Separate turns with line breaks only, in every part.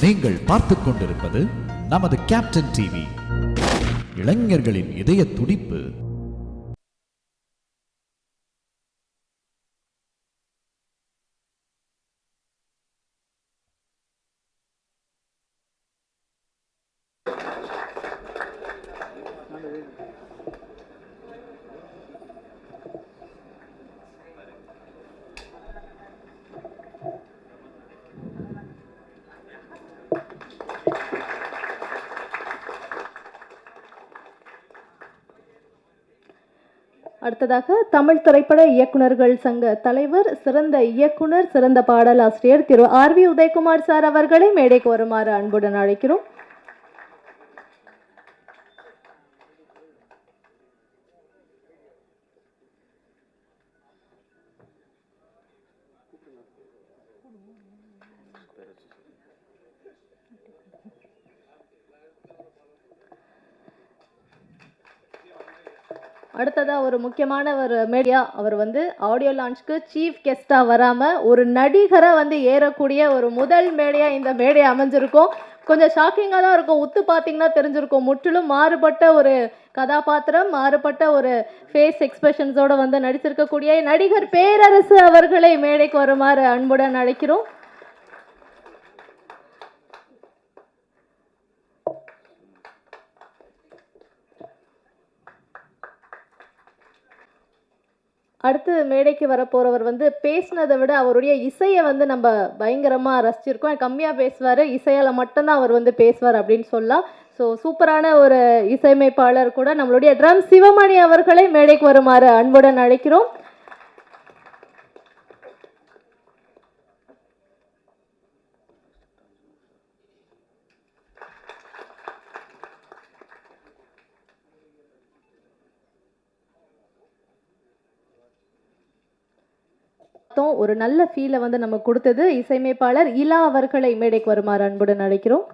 நீங்கள் பார்த்துக் கொண்டிருப்பது நமது கேப்டன் டிவி, இளைஞர்களின் இதய துடிப்பு.
அடுத்ததாக தமிழ் திரைப்பட இயக்குநர்கள் சங்க தலைவர், சிறந்த இயக்குனர், சிறந்த பாடலாசிரியர் திரு ஆர்.வி. உதயகுமார் சார் அவர்களை மேடைக்கு வருமாறு அன்புடன் அழைக்கிறோம். அடுத்ததா ஒரு முக்கியமான ஒரு மீடியா, அவர் ஆடியோ லான்ச்க்கு சீஃப் கெஸ்டா வராம ஒரு நடிகரை ஏறக்கூடிய ஒரு முதல் மேடையா இந்த மேடை அமைஞ்சிருக்கும். கொஞ்சம் ஷாக்கிங்காக தான் இருக்கும். உத்து பார்த்தீங்கன்னா தெரிஞ்சிருக்கும். முற்றிலும் மாறுபட்ட ஒரு கதாபாத்திரம், மாறுபட்ட ஒரு ஃபேஸ் எக்ஸ்பிரஷன்ஸோட நடிச்சிருக்கக்கூடிய நடிகர் பேரரசு அவர்களை மேடைக்கு வருமாறு அன்புடன் அழைக்கிறோம். அடுத்து மேடைக்கு வரப்போறவர் பேசினதை விட அவருடைய இசையை நம்ம பயங்கரமா ரசிச்சிருக்கோம். கம்மியா பேசுவார், இசையால் மட்டும்தான் அவர் பேசுவார் அப்படின்னு சொல்லலாம். ஸோ சூப்பரான ஒரு இசையமைப்பாளர் கூட நம்மளுடைய ட்ரம் சிவமணி அவர்களை மேடைக்கு வருமாறு அன்புடன் அழைக்கிறோம். ஒரு நல்ல ஃபீலை நம்ம கொடுத்தது இசையமைப்பாளர் இலா அவர்களை மேடைக்கு வருமாறு அன்புடன் அழைக்கிறோம்.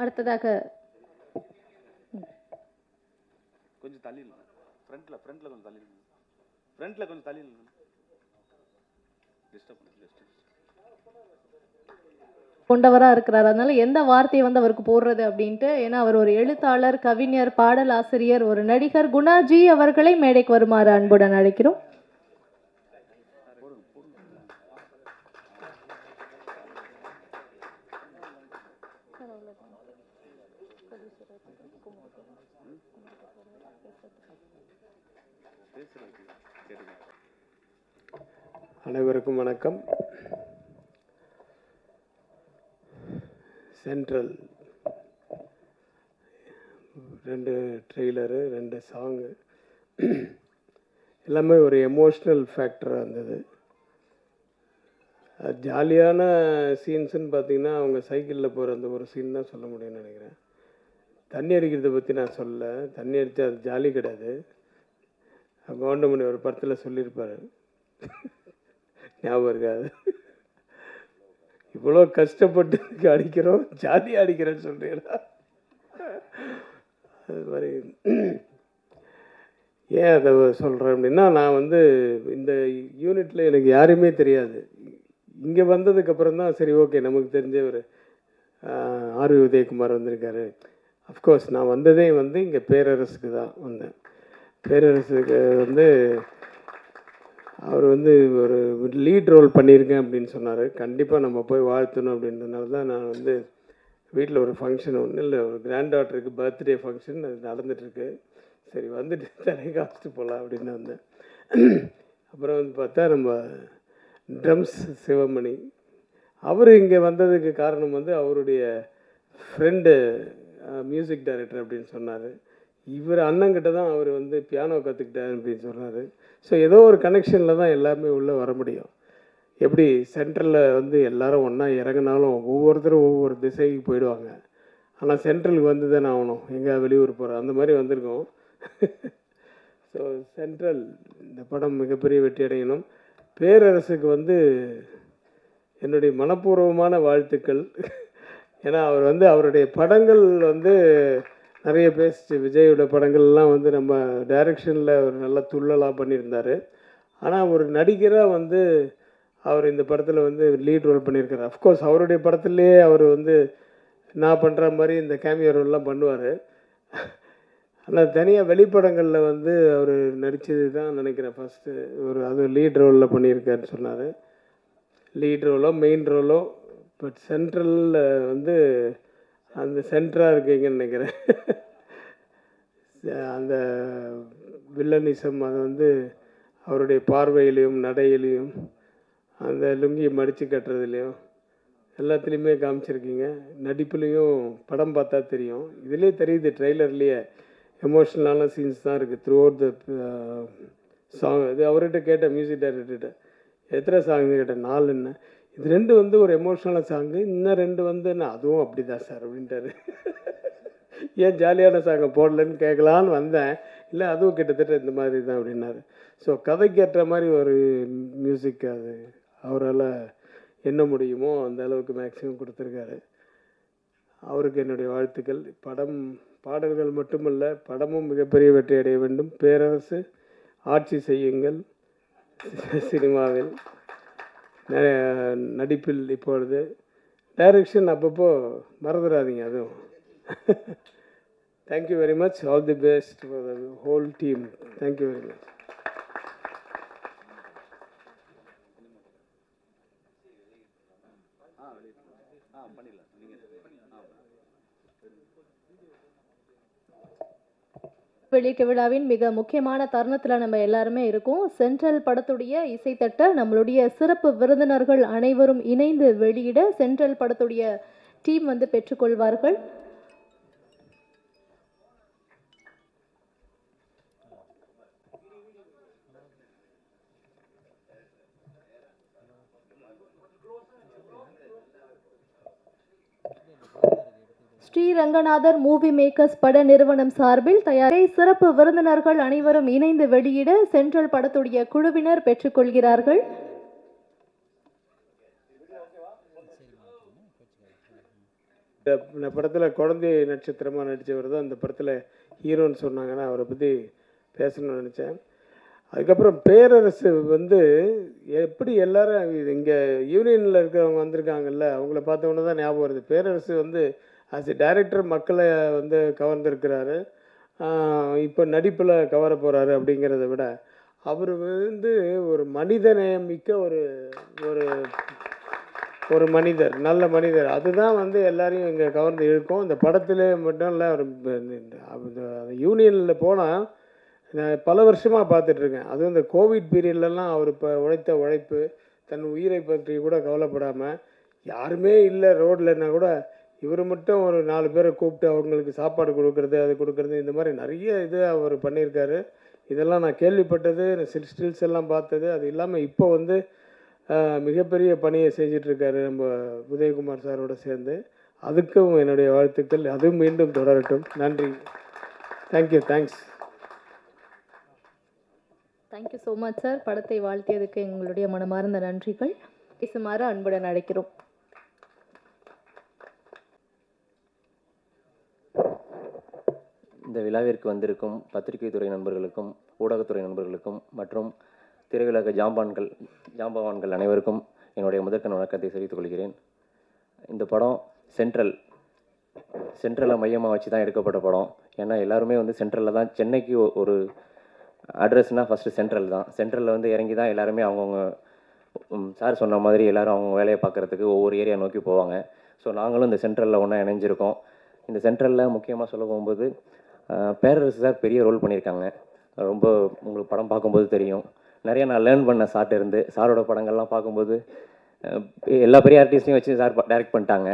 அடுத்ததாக
கொஞ்சம் தள்ளி ஃப்ரண்ட்ல கொஞ்சம் தள்ளி ஃப்ரண்ட்ல கொஞ்சம் தள்ளி டிஸ்டர்ப்
கொண்டவராக இருக்கிறார். அதனால எந்த வார்த்தையை அவருக்கு போடுறது அப்படின்ட்டு, ஏன்னா அவர் ஒரு எழுத்தாளர், கவிஞர், பாடலாசிரியர், ஒரு நடிகர். குணாஜி அவர்களை மேடைக்கு வருமாறு அன்புடன் அழைக்கிறோம்.
அனைவருக்கும் வணக்கம். சென்ட்ரல் 2 ட்ரெய்லரு, 2 சாங்கு எல்லாமே ஒரு எமோஷ்னல் ஃபேக்டராக இருந்தது. ஜாலியான சீன்ஸுன்னு பார்த்தீங்கன்னா அவங்க சைக்கிளில் போகிற அந்த ஒரு சீன் தான் சொல்ல முடியும்னு நினைக்கிறேன். தண்ணி அடிக்கிறத பற்றி நான் சொல்லலை. தண்ணி அடித்தா அது ஜாலி கிடையாது. கவுண்டமணி ஒரு படத்தில் சொல்லியிருப்பார், ஞாபகம் இருக்காது, இவ்வளோ கஷ்டப்பட்டு அடிக்கிறோம், ஜாலியாக அடிக்கிறேன்னு சொல்கிறீங்களா? அது மாதிரி ஏன் அதை சொல்கிறேன் அப்படின்னா, நான் இந்த யூனிட்டில் எனக்கு யாருமே தெரியாது. இங்கே வந்ததுக்கப்புறம் தான் சரி ஓகே நமக்கு தெரிஞ்ச ஒரு ஆர்.வி. உதயகுமார் வந்திருக்காரு. அஃப்கோர்ஸ் நான் வந்ததே இங்கே பேரரசுக்கு தான் வந்தேன். பேரரசுக்கு அவர் ஒரு லீட் ரோல் பண்ணியிருக்கேன் அப்படின்னு சொன்னார். கண்டிப்பாக நம்ம போய் வாழ்த்தணும் அப்படின்றதுனால தான் நான் வீட்டில் ஒரு ஃபங்க்ஷன் ஒன்றும் இல்லை, ஒரு கிராண்ட் டாட்டருக்கு பர்த்டே ஃபங்க்ஷன் அது நடந்துகிட்ருக்கு. சரி வந்துட்டு தலை காமிச்சிட்டு போகலாம் அப்படின்னு வந்தேன். அப்புறம் பார்த்தா நம்ம ட்ரம்ஸ் சிவமணி அவர் இங்கே வந்ததுக்கு காரணம் அவருடைய ஃப்ரெண்டு மியூசிக் டைரக்டர் அப்படின்னு சொன்னார். இவர் அண்ணங்கிட்ட தான் அவர் பியானோ கற்றுக்கிட்டார் அப்படின்னு சொன்னார். ஸோ ஏதோ ஒரு கனெக்ஷனில் தான் எல்லாருமே உள்ளே வர முடியும். எப்படி சென்ட்ரலில் எல்லாரும் ஒன்றா இறங்கினாலும் ஒவ்வொருத்தரும் ஒவ்வொரு திசைக்கு போயிடுவாங்க. ஆனால் சென்ட்ரலுக்கு தானே ஆகணும், எங்கே வெளியூர் போகிறோம், அந்த மாதிரி வந்திருக்கோம். ஸோ சென்ட்ரல் இந்த படம் மிகப்பெரிய வெற்றி அடையணும். பேரரசுக்கு என்னுடைய மனப்பூர்வமான வாழ்த்துக்கள். ஏன்னா அவர் வந்து அவருடைய படங்கள் வந்து நிறைய பேசிச்சு. விஜயோட படங்கள்லாம் வந்து நம்ம டைரக்ஷனில் ஒரு நல்ல துள்ளலாக பண்ணியிருந்தார். ஆனால் ஒரு நடிகராக வந்து அவர் இந்த படத்தில் வந்து லீட் ரோல் பண்ணியிருக்காரு. அஃப்கோர்ஸ் அவருடைய படத்துலேயே அவர் வந்து நான் பண்ணுற மாதிரி இந்த கேமியோ ரோல்லாம் பண்ணுவார். ஆனால் தனியாக வெளிப்படங்களில் வந்து அவர் நடித்தது தான் நினைக்கிறேன் ஃபஸ்ட்டு அது லீட் ரோலில் பண்ணியிருக்காருன்னு சொன்னார். லீட் ரோலோ மெயின் ரோலோ, பட் சென்ட்ரலில் வந்து அந்த சென்டராக இருக்கீங்கன்னு நினைக்கிறேன். அந்த வில்லனிசம் அது வந்து அவருடைய பார்வையிலையும் நடையிலையும் அந்த லுங்கி மடித்து கட்டுறதுலையும் எல்லாத்துலேயுமே காமிச்சிருக்கீங்க. நடிப்புலேயும் படம் பார்த்தா தெரியும். இதிலே தெரியுது, ட்ரெய்லர்லேயே எமோஷ்னலான சீன்ஸ் தான் இருக்குது த்ரூ அவுட் த சாங். இது அவர்கிட்ட கேட்டேன், மியூசிக் டைரக்டர்கிட்ட, எத்தனை சாங்னு கேட்டேன். 4ன்னு. இது 2 வந்து ஒரு எமோஷ்னலான சாங்கு, இன்னும் 2 வந்து நான் அதுவும் அப்படி தான் சார் அப்படின்ட்டாரு. ஏன் ஜாலியான சாங்கை போடலன்னு கேட்கலான்னு வந்தேன். இல்லை அதுவும் கிட்டத்தட்ட இந்த மாதிரி தான் அப்படின்னாரு. ஸோ கதைக்கு ஏற்ற மாதிரி ஒரு மியூசிக் அது அவரால் என்ன முடியுமோ அந்த அளவுக்கு மேக்ஸிமம் கொடுத்துருக்காரு. அவருக்கு என்னுடைய வாழ்த்துக்கள். பாடல்கள் மட்டுமல்ல, படமும் மிகப்பெரிய வெற்றி அடைய வேண்டும். பேரரசு ஆட்சி செய்யுங்கள். சினிமாவில் நடிப்பில் இப்பொழுது டைரக்ஷன் அப்பப்போ மறந்துடாதீங்க அதுவும். Thank you very much. All the best for the whole team. Thank you very much.
வெளியீட்டு விழாவின் மிக முக்கியமான தருணத்தில் நம்ம எல்லாருமே இருக்கோம். சென்ட்ரல் படத்துடைய இசைத்தட்ட நம்மளுடைய சிறப்பு விருந்தினர்கள் அனைவரும் இணைந்து வெளியிட சென்ட்ரல் படத்துடைய டீம் வந்து பெற்றுக்கொள்வார்கள். ஸ்ரீரங்கநாதர் மூவி மேக்கர்ஸ் பட நிறுவனம் சார்பில் தயாரை சிறப்பு விருந்தினர்கள் அனைவரும் இணைந்து வெளியிட சென்ட்ரல் படத்துடைய குழுவினர் பெற்றுக்கொள்கிறார்கள்.
இந்த படத்தில் குழந்தை நட்சத்திரமாக நடித்தவர் தான் இந்த படத்தில் ஹீரோன்னு சொன்னாங்கன்னா அவரை பற்றி பேசணும்னு நினச்சேன். அதுக்கப்புறம் பேரரசு வந்து எப்படி எல்லாரும் இங்கே யூனியனில் இருக்கிறவங்க வந்திருக்காங்கல்ல, அவங்கள பார்த்தவொன்னே தான் ஞாபகம் வருது. பேரரசு வந்து ஆஸ் எ டைரக்டர் மக்களை வந்து கவர்ந்திருக்கிறாரு. இப்போ நடிப்பில் கவர போகிறாரு. அப்படிங்கிறத விட அவர் வந்து ஒரு மனிதநேயம் மிக்க ஒரு ஒரு மனிதர், நல்ல மனிதர். அதுதான் வந்து எல்லாரையும் இங்கே கவர்ந்து இழுக்கும். இந்த படத்தில் மட்டும் இல்லை, ஒரு யூனியனில் போனால் நான் பல வருஷமாக பார்த்துட்ருக்கேன். அதுவும் இந்த கோவிட் பீரியட்லலாம் அவர் இப்போ உழைத்த உழைப்பு, தன் உயிரை பற்றி கூட கவலைப்படாமல், யாருமே இல்லை ரோட்லன்னா கூட இவர் மட்டும் ஒரு 4 பேரை கூப்பிட்டு அவங்களுக்கு சாப்பாடு கொடுக்குறது, அது கொடுக்குறது, இந்த மாதிரி நிறைய இது அவர் பண்ணியிருக்காரு. இதெல்லாம் நான் கேள்விப்பட்டது, ஸ்டில்ஸ் எல்லாம் பார்த்தது. அது இல்லாமல் இப்போ வந்து மிகப்பெரிய பணியை செஞ்சிட்ருக்காரு நம்ம உதயகுமார் சாரோட சேர்ந்து. அதுக்கும் என்னுடைய வாழ்த்துக்கள். அதுவும் மீண்டும் தொடரட்டும். நன்றி. Thank you. Thanks.
Thank you so much sir. படத்தை வாழ்த்தியதுக்கு எங்களுடைய மனமார்ந்த நன்றிகள். பேசுமாறு அன்புடன் அழைக்கிறோம்.
இந்த விழாவிற்கு வந்திருக்கும் பத்திரிகை துறை நண்பர்களுக்கும் ஊடகத்துறை நண்பர்களுக்கும் மற்றும் திரையுலக ஜாம்பவான்கள் அனைவருக்கும் என்னுடைய முதற்கண் வணக்கத்தை தெரிவித்துக் கொள்கிறேன். இந்த படம் சென்ட்ரலை மையமாக வச்சு தான் எடுக்கப்பட்ட படம். ஏன்னா எல்லாருமே வந்து சென்ட்ரலில் தான், சென்னைக்கு ஒரு அட்ரஸ்னால் ஃபஸ்ட்டு சென்ட்ரல் தான். சென்ட்ரலில் வந்து இறங்கி தான் எல்லாருமே அவங்கவுங்க சார் சொன்ன மாதிரி எல்லோரும் அவங்க வேலையை பார்க்குறதுக்கு ஒவ்வொரு ஏரியா நோக்கி போவாங்க. ஸோ நாங்களும் இந்த சென்ட்ரலில் ஒன்றா இணைஞ்சிருக்கோம். இந்த சென்ட்ரலில் முக்கியமாக சொல்ல போகும்போது பேரரசு சார் பெரிய ரோல் பண்ணியிருக்காங்க. ரொம்ப உங்களுக்கு படம் பார்க்கும்போது தெரியும். நிறைய நான் லேர்ன் பண்ண சார்ட்ட இருந்து. சாரோட படங்கள்லாம் பார்க்கும்போது எல்லா பெரிய ஆர்டிஸ்டையும் வச்சு சார் டைரக்ட் பண்ணிட்டாங்க.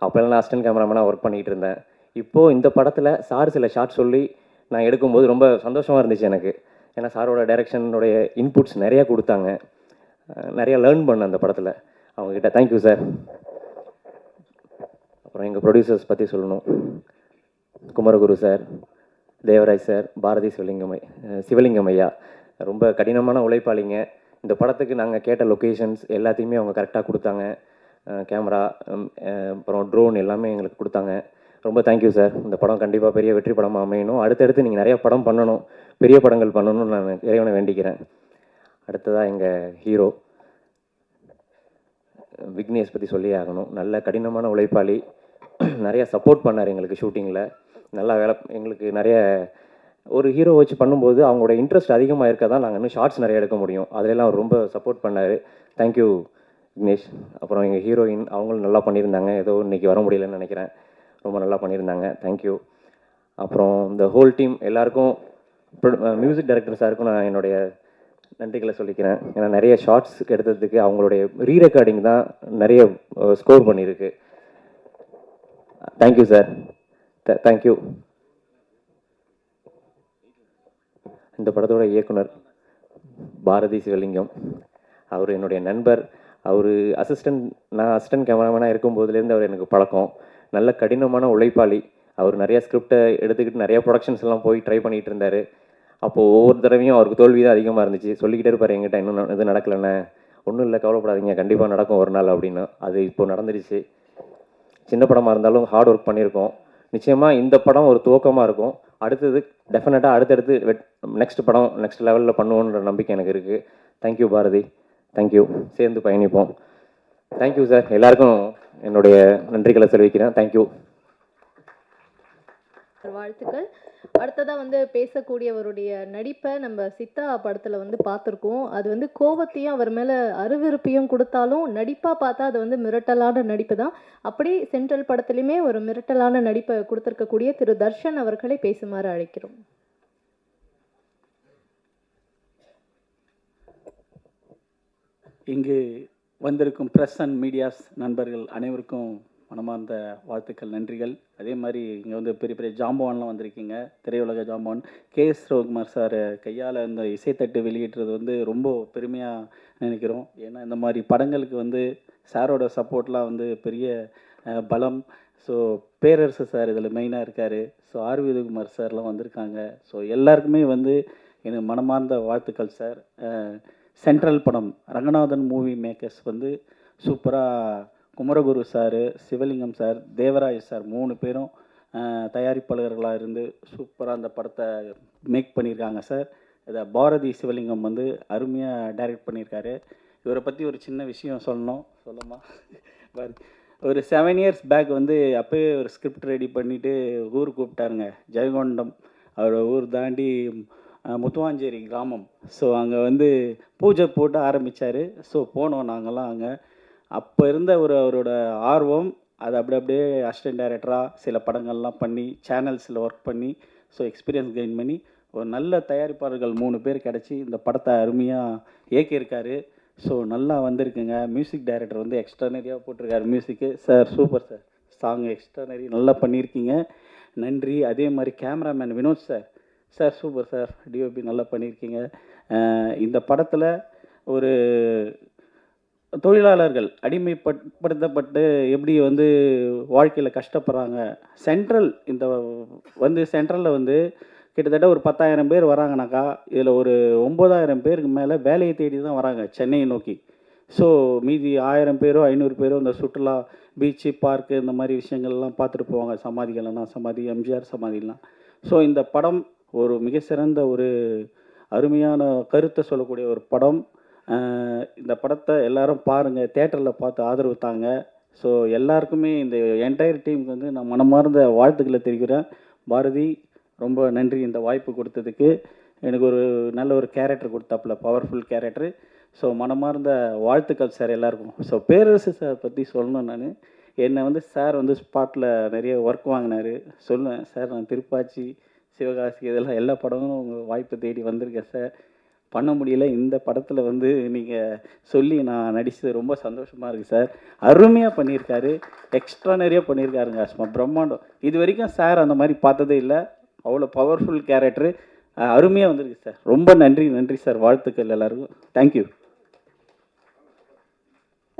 அப்போல்லாம் நான் அசிஸ்டன்ட் கேமராமேனாக ஒர்க் பண்ணிகிட்டு இருந்தேன். இப்போது இந்த படத்தில் சார் சில ஷார்ட் சொல்லி நான் எடுக்கும்போது ரொம்ப சந்தோஷமாக இருந்துச்சு எனக்கு. ஏன்னா சாரோட டைரக்ஷனுடைய இன்புட்ஸ் நிறையா கொடுத்தாங்க. நிறையா லேர்ன் பண்ணேன் அந்த படத்தில் அவங்கக்கிட்ட. Thank you sir. அப்புறம் எங்கள் ப்ரொடியூசர்ஸ் பற்றி சொல்லணும். குமரகுரு சார், தேவராஜ் சார், பாரதி சிவலிங்கம் ஐயா ரொம்ப கடினமான உழைப்பாளிங்க. இந்த படத்துக்கு நாங்கள் கேட்ட லொக்கேஷன்ஸ் எல்லாத்தையுமே அவங்க கரெக்டாக கொடுத்தாங்க. கேமரா, அப்புறம் ட்ரோன் எல்லாமே எங்களுக்கு கொடுத்தாங்க. ரொம்ப தேங்க்யூ சார். இந்த படம் கண்டிப்பாக பெரிய வெற்றி படமாக அமையணும். அடுத்தடுத்து நீங்கள் நிறைய படம் பண்ணணும், பெரிய படங்கள் பண்ணணும்னு நான் இறைவனை வேண்டிக்கிறேன். அடுத்ததாக எங்கள் ஹீரோ விக்னேஷ் பற்றி சொல்லியே ஆகணும். நல்ல கடினமான உழைப்பாளி, நிறைய சப்போர்ட் பண்ணார் எங்களுக்கு ஷூட்டிங்கில். நல்லா வேலை எங்களுக்கு நிறைய ஒரு ஹீரோ வச்சு பண்ணும்போது அவங்களோட இன்ட்ரெஸ்ட் அதிகமாக இருக்க தான் நாங்கள் இன்னும் ஷார்ட்ஸ் நிறைய எடுக்க முடியும். அதிலெல்லாம் அவர் ரொம்ப சப்போர்ட் பண்ணார். தேங்க்யூ விக்னேஷ். அப்புறம் எங்கள் ஹீரோயின் அவங்களும் நல்லா பண்ணியிருந்தாங்க. ஏதோ இன்றைக்கி வர முடியலன்னு நினைக்கிறேன். ரொம்ப நல்லா பண்ணியிருந்தாங்க. தேங்க்யூ. அப்புறம் இந்த ஹோல் டீம் எல்லாருக்கும், மியூசிக் டைரக்டர் சாருக்கும் நான் என்னுடைய நன்றிகளை சொல்லிக்கிறேன். ஏன்னா நிறைய ஷார்ட்ஸ் எடுத்ததுக்கு அவங்களுடைய ரீரெக்கார்டிங் தான் நிறைய ஸ்கோர் பண்ணியிருக்கு. Thank you sir. தேங்க்யூ. இந்த படத்தோட இயக்குனர் பாரதி சிவலிங்கம். அவர் என்னுடைய நண்பர். அவர் நான் அசிஸ்டன்ட் கேமராமேனாக இருக்கும்போதுலேருந்து அவர் எனக்கு பழக்கம். நல்ல கடினமான உழைப்பாளி. அவர் நிறைய ஸ்கிரிப்டை எடுத்துக்கிட்டு நிறைய ப்ரொடக்ஷன்ஸ் எல்லாம் போய் ட்ரை பண்ணிகிட்டு இருந்தார். அப்போது ஒவ்வொரு தடவையும் அவருக்கு தோல்வி தான் அதிகமாக இருந்துச்சு. சொல்லிக்கிட்டே இருப்பார் என்கிட்ட, இன்னும் இது நடக்கலைண்ணே, ஒன்றும் இல்லை கவலைப்படாதீங்க, கண்டிப்பாக நடக்கும் ஒரு நாள் அப்படின்னு. அது இப்போது நடந்துருச்சு. சின்ன படமாக இருந்தாலும் ஹார்ட் ஒர்க் பண்ணியிருக்கோம். நிச்சயமாக இந்த படம் ஒரு துவக்கமாக இருக்கும். அடுத்தது டெஃபினட்டாக அடுத்தடுத்து நெக்ஸ்ட் படம் நெக்ஸ்ட் லெவலில் பண்ணுவோன்ற நம்பிக்கை எனக்கு இருக்குது. தேங்க்யூ பாரதி. தேங்க்யூ. சேர்ந்து பயணிப்போம். Thank you sir. எல்லாருக்கும் என்னுடைய நன்றிகளை தெரிவிக்கிறேன். தேங்க்யூ.
வாழ்த்துக்கள். அடுத்ததாக வந்து பேசக்கூடியவருடைய நடிப்பை நம்ம சித்தா படத்தில் வந்து பார்த்துருக்கோம். அது வந்து கோபத்தையும் அவர் மேலே அருவிருப்பையும் கொடுத்தாலும் நடிப்பாக பார்த்தா அது வந்து மிரட்டலான நடிப்பு தான். அப்படி சென்ட்ரல் படத்துலையுமே ஒரு மிரட்டலான நடிப்பை கொடுத்துருக்கக்கூடிய திரு தர்ஷன் அவர்களை பேசுமாறு அழைக்கிறோம்.
இங்கு வந்திருக்கும் ப்ரெஸ் அண்ட் மீடியாஸ் நண்பர்கள் அனைவருக்கும் மனமார்ந்த வாழ்த்துக்கள், நன்றிகள். அதே மாதிரி இங்கே வந்து பெரிய பெரிய ஜாம்பவான்லாம் வந்திருக்கீங்க, திரையுலக ஜாம்பவான். கேஎஸ் ரவிக்குமார் சார் கையால் இந்த இசைத்தட்டு வெளியிடுறது வந்து ரொம்ப பெருமையாக நினைக்கிறோம். ஏன்னா இந்த மாதிரி படங்களுக்கு வந்து சாரோட சப்போர்ட்லாம் வந்து பெரிய பலம். ஸோ பேரரசு சார் இதில் மெயினாக இருக்கார். ஸோ ஆர்வி உதயகுமார் சார்லாம் வந்திருக்காங்க. ஸோ எல்லாருக்குமே வந்து எனக்கு மனமார்ந்த வாழ்த்துக்கள் சார். சென்ட்ரல் படம் ரங்கநாதன் மூவி மேக்கர்ஸ் வந்து சூப்பராக குமரகுரு சார், சிவலிங்கம் சார், தேவராஜ் சார் 3 பேரும் தயாரிப்பாளர்களாக இருந்து சூப்பராக அந்த படத்தை மேக் பண்ணியிருக்காங்க சார். இதை பாரதி சிவலிங்கம் வந்து அருமையாக டைரக்ட் பண்ணியிருக்காரு. இவரை பற்றி ஒரு சின்ன விஷயம் சொல்லணுமா? ஒரு 7 இயர்ஸ் பேக் வந்து அப்போயே ஒரு ஸ்கிரிப்ட் ரெடி பண்ணிவிட்டு ஊர் கூப்பிட்டாருங்க, ஜெயங்கொண்டம். அவரோட ஊர் தாண்டி முத்துவாஞ்சேரி கிராமம். ஸோ அங்கே வந்து பூஜை போட்டு ஆரம்பித்தார். ஸோ போனோம் நாங்கள்லாம் அங்கே. அப்போ இருந்த அவரோட ஆர்வம் அது அப்படியே அசிஸ்டன்ட் டைரக்டராக சில படங்கள்லாம் பண்ணி சேனல்ஸில் ஒர்க் பண்ணி ஸோ எக்ஸ்பீரியன்ஸ் கெயின் பண்ணி ஒரு நல்ல தயாரிப்பாளர்கள் 3 பேர் கிடச்சி இந்த படத்தை அருமையாக இயக்கியிருக்காரு. ஸோ நல்லா வந்திருக்குங்க. மியூசிக் டைரக்டர் வந்து எக்ஸ்ட்ரானரியாக போட்டிருக்காரு music. Sir super sir, song extraordinary நல்லா பண்ணியிருக்கீங்க, நன்றி. அதே மாதிரி cameraman Vinod sir, sir super sir, DOP நல்லா பண்ணியிருக்கீங்க. இந்த படத்தில் ஒரு தொழிலாளர்கள் அடிமைப்படுத்தப்பட்டு எப்படி வந்து வாழ்க்கையில் கஷ்டப்படுறாங்க. சென்ட்ரலில் வந்து கிட்டத்தட்ட ஒரு 10,000 பேர் வராங்கனாக்கா இதில் ஒரு 9,000 பேருக்கு மேலே வேலையை தேடி தான் வராங்க சென்னையை நோக்கி. ஸோ மீதி 1000 பேரோ 500 பேரோ இந்த சுற்றுலா பீச்சு பார்க்கு இந்த மாதிரி விஷயங்கள்லாம் பார்த்துட்டு போவாங்க. சமாதிகள்லாம், சமாதி எம்ஜிஆர் சமாதிலாம். ஸோ இந்த படம் ஒரு மிக சிறந்த ஒரு அருமையான கருத்தை சொல்லக்கூடிய ஒரு படம். இந்த படத்தை எல்லாரும் பாருங்கள், தேட்டரில் பார்த்து ஆதரவு தாங்க. ஸோ எல்லாருக்குமே இந்த என்டையர் டீமுக்கு வந்து நான் மனமார்ந்த வாழ்த்துக்களை தெரிவிக்கிறேன். பாரதி ரொம்ப நன்றி இந்த வாய்ப்பு கொடுத்ததுக்கு. எனக்கு ஒரு நல்ல ஒரு கேரக்டர் கொடுத்தாப்புல, பவர்ஃபுல் கேரக்டர். ஸோ மனமார்ந்த வாழ்த்துக்கள் சார் எல்லாருக்கும். ஸோ பேரரசு சார் பற்றி சொல்லணும். நான் என்னை வந்து சார் வந்து ஸ்பாட்டில் நிறைய ஒர்க் வாங்கினார். சொல்லுவேன் சார், நான் திருப்பாச்சி, சிவகாசி இதெல்லாம் எல்லா படமும் உங்கள் வாய்ப்பு தேடி வந்திருக்கேன் சார், பண்ண முடியல. இந்த படத்தில் வந்து நீங்கள் சொல்லி நான் நடித்தது ரொம்ப சந்தோஷமாக இருக்குது சார். அருமையாக பண்ணியிருக்காரு, எக்ஸ்ட்ரானரியாக பண்ணியிருக்காருங்க, சும்மா பிரம்மாண்டம். இது வரைக்கும் சார் அந்த மாதிரி பார்த்ததே இல்லை. அவ்வளோ பவர்ஃபுல் கேரக்டரு, அருமையாக வந்திருக்கு சார். ரொம்ப நன்றி சார். வாழ்த்துக்கள் எல்லாருக்கும். தேங்க்யூ.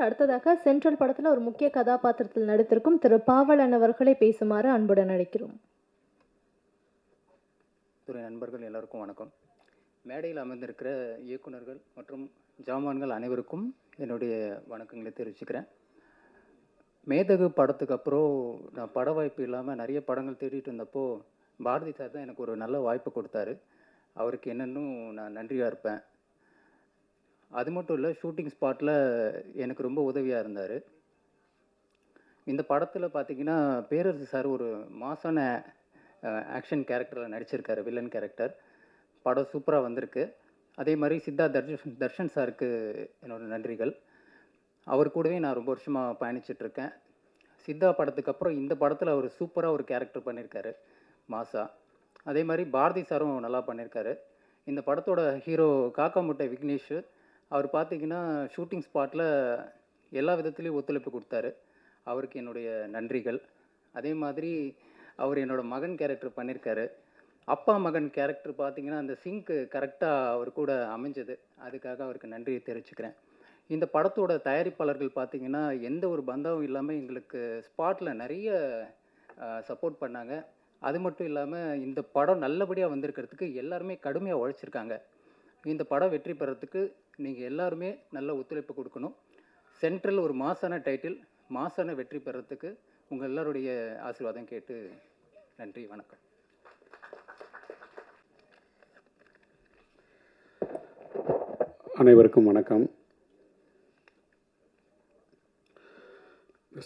அடுத்ததாக சென்ட்ரல் படத்தில் ஒரு முக்கிய கதாபாத்திரத்தில் நடித்திருக்கும் திரு பாவலன் அவர்களை பேசுமாறு அன்புடன் அழைக்கிறோம்.
துறை நண்பர்கள் எல்லோருக்கும் வணக்கம். மேடையில் அமர்ந்திருக்கிற இயக்குநர்கள் மற்றும் ஜாமான்கள் அனைவருக்கும் என்னுடைய வணக்கங்களை தெரிவிச்சுக்கிறேன். மேதகு படத்துக்கு அப்புறம் நான் பட வாய்ப்பு இல்லாமல் நிறைய படங்கள் தேடிட்டு இருந்தப்போ பாரதி சார் தான் எனக்கு ஒரு நல்ல வாய்ப்பு கொடுத்தாரு. அவருக்கு என்னன்னும் நான் நன்றியாக இருப்பேன். அது மட்டும் இல்லை, ஷூட்டிங் ஸ்பாட்டில் எனக்கு ரொம்ப உதவியாக இருந்தார். இந்த படத்தில் பார்த்தீங்கன்னா பேரரசு சார் ஒரு மாசான ஆக்ஷன் கேரக்டரில் நடிச்சிருக்காரு, வில்லன் கேரக்டர். படம் சூப்பராக வந்திருக்கு. அதே மாதிரி தர்ஷன் சாருக்கு என்னோட நன்றிகள். அவர் கூடவே நான் ரொம்ப வருஷமாக பயணிச்சிட்ருக்கேன். சித்தா படத்துக்கு அப்புறம் இந்த படத்தில் அவர் சூப்பராக ஒரு கேரக்டர் பண்ணியிருக்காரு, மாசா. அதே மாதிரி பாரதி சாரும் நல்லா பண்ணியிருக்காரு. இந்த படத்தோட ஹீரோ காக்கா முட்டை விக்னேஷ், அவர் பார்த்தீங்கன்னா ஷூட்டிங் ஸ்பாட்டில் எல்லா விதத்துலேயும் ஒத்துழைப்பு கொடுத்தாரு. அவருக்கு என்னுடைய நன்றிகள். அதே மாதிரி அவர் என்னோட மகன் கேரக்டர் பண்ணியிருக்காரு. அப்பா மகன் கேரக்டர் பார்த்தீங்கன்னா அந்த சிங்க்கு கரெக்டாக அவர் கூட அமைஞ்சது. அதுக்காக அவருக்கு நன்றியை தெரிவிச்சுக்கிறேன். இந்த படத்தோட தயாரிப்பாளர்கள் பார்த்தீங்கன்னா எந்த ஒரு பந்தாவும் இல்லாமல் எங்களுக்கு ஸ்பாட்டில் நிறைய சப்போர்ட் பண்ணாங்க. அது மட்டும் இல்லாமல் இந்த படம் நல்லபடியாக வந்திருக்கிறதுக்கு எல்லாருமே கடுமையாக உழைச்சிருக்காங்க. இந்த படம் வெற்றி பெறத்துக்கு நீங்கள் எல்லாருமே நல்ல ஒத்துழைப்பு கொடுக்கணும். சென்ட்ரல் ஒரு மாசான டைட்டில், மாசான வெற்றி பெறத்துக்கு உங்கள் எல்லாருடைய ஆசீர்வாதம் கேட்டு நன்றி, வணக்கம்.
அனைவருக்கும் வணக்கம்.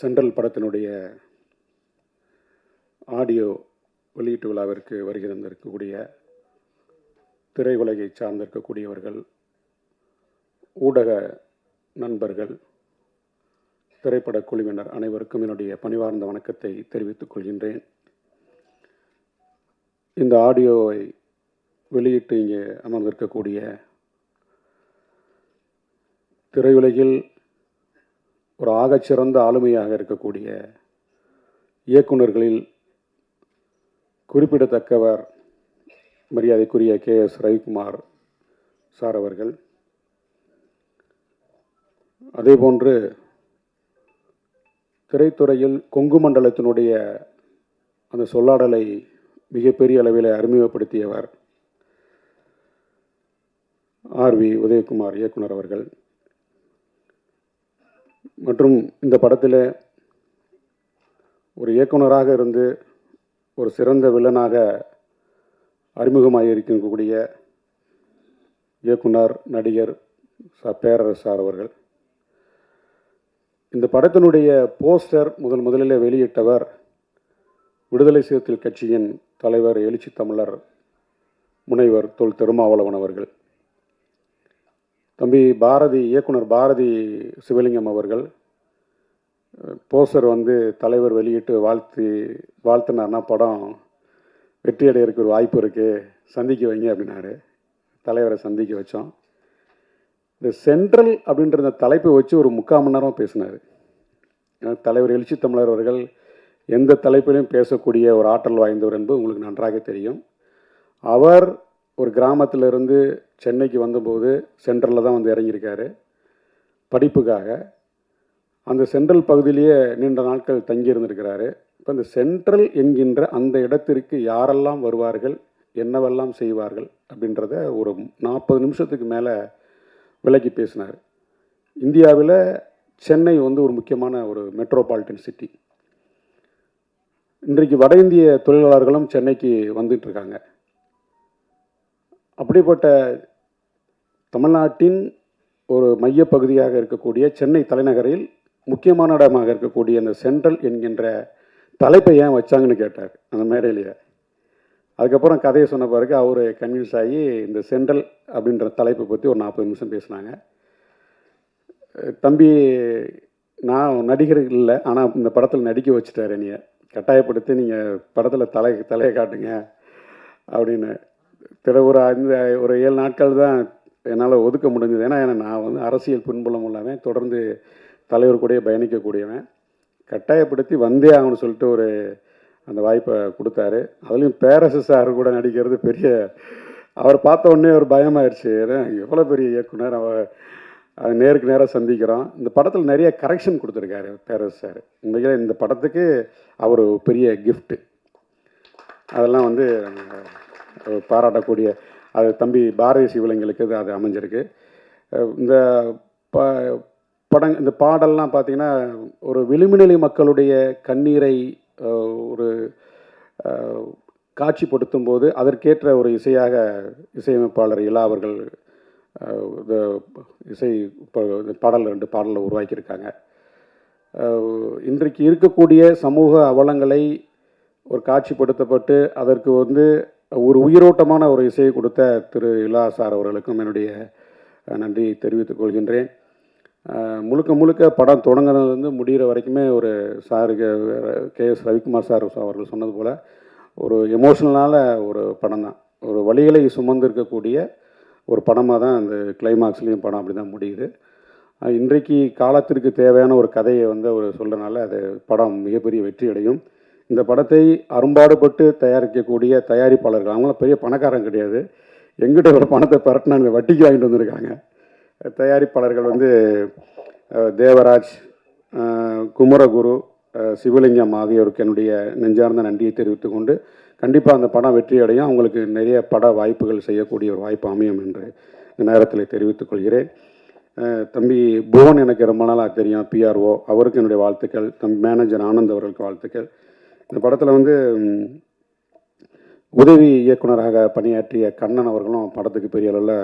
சென்ட்ரல் படத்தினுடைய ஆடியோ வெளியீட்டு விழாவிற்கு வருகை தந்திருக்கக்கூடிய திரையுலகை சார்ந்திருக்கக்கூடியவர்கள், ஊடக நண்பர்கள், திரைப்பட குழுவினர் அனைவருக்கும் என்னுடைய பணிவார்ந்த வணக்கத்தை தெரிவித்துக் கொள்கின்றேன். இந்த ஆடியோவை வெளியிட்டு இங்கே அமர்ந்திருக்கக்கூடிய திரையுலகில் ஒரு ஆகச்சிறந்த ஆளுமையாக இருக்கக்கூடிய இயக்குநர்களில் குறிப்பிடத்தக்கவர் மரியாதைக்குரிய KS ரவிக்குமார் சார் அவர்கள். அதேபோன்று திரைத்துறையில் கொங்கு மண்டலத்தினுடைய அந்த சொல்லாடலை மிகப்பெரிய அளவில் அறிமுகப்படுத்தியவர் RV உதயகுமார் இயக்குனர் அவர்கள். மற்றும் இந்த படத்தில் ஒரு இயக்குனராக இருந்து ஒரு சிறந்த வில்லனாக அறிமுகமாக இருக்கக்கூடிய இயக்குனர் நடிகர் பேரரசு சார் அவர்கள். இந்த படத்தினுடைய போஸ்டர் முதலில் வெளியிட்டவர் விடுதலை சிறுத்தைகள் கட்சியின் தலைவர் எழுச்சி தமிழர் முனைவர் தொல் திருமாவளவன் அவர்கள். தம்பி பாரதி, இயக்குனர் பாரதி சிவலிங்கம் அவர்கள் போஸ்டர் தலைவர் வெளியிட்டு வாழ்த்துனார்னா படம் வெற்றி அடையிறதுக்கு ஒரு வாய்ப்பு இருக்குது, சந்திக்க வைங்க அப்படின்னாரு. தலைவரை சந்திக்க வச்சோம். இந்த சென்ட்ரல் அப்படின்ற இந்த தலைப்பை வச்சு ஒரு 3/4 மணி நேரம் பேசினார். தலைவர் எழுச்சி தமிழர் அவர்கள் எந்த தலைப்பிலையும் பேசக்கூடிய ஒரு ஆற்றல் வாய்ந்தவர் என்பது உங்களுக்கு நன்றாக தெரியும். அவர் ஒரு கிராமத்திலிருந்து சென்னைக்கு வந்தபோது சென்ட்ரலில் தான் இறங்கியிருக்காரு படிப்புக்காக. அந்த சென்ட்ரல் பகுதியிலேயே நீண்ட நாட்கள் தங்கியிருந்திருக்கிறாரு. இப்போ இந்த சென்ட்ரல் என்கின்ற அந்த இடத்திற்கு யாரெல்லாம் வருவார்கள், என்னவெல்லாம் செய்வார்கள் அப்படின்றத ஒரு 40 நிமிஷத்துக்கு மேலே விளக்கி பேசினார். இந்தியாவில் சென்னை ஒரு முக்கியமான ஒரு மெட்ரோபாலிட்டன் சிட்டி. இன்றைக்கு வட இந்திய தொழிலாளர்களும் சென்னைக்கு வந்துட்டுருக்காங்க. அப்படிப்பட்ட தமிழ்நாட்டின் ஒரு மையப்பகுதியாக இருக்கக்கூடிய சென்னை தலைநகரில் முக்கியமான இடமாக இருக்கக்கூடிய அந்த சென்ட்ரல் என்கின்ற தலைப்பை ஏன் வச்சாங்கன்னு கேட்டார் அந்த மேடையிலேயே. அதுக்கப்புறம் கதையை சொன்ன பிறகு அவர் கன்வின்ஸ் ஆகி இந்த சென்ட்ரல் அப்படின்ற தலைப்பை பற்றி ஒரு 40 நிமிஷம் பேசினாங்க. தம்பி நான் நடிகர் இல்லை, ஆனால் இந்த படத்தில் நடிக்க வச்சுட்டார், என்னைய கட்டாயப்படுத்தி நீங்கள் படத்தில் தலையை காட்டுங்க அப்படின்னு. ஒரு 7 நாட்கள் தான் என்னால் ஒதுக்க முடிஞ்சது. ஏன்னா நான் அரசியல் பின்புலம் இல்லாமல் தொடர்ந்து தலைவர் கூடயே பயணிக்கக்கூடியவன். கட்டாயப்படுத்தி வந்தே ஆகணும்னு சொல்லிட்டு ஒரு அந்த வாய்ப்பை கொடுத்தாரு. அதுலேயும் பேரரசு சார் கூட நடிக்கிறது பெரிய, அவர் பார்த்த உடனே ஒரு பயமாயிடுச்சு. எவ்வளோ பெரிய இயக்குனர், அது நேருக்கு நேராக சந்திக்கிறோம். இந்த படத்தில் நிறைய கரெக்ஷன் கொடுத்துருக்காரு பேரரசு சார். உண்மையிலே இந்த படத்துக்கு அவர் பெரிய கிஃப்ட்டு. அதெல்லாம் பாராட்டக்கூடிய அது தம்பி பாரதி சிவலிங்களுக்கு அது அமைஞ்சிருக்கு. இந்த இந்த பாடல்லாம் பார்த்தீங்கன்னா ஒரு விளிம்புநிலை மக்களுடைய கண்ணீரை ஒரு காட்சிப்படுத்தும் போது அதற்கேற்ற ஒரு இசையாக இசையமைப்பாளர் இலா அவர்கள் இந்த இசை பாடல் 2 பாடலை உருவாக்கியிருக்காங்க. இன்றைக்கு இருக்கக்கூடிய சமூக அவலங்களை ஒரு காட்சிப்படுத்தப்பட்டு அதற்கு ஒரு உயிரோட்டமான ஒரு இசையை கொடுத்த திரு இலா சார் அவர்களுக்கும் என்னுடைய நன்றியை தெரிவித்துக் கொள்கின்றேன். முழுக்க முழுக்க படம் தொடங்கினதுலேருந்து முடிகிற வரைக்குமே ஒரு சாருக்கு கேஎஸ் ரவிக்குமார் சார் அவர்கள் சொன்னது போல் ஒரு எமோஷ்னலான ஒரு படம் தான். ஒரு வழிகளை சுமந்து இருக்கக்கூடிய ஒரு படமாக தான் அந்த கிளைமாக்ஸ்லேயும் படம் அப்படி தான் முடியுது. இன்றைக்கு காலத்திற்கு தேவையான ஒரு கதையை அவர் சொல்கிறனால அது படம் மிகப்பெரிய வெற்றி அடையும். இந்த படத்தை அரும்பாடுபட்டு தயாரிக்கக்கூடிய தயாரிப்பாளர்கள் அவங்களாம் பெரிய பணக்காரங்க கிடையாது. எங்கிட்ட ஒரு பணத்தை பரட்டினாங்க வட்டிக்கு வாங்கிட்டு வந்திருக்காங்க. தயாரிப்பாளர்கள் தேவராஜ், குமரகுரு, சிவலிங்கம் ஆகியோருக்கு என்னுடைய நெஞ்சார்ந்த நன்றியை தெரிவித்துக் கொண்டு கண்டிப்பாக அந்த படம் வெற்றி அடையும். அவங்களுக்கு நிறைய பட வாய்ப்புகள் செய்யக்கூடிய ஒரு வாய்ப்பு அமையும் என்று இந்த நேரத்தில் தெரிவித்துக் கொள்கிறேன். தம்பி புவன் எனக்கு ரொம்ப நாளாக தெரியும், பிஆர்ஓ, அவருக்கு என்னுடைய வாழ்த்துக்கள். தம்பி மேனேஜர் ஆனந்த் அவர்களுக்கு வாழ்த்துக்கள். இந்த படத்தில் உதவி இயக்குனராக பணியாற்றிய கண்ணன் அவர்களும் படத்துக்கு பெரிய அளவில்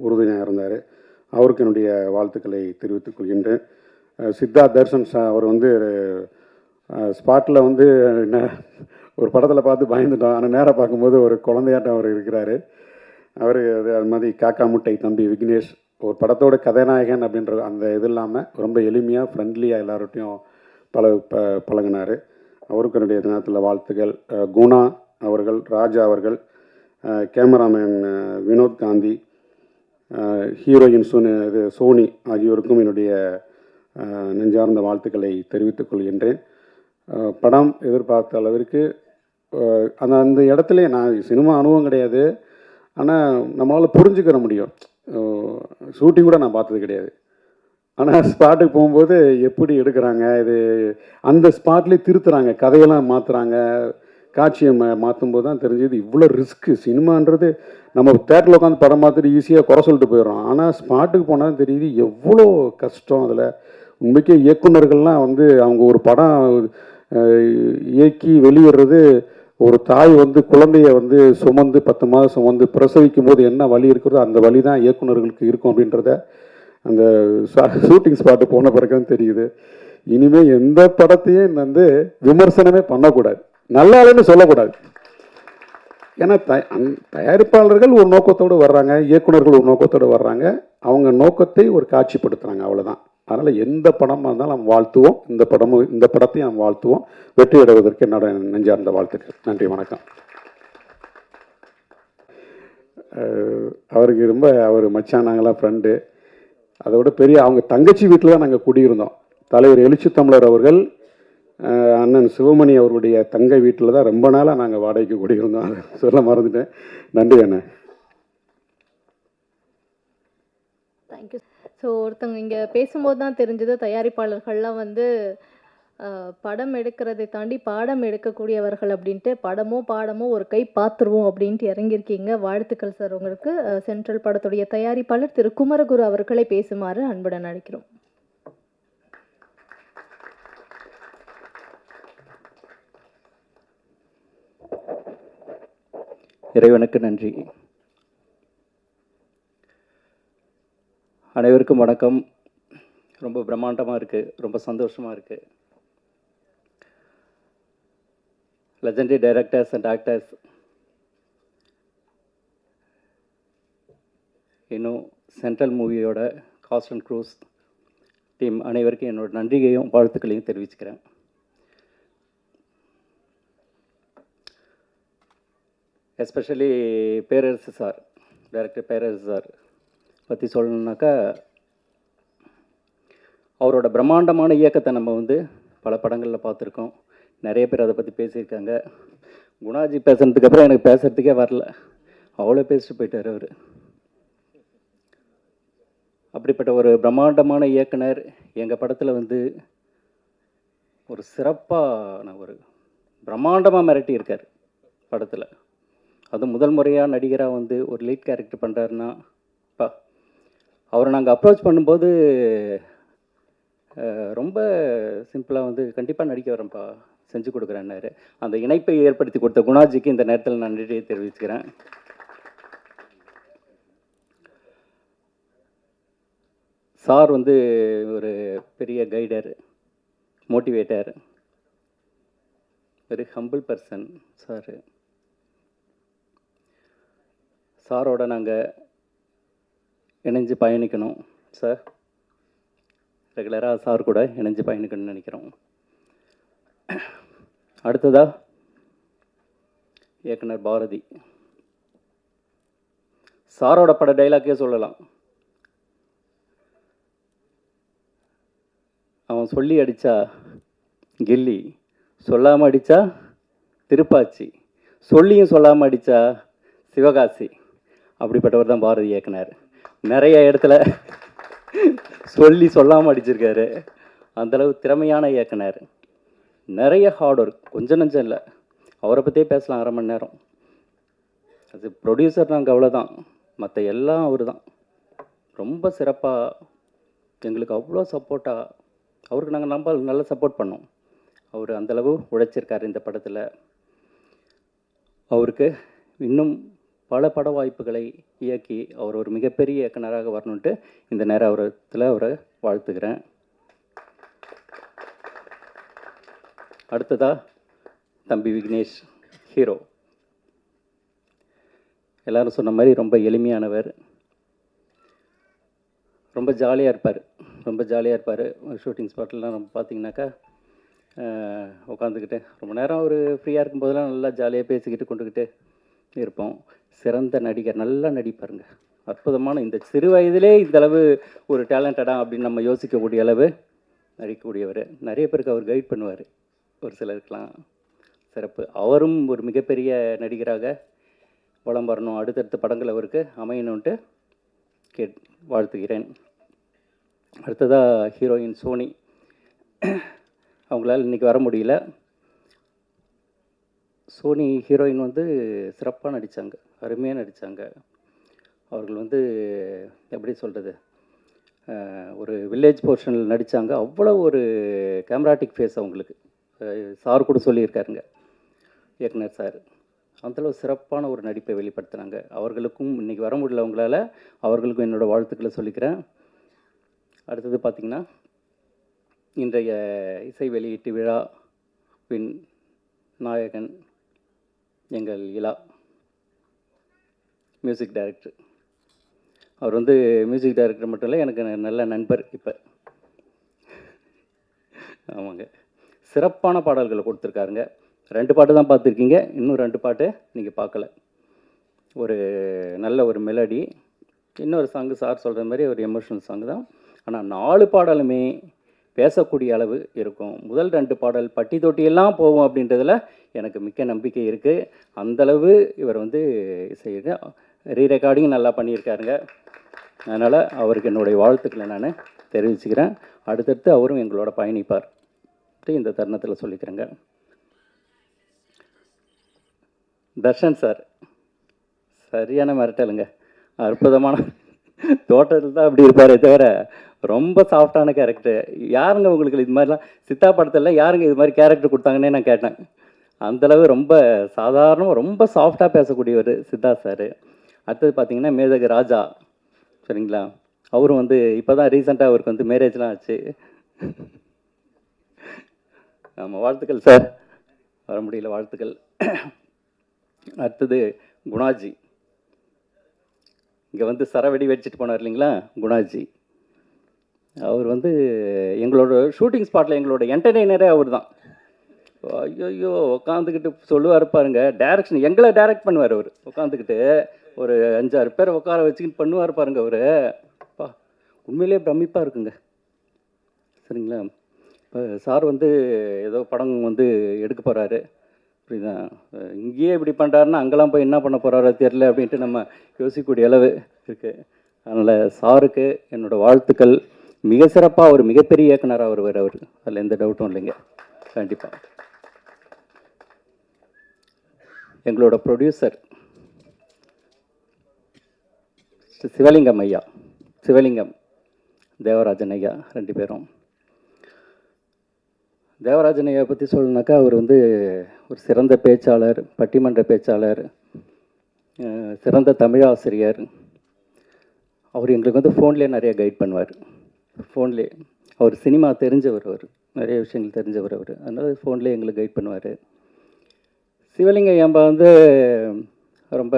உறுதுணையாக இருந்தார். அவருக்கு என்னுடைய வாழ்த்துக்களை தெரிவித்துக் கொள்கின்றேன். சித்தார்த் தர்ஷன் அவர் ஸ்பாட்டில் ஒரு படத்தில் பார்த்து பயந்துட்டோம். ஆனால் நேராக பார்க்கும்போது ஒரு குழந்தையாட்டம் அவர் இருக்கிறார். அவர் அது மாதிரி காக்கா முட்டை தம்பி விக்னேஷ் ஒரு படத்தோட கதாநாயகன் அப்படின்ற அந்த இது இல்லாமல் ரொம்ப எளிமையாக ஃப்ரெண்ட்லியாக எல்லார்ட்டையும் பழகினார். அவருக்கு என்னுடைய நேரத்தில் வாழ்த்துக்கள். குணா அவர்கள், ராஜா அவர்கள், கேமராமேன் வினோத் காந்தி, ஹீரோயின் சோனி ஆகியோருக்கும் என்னுடைய நெஞ்சார்ந்த வாழ்த்துக்களை தெரிவித்துக் கொள்கின்றேன். படம் எதிர்பார்த்த அளவிற்கு அந்த இடத்துல நான் சினிமா அனுபவம் கிடையாது, ஆனால் நம்மளால் புரிஞ்சுக்கிற முடியும். ஷூட்டிங் கூட நான் பார்த்தது கிடையாது. ஆனால் ஸ்பாட்டுக்கு போகும்போது எப்படி எடுக்கிறாங்க, இது அந்த ஸ்பாட்லேயே திருத்துறாங்க, கதையெல்லாம் மாற்றுறாங்க, காட்சியை மாற்றும் போது தான் தெரிஞ்சது இவ்வளோ ரிஸ்க்கு. சினிமான்றது நம்ம தேட்டரில் உட்காந்து படம் பார்த்துட்டு ஈஸியாக குறை சொல்லிட்டு போயிடுறோம். ஆனால் ஸ்பாட்டுக்கு போனால் தெரியுது எவ்வளோ கஷ்டம். அதில் உண்மைக்கே இயக்குநர்கள்லாம் அவங்க ஒரு படம் இயக்கி வெளியிடுறது, ஒரு தாய் குழந்தைய சுமந்து 10 மாதம் சுமந்து பிரசவிக்கும் போது என்ன வலி இருக்கிறதோ அந்த வலி தான் இயக்குநர்களுக்கு இருக்கும் அப்படின்றத அந்த ஷூட்டிங் ஸ்பாட்டு போன பிறகுதான் தெரியுது. இனிமேல் எந்த படத்தையும் விமர்சனமே பண்ணக்கூடாது, நல்லா இல்லைன்னு சொல்லக்கூடாது. ஏன்னா தயாரிப்பாளர்கள் ஒரு நோக்கத்தோடு வர்றாங்க, இயக்குநர்கள் ஒரு நோக்கத்தோடு வர்றாங்க, அவங்க நோக்கத்தை ஒரு காட்சிப்படுத்துகிறாங்க, அவ்வளோதான். அதனால் எந்த படமாக இருந்தாலும் நம்ம வாழ்த்துவோம், இந்த படத்தையும் நம்ம வாழ்த்துவோம். வெற்றி அடைவதற்கு என்னோட நெஞ்சார்ந்த வாழ்த்துக்கள். நன்றி, வணக்கம். அவருக்கு அவர் மச்சான், நாங்களாம் ஃப்ரெண்டு. அதோட பெரிய அவங்க தங்கச்சி வீட்டில் தான் நாங்கள் குடியிருந்தோம். தலைவர் எழுச்சி தமிழர் அவர்கள் அண்ணன் சிவமணி அவருடைய தங்கை வீட்டில் தான் ரொம்ப நாளாக நாங்கள் வாடகைக்கு குடியிருந்தோம். சொல்ல மறந்துட்டேன். நன்றி அண்ணன்.
தேங்க்யூ. ஸோ ஒருத்தவங்க இங்கே பேசும்போது தான் தெரிஞ்சது தயாரிப்பாளர்கள்லாம் படம் எடுக்கிறதை தாண்டி பாடம் எடுக்கக்கூடியவர்கள் அப்படின்ட்டு. பாடமோ ஒரு கை பார்த்துருவோம் அப்படின்ட்டு இறங்கியிருக்கீங்க. வாழ்த்துக்கள் சார் உங்களுக்கு. சென்ட்ரல் படத்துடைய தயாரிப்பாளர் திரு குமரகுரு அவர்களை பேசுமாறு அன்புடன் அழைக்கிறோம்.
இறைவனுக்கு நன்றி. அனைவருக்கும் வணக்கம். ரொம்ப பிரம்மாண்டமாக இருக்குது, ரொம்ப சந்தோஷமாக இருக்குது. லெஜெண்டரி டைரக்டர்ஸ் அண்ட் ஆக்டர்ஸ், இன்னும் சென்ட்ரல் மூவியோட காஸ்ட் அண்ட் க்ரூஸ் டீம் அனைவருக்கும் என்னோட நன்றியையும் வாழ்த்துக்களையும் தெரிவிச்சுக்கிறேன். எஸ்பெஷலி பேரரசு சார், டைரக்டர் பேரரசு சார் பற்றி சொல்லணுன்னாக்கா, அவரோட பிரம்மாண்டமான இயக்கத்தை நம்ம பல படங்களில் பார்த்துருக்கோம். நிறைய பேர் அதை பற்றி பேசியிருக்காங்க. குணாஜி பேசுனதுக்கப்புறம் எனக்கு பேசுகிறதுக்கே வரல, அவ்வளோ பேசிட்டு போயிட்டார் அவர். அப்படிப்பட்ட ஒரு பிரம்மாண்டமான இயக்குனர் எங்கள் படத்தில் ஒரு சிறப்பான ஒரு பிரம்மாண்டமாக மிரட்டி இருக்கார் படத்தில். அதுவும் முதல் முறையாக நடிகராக ஒரு லீட் கேரக்டர் பண்ணுறாருன்னா, அவரை நாங்கள் அப்ரோச் பண்ணும்போது ரொம்ப சிம்பிளாக வந்து கண்டிப்பாக நடிக்க வரேன்ப்பா, செஞ்சு கொடுக்குறேன்னாரு. அந்த இணைப்பை ஏற்படுத்தி கொடுத்த குணாஜிக்கு இந்த நேரத்தில் நான் நன்றியை தெரிவிச்சுக்கிறேன். சார் வந்து ஒரு பெரிய guider, motivator, very humble person sir. சாரோட நாங்கள் இணைஞ்சு பயணிக்கணும் சார், ரெகுலராக சார் கூட இணைஞ்சு பயணிக்கணும்னு நினைக்கிறோம். அடுத்ததா இயக்குனர் பாரதி சாரோட பட டைலாக்கே சொல்லலாம். அவன் சொல்லி அடித்தா கில்லி, சொல்லாமல் அடித்தா திருப்பாச்சி, சொல்லியும் சொல்லாமல் அடித்தா சிவகாசி. அப்படிப்பட்டவர் தான் பாரதி இயக்குனர். நிறைய இடத்துல சொல்லி சொல்லாமல் அடிச்சிருக்காரு. அந்தளவு திறமையான இயக்குனர். நிறைய ஹார்ட் ஒர்க், கொஞ்சம் நஞ்சம் இல்லை. அவரை பற்றியே பேசலாம் அரை மணி நேரம். அது ப்ரொடியூசர் நாங்கள் அவ்வளோதான், மற்ற எல்லாம் அவர் தான். ரொம்ப சிறப்பாக எங்களுக்கு அவ்வளோ சப்போர்ட்டாக, அவருக்கு நாங்கள் நல்லா சப்போர்ட் பண்ணோம். அவர் அந்தளவு உழைச்சிருக்கார் இந்த படத்தில். அவருக்கு இன்னும் பல பட வாய்ப்புகளை இயக்கி அவர் ஒரு மிகப்பெரிய இயக்குனராக வரணுன்ட்டு இந்த நேரத்தில் அவரை வாழ்த்துக்கிறேன். அடுத்ததாக தம்பி விக்னேஷ், ஹீரோ. எல்லோரும் சொன்ன மாதிரி ரொம்ப எளிமையானவர், ரொம்ப ஜாலியாக இருப்பார். ஷூட்டிங் ஸ்பாட்லாம் நம்ம பார்த்தீங்கன்னாக்கா உட்காந்துக்கிட்டு ரொம்ப நேரம் அவர் ஃப்ரீயாக இருக்கும்போதெல்லாம் நல்லா ஜாலியாக பேசிக்கிட்டு கொண்டுக்கிட்டு இருப்போம். சிறந்த நடிகர், நல்லா நடிப்பாருங்க, அற்புதமான. இந்த சிறு வயதிலே இந்தளவு ஒரு டேலண்டடாக அப்படின்னு நம்ம யோசிக்கக்கூடிய அளவு நடிக்கக்கூடியவர். நிறைய பேருக்கு அவர் கைட் பண்ணுவார், ஒரு சிலருக்கெலாம் சிறப்பு. அவரும் ஒரு மிகப்பெரிய நடிகராக வலம் வரணும், அடுத்தடுத்த படங்கள் அவருக்கு அமையணுன்ட்டு வாழ்த்துகிறேன். அடுத்ததாக ஹீரோயின் சோனி. அவங்களால இன்றைக்கி வர முடியல. சோனி ஹீரோயின் வந்து சிறப்பாக நடித்தாங்க, அருமையாக நடித்தாங்க. அவர்கள் வந்து எப்படி சொல்கிறது, ஒரு வில்லேஜ் போர்ஷனில் நடித்தாங்க. அவ்வளோ ஒரு கேமராட்டிக் ஃபேஸ் அவங்களுக்கு. சார் கூட சொல்லியிருக்காருங்க இயக்குனர் சார். அந்தளவு சிறப்பான ஒரு நடிப்பை வெளிப்படுத்தினாங்க. அவர்களுக்கும் இன்றைக்கி வர முடியல அவங்களால, அவர்களுக்கும் என்னோடய வாழ்த்துக்களை சொல்லிக்கிறேன். அடுத்தது பார்த்திங்கன்னா இன்றைய இசை வெளியீட்டு விழாவின் நாயகன் எங்கள் இலா, மியூசிக் டைரக்டர். அவர் வந்து மியூசிக் டைரக்டர் மட்டும் இல்லை, எனக்கு நல்ல நண்பர். இப்போ ஆமாங்க, சிறப்பான பாடல்களை கொடுத்துருக்காருங்க. 2 பாட்டு தான் பார்த்துருக்கீங்க, இன்னும் 2 பாட்டு நீங்கள் பார்க்கல. ஒரு நல்ல ஒரு மெலடி, இன்னொரு சாங்கு சார் சொல்கிற மாதிரி ஒரு எமோஷனல் சாங் தான். ஆனால் 4 பாடலுமே பேசக்கூடிய அளவு இருக்கும். முதல் 2 பாடல் பட்டி தொட்டியெல்லாம் போகும் அப்படின்றதில் எனக்கு மிக்க நம்பிக்கை இருக்குது. அந்தளவு இவர் வந்து இசை ரீரெக்கார்டிங் நல்லா பண்ணியிருக்காருங்க. அதனால் அவருக்கு என்னுடைய வாழ்த்துக்களை நான் தெரிவிச்சுக்கிறேன். அடுத்தடுத்து அவரும் எங்களோட பயணிப்பார் இந்த தருணத்தில் சொல்லிக்கிறேங்க. தர்ஷன் சார் சரியான மிரட்டலுங்க, அற்புதமான. தோட்டத்தில் தான் அப்படி இருப்பாரே தவிர ரொம்ப சாஃப்டான கேரக்டர். யாருங்க உங்களுக்கு இது மாதிரிலாம் சித்தா படத்தில் யாருங்க இது மாதிரி கேரக்டர் கொடுத்தாங்கன்னே நான் கேட்டேன். அந்தளவு ரொம்ப சாதாரணமாக ரொம்ப சாஃப்டாக பேசக்கூடியவர் சித்தா சார். அடுத்தது பார்த்திங்கன்னா மேதகு ராஜா, சரிங்களா. அவரும் வந்து இப்போ தான் ரீசெண்டாக அவருக்கு வந்து மேரேஜ்லாம் ஆச்சு. ஆமாம், வாழ்த்துக்கள் சார், வர முடியல, வாழ்த்துக்கள். அடுத்தது குணாஜி, இங்கே வந்து சரவெடி வச்சுட்டு போனார் இல்லைங்களா குணாஜி. அவர் வந்து எங்களோட ஷூட்டிங் ஸ்பாட்டில் எங்களோட என்டர்டெய்னரே அவர் தான். ஐயோ உட்காந்துக்கிட்டு சொல்லுவார் பாருங்க, டைரக்ஷன் எங்களை டைரக்ட் பண்ணுவார் அவர். உட்காந்துக்கிட்டு ஒரு 5-6 பேரை உட்கார வச்சுக்கிட்டு பண்ணுவார் பாருங்க அவர். பா, உண்மையிலே பிரமிப்பாக இருக்குங்க, சரிங்களா. இப்போ சார் வந்து ஏதோ படம் வந்து எடுக்க போகிறாரு, அப்படிதான் இங்கேயே இப்படி பண்ணுறாருன்னா அங்கெல்லாம் போய் என்ன பண்ண போகிறாரோ தெரியல அப்படின்ட்டு நம்ம யோசிக்கக்கூடிய அளவு இருக்குது. அதனால் சாருக்கு என்னோடய வாழ்த்துக்கள். மிக சிறப்பாக ஒரு மிகப்பெரிய இயக்குனராக வருவார் அவர், அதில் எந்த டவுட்டும் இல்லைங்க. கண்டிப்பாக எங்களோட ப்ரொடியூசர் சிவலிங்கம் ஐயா, சிவலிங்கம் தேவராஜன் ஐயா, 2 பேரும் தேவராஜன் ஐயா பற்றி சொல்லணுனாக்கா அவர் வந்து ஒரு சிறந்த பேச்சாளர், பட்டிமன்ற பேச்சாளர், சிறந்த தமிழாசிரியர். அவர் எங்களுக்கு வந்து ஃபோன்லேயே நிறைய கைட் பண்ணுவார். ஃபோன்லேயே அவர் சினிமா தெரிஞ்சவர், அவர் நிறைய விஷயங்கள் தெரிஞ்சவர் அவர், அதனால் ஃபோன்லேயே எங்களுக்கு கைட் பண்ணுவார். சிவலிங்க ஐயாம்பா வந்து ரொம்ப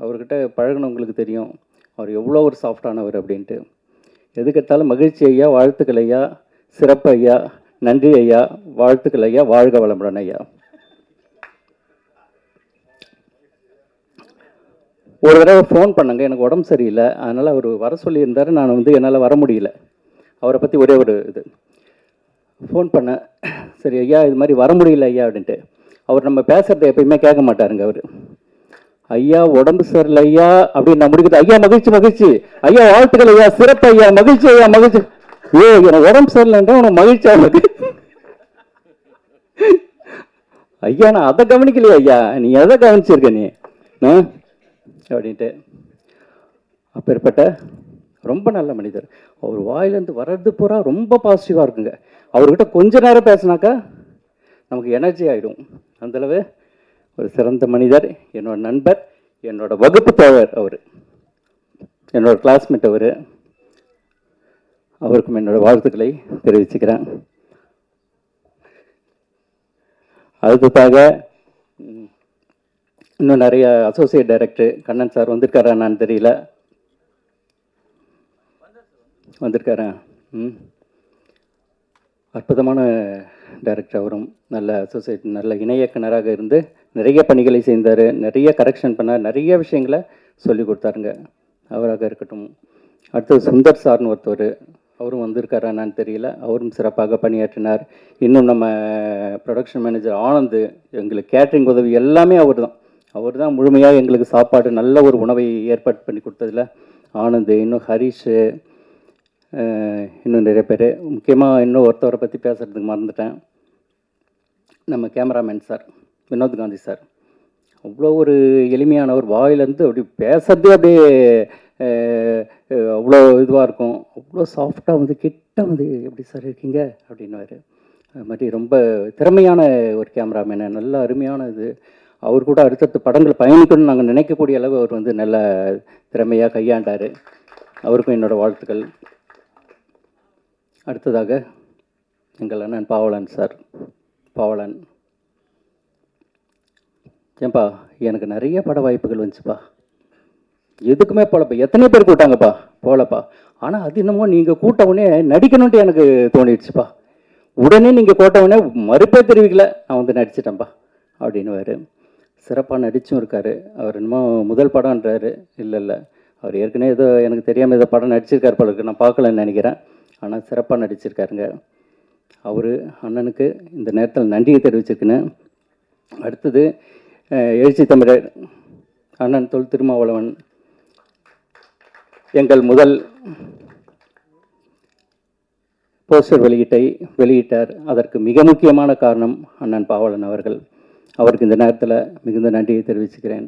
அவர்கிட்ட பழகினவங்களுக்கு தெரியும் அவர் எவ்வளோ ஒரு சாஃப்டானவர் அப்படின்ட்டு. எதுக்கெடுத்தாலும் மகிழ்ச்சி ஐயா, வாழ்த்துக்கள் ஐயா, சிறப்பு ஐயா, நன்றி ஐயா, வாழ்த்துக்கள் ஐயா, வாழ்க வளமுடன் ஐயா. ஒரு தடவை ஃபோன் பண்ணங்க, எனக்கு உடம்பு சரியில்லை, அதனால் அவர் வர சொல்லியிருந்தார். நான் வந்து என்னால் வர முடியல. அவரை பற்றி ஒரே ஒரு இது ஃபோன் பண்ணேன். சரி ஐயா, இது மாதிரி வர முடியல ஐயா அப்படின்ட்டு. அவர் நம்ம பேசுகிறத எப்பயுமே கேட்க மாட்டாருங்க. அவர் ஐயா உடம்பு சரியில்லை ஐயா அப்படின்னு நான் முடிக்கிறது. ஐயா மகிழ்ச்சி மகிழ்ச்சி ஐயா, வாழ்த்துக்கள் ஐயா, சிறப்பு ஐயா, மகிழ்ச்சி ஐயா, மகிழ்ச்சி. எனக்கு உடம்பு சரியில்லைன்றா உனக்கு மகிழ்ச்சி ஆகுது. ஐயா நான் அதை கவனிக்கலையா ஐயா, நீ எதை கவனிச்சிருக்க நீ அப்படின்ட்டு. அப்பேற்பட்ட ரொம்ப நல்ல மனிதர். அவர் வாயிலேருந்து வர்றது பூரா ரொம்ப பாசிட்டிவாக இருக்குங்க. அவர்கிட்ட கொஞ்ச நேரம் பேசினாக்கா நமக்கு எனர்ஜி ஆகிடும். அந்தளவு ஒரு சிறந்த மனிதர், என்னோட நண்பர், என்னோட வகுப்பு தோழர், அவர் என்னோட கிளாஸ்மேட். அவருக்கும் என்னோட வாழ்த்துக்களை தெரிவிச்சுக்கிறேன். அடுத்ததாக இன்னும் நிறைய அசோசியேட் டைரக்டர் கண்ணன் சார் வந்திருக்காரா நான் தெரியல. வந்திருக்காரா? அற்புதமான டைரக்டர். அவரும் நல்ல அசோசியேட், நல்ல இணை இயக்குனராக இருந்து நிறைய பணிகளை செய்தார், நிறைய கரெக்ஷன் பண்ணார், நிறைய விஷயங்களை சொல்லி கொடுத்தாருங்க. அவராக இருக்கட்டும். அடுத்தது சுந்தர் சார்னு ஒருத்தர், அவரும் வந்திருக்காரா நான் தெரியல. அவரும் சிறப்பாக பணியாற்றினார். இன்னும் நம்ம ப்ரொடக்ஷன் மேனேஜர் ஆனந்த், எங்களுக்கு கேட்ரிங் உதவி எல்லாமே அவர் தான் முழுமையாக எங்களுக்கு சாப்பாடு, நல்ல ஒரு உணவை ஏற்பாடு பண்ணி கொடுத்ததில் ஆனந்த். இன்னும் ஹரிஷு, இன்னும் நிறைய பேர். முக்கியமாக இன்னும் ஒருத்தவரை பற்றி பேசுகிறதுக்கு மறந்துட்டேன். நம்ம cameraman sir, Vinod Gandhi sir. அவ்வளோ ஒரு எளிமையானவர். வாயிலேருந்து அப்படி பேசுறதே அப்படியே அவ்வளோ இதுவாக இருக்கும். அவ்வளோ சாஃப்டாக வந்து கிட்ட வந்து எப்படி சார் இருக்கீங்க அப்படின்னுவார். அது மாதிரி ரொம்ப திறமையான ஒரு கேமராமேனு, நல்ல அருமையான இது. அவர் கூட அடுத்தடுத்த படங்கள் பயணிக்கணும்னு நாங்கள் நினைக்கக்கூடிய அளவு அவர் வந்து நல்ல திறமையாக கையாண்டார். அவருக்கும் என்னோடய வாழ்த்துக்கள். அடுத்ததாக எங்கள் அண்ணன் பாவலன் சார். பாவலன், ஏன்பா எனக்கு நிறைய பட வாய்ப்புகள் வந்துச்சுப்பா, எதுக்குமே போகலப்பா. எத்தனை பேர் கூட்டாங்கப்பா, போகலப்பா. ஆனால் அது என்னமோ நீங்கள் கூட்டவுடனே நடிக்கணுன்ட்டு எனக்கு தோணிடுச்சுப்பா. உடனே நீங்கள் கூட்டவுடனே மறுப்பே தெரிவிக்கல, நான் வந்து நடிச்சிட்டேன்ப்பா அப்படின்னுவார். சிறப்பாக நடிச்சும் இருக்கார். அவர் என்னமோ முதல் படம்ன்றாரு. இல்லை, அவர் ஏற்கனவே ஏதோ எனக்கு தெரியாமல் ஏதோ படம் நடிச்சிருக்கார் போல இருக்கு, நான் பார்க்கலன்னு நினைக்கிறேன். ஆனால் சிறப்பாக நடிச்சிருக்காருங்க. அவர் அண்ணனுக்கு இந்த நேரத்தில் நன்றியை தெரிவிச்சிருக்குன்னு. அடுத்தது எழுச்சி தமிழர் அண்ணன் தொல் திருமாவளவன் எங்கள் முதல் போஸ்டர் வெளியிட்டார். அதற்கு மிக முக்கியமான காரணம் அண்ணன் பாவலன் அவர்கள். அவருக்கு இந்த நேரத்தில் மிகுந்த நன்றியை தெரிவிச்சுக்கிறேன்.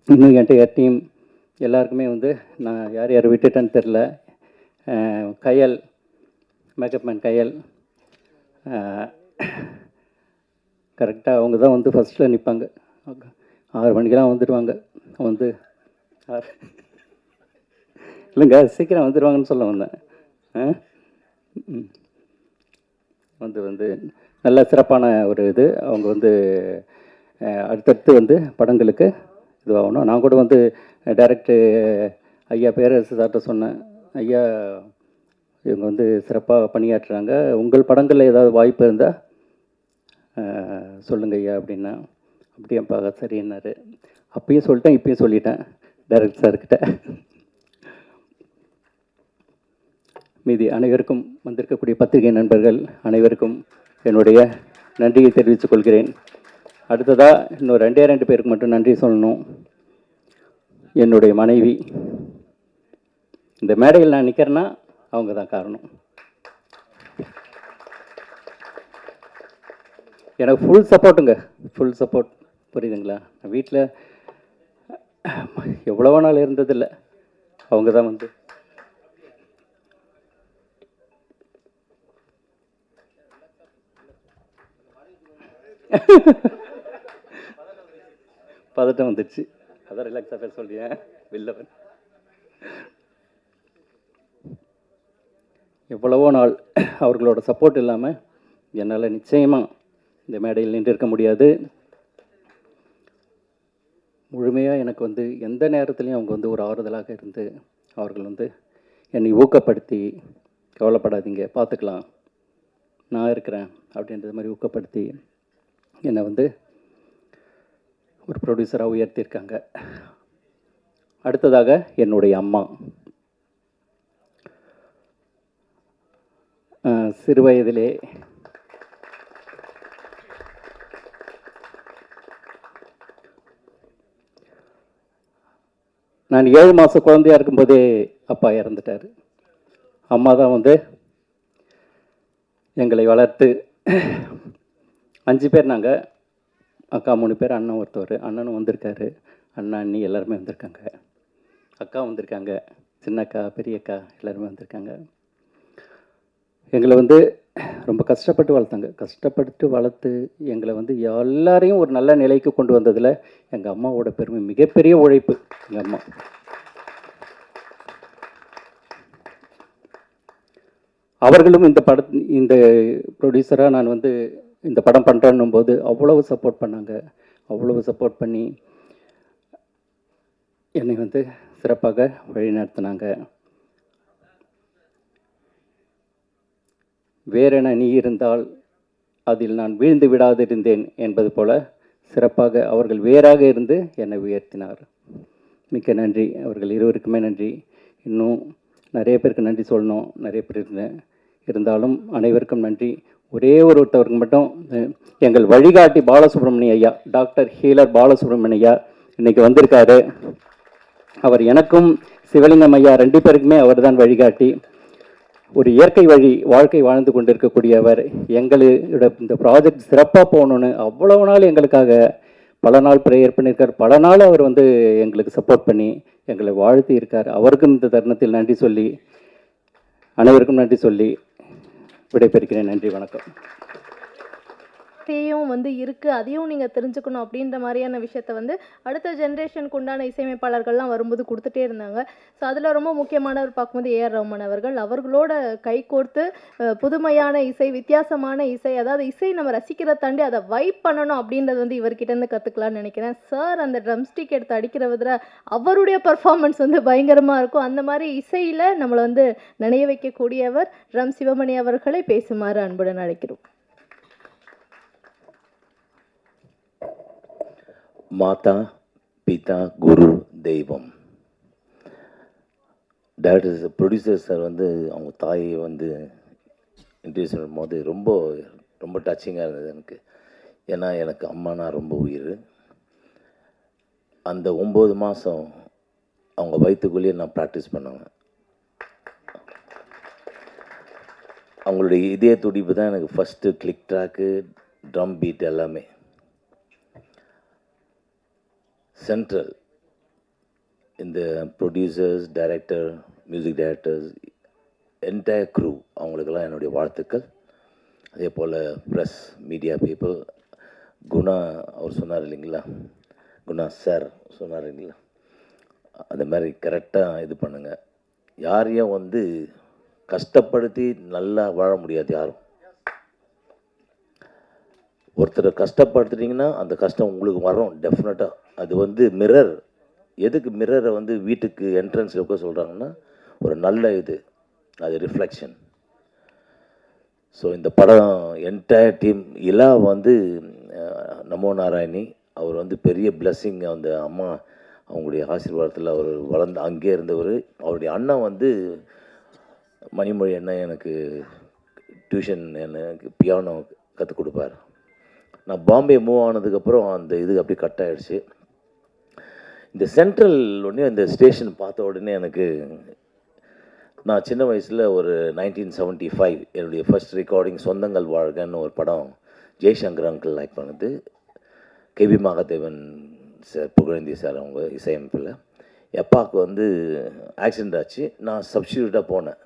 இன்னும் என்கிட்ட டீம் எல்லாருக்குமே வந்து நான் யார் யார் விட்டுட்டேன்னு தெரில. கயல், மேக்கப் மேன் கயல், கரெக்டாக அவங்க தான் வந்து ஃபஸ்ட்டில் நிற்பாங்க. 6 மணிக்கெலாம் வந்துடுவாங்க. வந்து இல்லைங்க, சீக்கிரம் வந்துடுவாங்கன்னு சொல்ல வந்தேன். வந்து நல்ல சிறப்பான ஒரு இது. அவங்க வந்து அடுத்தடுத்து வந்து படங்களுக்கு இதுவாகணும். நான் கூட வந்து டைரக்டர் ஐயா பேரரசு சார்கிட்ட சொன்னேன், ஐயா இவங்க வந்து சிறப்பாக பணியாற்றுறாங்க, உங்கள் படங்களில் ஏதாவது வாய்ப்பு இருந்தால் சொல்லுங்க ஐயா அப்படின்னா. அப்படியேப்பா சரின்னாரு. அப்பயும் சொல்லிட்டேன், இப்பயும் சொல்லிட்டேன் டைரக்டர் சார்கிட்ட. மீதி அனைவருக்கும், வந்திருக்கக்கூடிய பத்திரிகை நண்பர்கள் அனைவருக்கும் என்னுடைய நன்றியை தெரிவித்துக் கொள்கிறேன். அடுத்ததாக இன்னும் 2 பேருக்கு மட்டும் நன்றி சொல்லணும். என்னுடைய மனைவி, இந்த மேடையில் நான் நிற்கிறேன்னா அவங்க தான் காரணம். எனக்கு ஃபுல் சப்போர்ட்டுங்க, ஃபுல் சப்போர்ட். புரியுதுங்களா? நான் வீட்டில் எவ்வளோ நாள் இருந்ததில்லை, அவங்க தான் வந்து பதட்டம் வந்துடுச்சு, அதான் ரிலாக்ஸாக பேச சொல்லியேன் வில்லவன். எவ்வளவோ நாள் அவர்களோட சப்போர்ட் இல்லாமல் என்னால் நிச்சயமாக இந்த மேடையில் நின்றிருக்க முடியாது. முழுமையாக எனக்கு வந்து எந்த நேரத்துலையும் அவங்க வந்து ஒரு ஆறுதலாக இருந்து அவர்கள் வந்து என்னை ஊக்கப்படுத்தி, கவலைப்படாதீங்க பார்த்துக்கலாம் நான் இருக்கிறேன் அப்படின்றது மாதிரி ஊக்கப்படுத்தி என்னை வந்து ஒரு ப்ரொடியூசராக உயர்த்தியிருக்காங்க. அடுத்ததாக என்னுடைய அம்மா. சிறு வயதிலே நான் 7 மாத குழந்தையாக இருக்கும்போதே அப்பா இறந்துட்டார். அம்மா தான் வந்து எங்களை வளர்த்து 5 பேர் நாங்கள், அக்கா 3 பேர், அண்ணன் ஒருத்தவர். அண்ணனும் வந்திருக்காரு, அண்ணா அண்ணி எல்லாருமே வந்திருக்காங்க, அக்கா வந்திருக்காங்க, சின்னக்கா பெரியக்கா எல்லாருமே வந்திருக்காங்க. எங்களை வந்து ரொம்ப கஷ்டப்பட்டு வளர்த்தாங்க. கஷ்டப்பட்டு வளர்த்து எங்களை வந்து எல்லாரையும் ஒரு நல்ல நிலைக்கு கொண்டு வந்ததில் எங்கள் அம்மாவோட பெருமை, மிகப்பெரிய உழைப்பு எங்கள் அம்மா. அவர்களும் இந்த ப்ரொடியூசராக நான் வந்து இந்த படம் பண்ணுறேன்னும் போது அவ்வளவு சப்போர்ட் பண்ணாங்க. அவ்வளவு சப்போர்ட் பண்ணி என்னை வந்து சிறப்பாக வழிநடத்தினாங்க. வேறென நீ இருந்தால் அதில் நான் வீழ்ந்து விடாதிருந்தேன் என்பது போல சிறப்பாக அவர்கள் வேறாக இருந்து என்னை உயர்த்தினார். மிக்க நன்றி, அவர்கள் இருவருக்குமே நன்றி. இன்னும் நிறைய பேருக்கு நன்றி சொல்லணும், நிறைய பேர் இருந்தாலும் அனைவருக்கும் நன்றி. ஒருத்தவருக்கு மட்டும், எங்கள் வழிகாட்டி பாலசுப்ரமணிய ஐயா, டாக்டர் ஹீலர் பாலசுப்ரமணிய ஐயா இன்னைக்கு வந்திருக்காரு. அவர் எனக்கும் சிவலிங்கம் ஐயா 2 பேருக்குமே அவர் தான் வழிகாட்டி. ஒரு இயற்கை வழி வாழ்க்கை வாழ்ந்து கொண்டிருக்கக்கூடியவர். எங்களோட இந்த ப்ராஜெக்ட் சிறப்பாக போகணுன்னு அவ்வளவு நாள் எங்களுக்காக பல நாள் ப்ரேயர் பண்ணியிருக்கார். பல நாள் அவர் வந்து எங்களுக்கு சப்போர்ட் பண்ணி எங்களை வாழ்த்தி இருக்கார். அவருக்கும் இந்த தருணத்தில் நன்றி சொல்லி, அனைவருக்கும் நன்றி சொல்லி விடைபெறுகிறேன். நன்றி, வணக்கம்.
வந்து இருக்குது, அதையும் நீங்கள் தெரிஞ்சுக்கணும் அப்படின்ற மாதிரியான விஷயத்த வந்து அடுத்த ஜென்ரேஷனுக்கு உண்டான இசையமைப்பாளர்கள்லாம் வரும்போது கொடுத்துட்டே இருந்தாங்க. ஸோ அதில் ரொம்ப முக்கியமானவர் பார்க்கும்போது ஏஆர் ரஹ்மான் அவர்கள். அவர்களோட கைகோர்த்து புதுமையான இசை, வித்தியாசமான இசை, அதாவது இசை நம்ம ரசிக்கிறத தாண்டி அதை வைப் பண்ணணும் அப்படின்றது வந்து இவர்கிட்டேருந்து கற்றுக்கலாம்னு நினைக்கிறேன். சார் அந்த ட்ரம் ஸ்டிக் எடுத்து அடிக்கிற விதத்தில் அவருடைய பர்ஃபார்மன்ஸ் வந்து பயங்கரமாக இருக்கும். அந்த மாதிரி இசையில் நம்மளை வந்து நினைய வைக்கக்கூடியவர் ரம் சிவமணி அவர்களை பேசுமாறு அன்புடன் அழைக்கிறோம்.
மாதா பிதா குரு தெய்வம். டேரக்டர் ப்ரொடியூசர் சார் வந்து அவங்க தாயை வந்து இன்ட்ரடியூஸ் பண்ணும்போது ரொம்ப ரொம்ப டச்சிங்காக இருந்தது எனக்கு. ஏன்னா எனக்கு அம்மானா ரொம்ப உயிர். அந்த 9 மாதம் அவங்க வயிற்றுக்குள்ளேயே நான் ப்ராக்டிஸ் பண்ணுவேன். அவங்களுடைய இதய துடிப்பு தான் எனக்கு first click track, drum beat எல்லாமே. சென்ட்ரல் இந்த producers, director, music directors, entire crew அவங்களுக்கெல்லாம் என்னுடைய வாழ்த்துக்கள். அதே போல் ப்ரெஸ், மீடியா பீப்புள், குணா அவர் சொன்னார் இல்லைங்களா, குணா சார் சொன்னார் இல்லைங்களா, அந்த மாதிரி கரெக்டாக இது பண்ணுங்கள். யாரையும் வந்து கஷ்டப்படுத்தி நல்லா வாழ முடியாது யாரும். ஒருத்தரை கஷ்டப்படுத்துட்டிங்கன்னா அந்த கஷ்டம் உங்களுக்கு வரும் டெஃபினட்டாக. அது வந்து மிரர். எதுக்கு மிரரை வந்து வீட்டுக்கு என்ட்ரன்ஸில் உட்க சொல்கிறாங்கன்னா ஒரு நல்ல இது, அது ரிஃப்ளெக்ஷன். ஸோ இந்த படம் என்டையர் டீம் இலா வந்து நமோ நாராயணி அவர் வந்து பெரிய பிளெஸ்ஸிங். அந்த அம்மா அவங்களுடைய ஆசீர்வாதத்தில் அவர் வளர்ந்து அங்கே இருந்தவர். அவருடைய அண்ணன் வந்து மணிமொழி அண்ணன் எனக்கு டியூஷன், எனக்கு பியானோ கற்றுக் கொடுப்பார். நான் பாம்பே மூவ் ஆனதுக்கப்புறம் அந்த இது அப்படி கட் ஆகிடுச்சு. இந்த சென்ட்ரல் உடனே அந்த ஸ்டேஷன் பார்த்த உடனே எனக்கு, நான் சின்ன வயசில் ஒரு 1975 என்னுடைய ஃபர்ஸ்ட் ரெக்கார்டிங் சொந்தங்கள் வாழ்கன்னு ஒரு படம் ஜெய்சங்கர் அங்கிள் லைக் பண்ணுது. கேபி மகாதேவன் சார், புகழேந்தி சார் அவங்க இசையமைப்பில். எப்பாவுக்கு வந்து ஆக்சிடெண்ட் ஆச்சு. நான் சப்ஸ்டியூட்டாக போனேன்.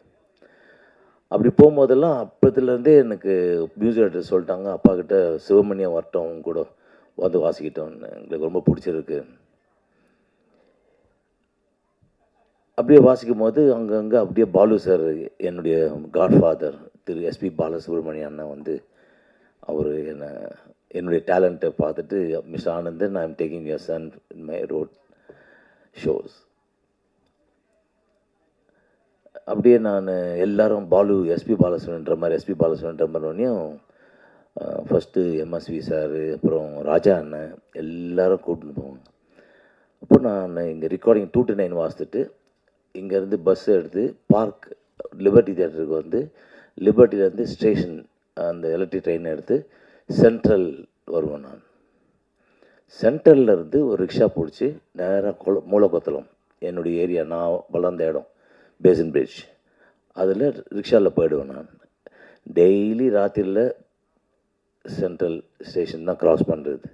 அப்படி போகும்போதெல்லாம் அப்போத்துலேருந்தே எனக்கு மியூசிக் டைரக்டர் சொல்லிட்டாங்க, அப்பா கிட்ட சிவமணியம் வரட்டும் அவங்க கூட வந்து வாசிக்கிட்டோன்னு, எங்களுக்கு ரொம்ப பிடிச்சிருக்கு. அப்படியே வாசிக்கும் போது அங்கங்கே அப்படியே பாலு சார், என்னுடைய காட்ஃபாதர் திரு எஸ்பி பாலசுப்ரமணிய அண்ணன் வந்து அவர் என்னுடைய டேலண்ட்டை பார்த்துட்டு, mister Anandan, I am taking your son in my road shows. அப்படியே நான் எல்லாரும் பாலு எஸ்பி பாலசுப்ரமணியன்ற மாதிரியும் ஃபஸ்ட்டு எம்எஸ்வி சார், அப்புறம் ராஜா அண்ணன் எல்லோரும் கூட்டின்னு போவாங்க. அப்போ நான் இங்கே ரெக்கார்டிங் 2 to 9 வாசித்துட்டு இங்கேருந்து பஸ் எடுத்து பார்க் லிபர்ட்டி தியேட்டருக்கு வந்து, லிபர்ட்டிலேருந்து ஸ்டேஷன் அந்த எலக்ட்ரிக் ட்ரெயின் எடுத்து சென்ட்ரல் வருவேன். நான் சென்ட்ரல்லேருந்து ஒரு ரிக்ஷா பிடிச்சி நேராக மூலக்கொத்தலம், என்னுடைய ஏரியா, நான் வளர்ந்த இடம் பேசன் பிரிட்ஜ், அதில் ரிக்ஷாவில் போயிடுவேன். நான் டெய்லி ராத்திரியில் சென்ட்ரல் ஸ்டேஷன் தான் க்ராஸ் பண்ணுறது.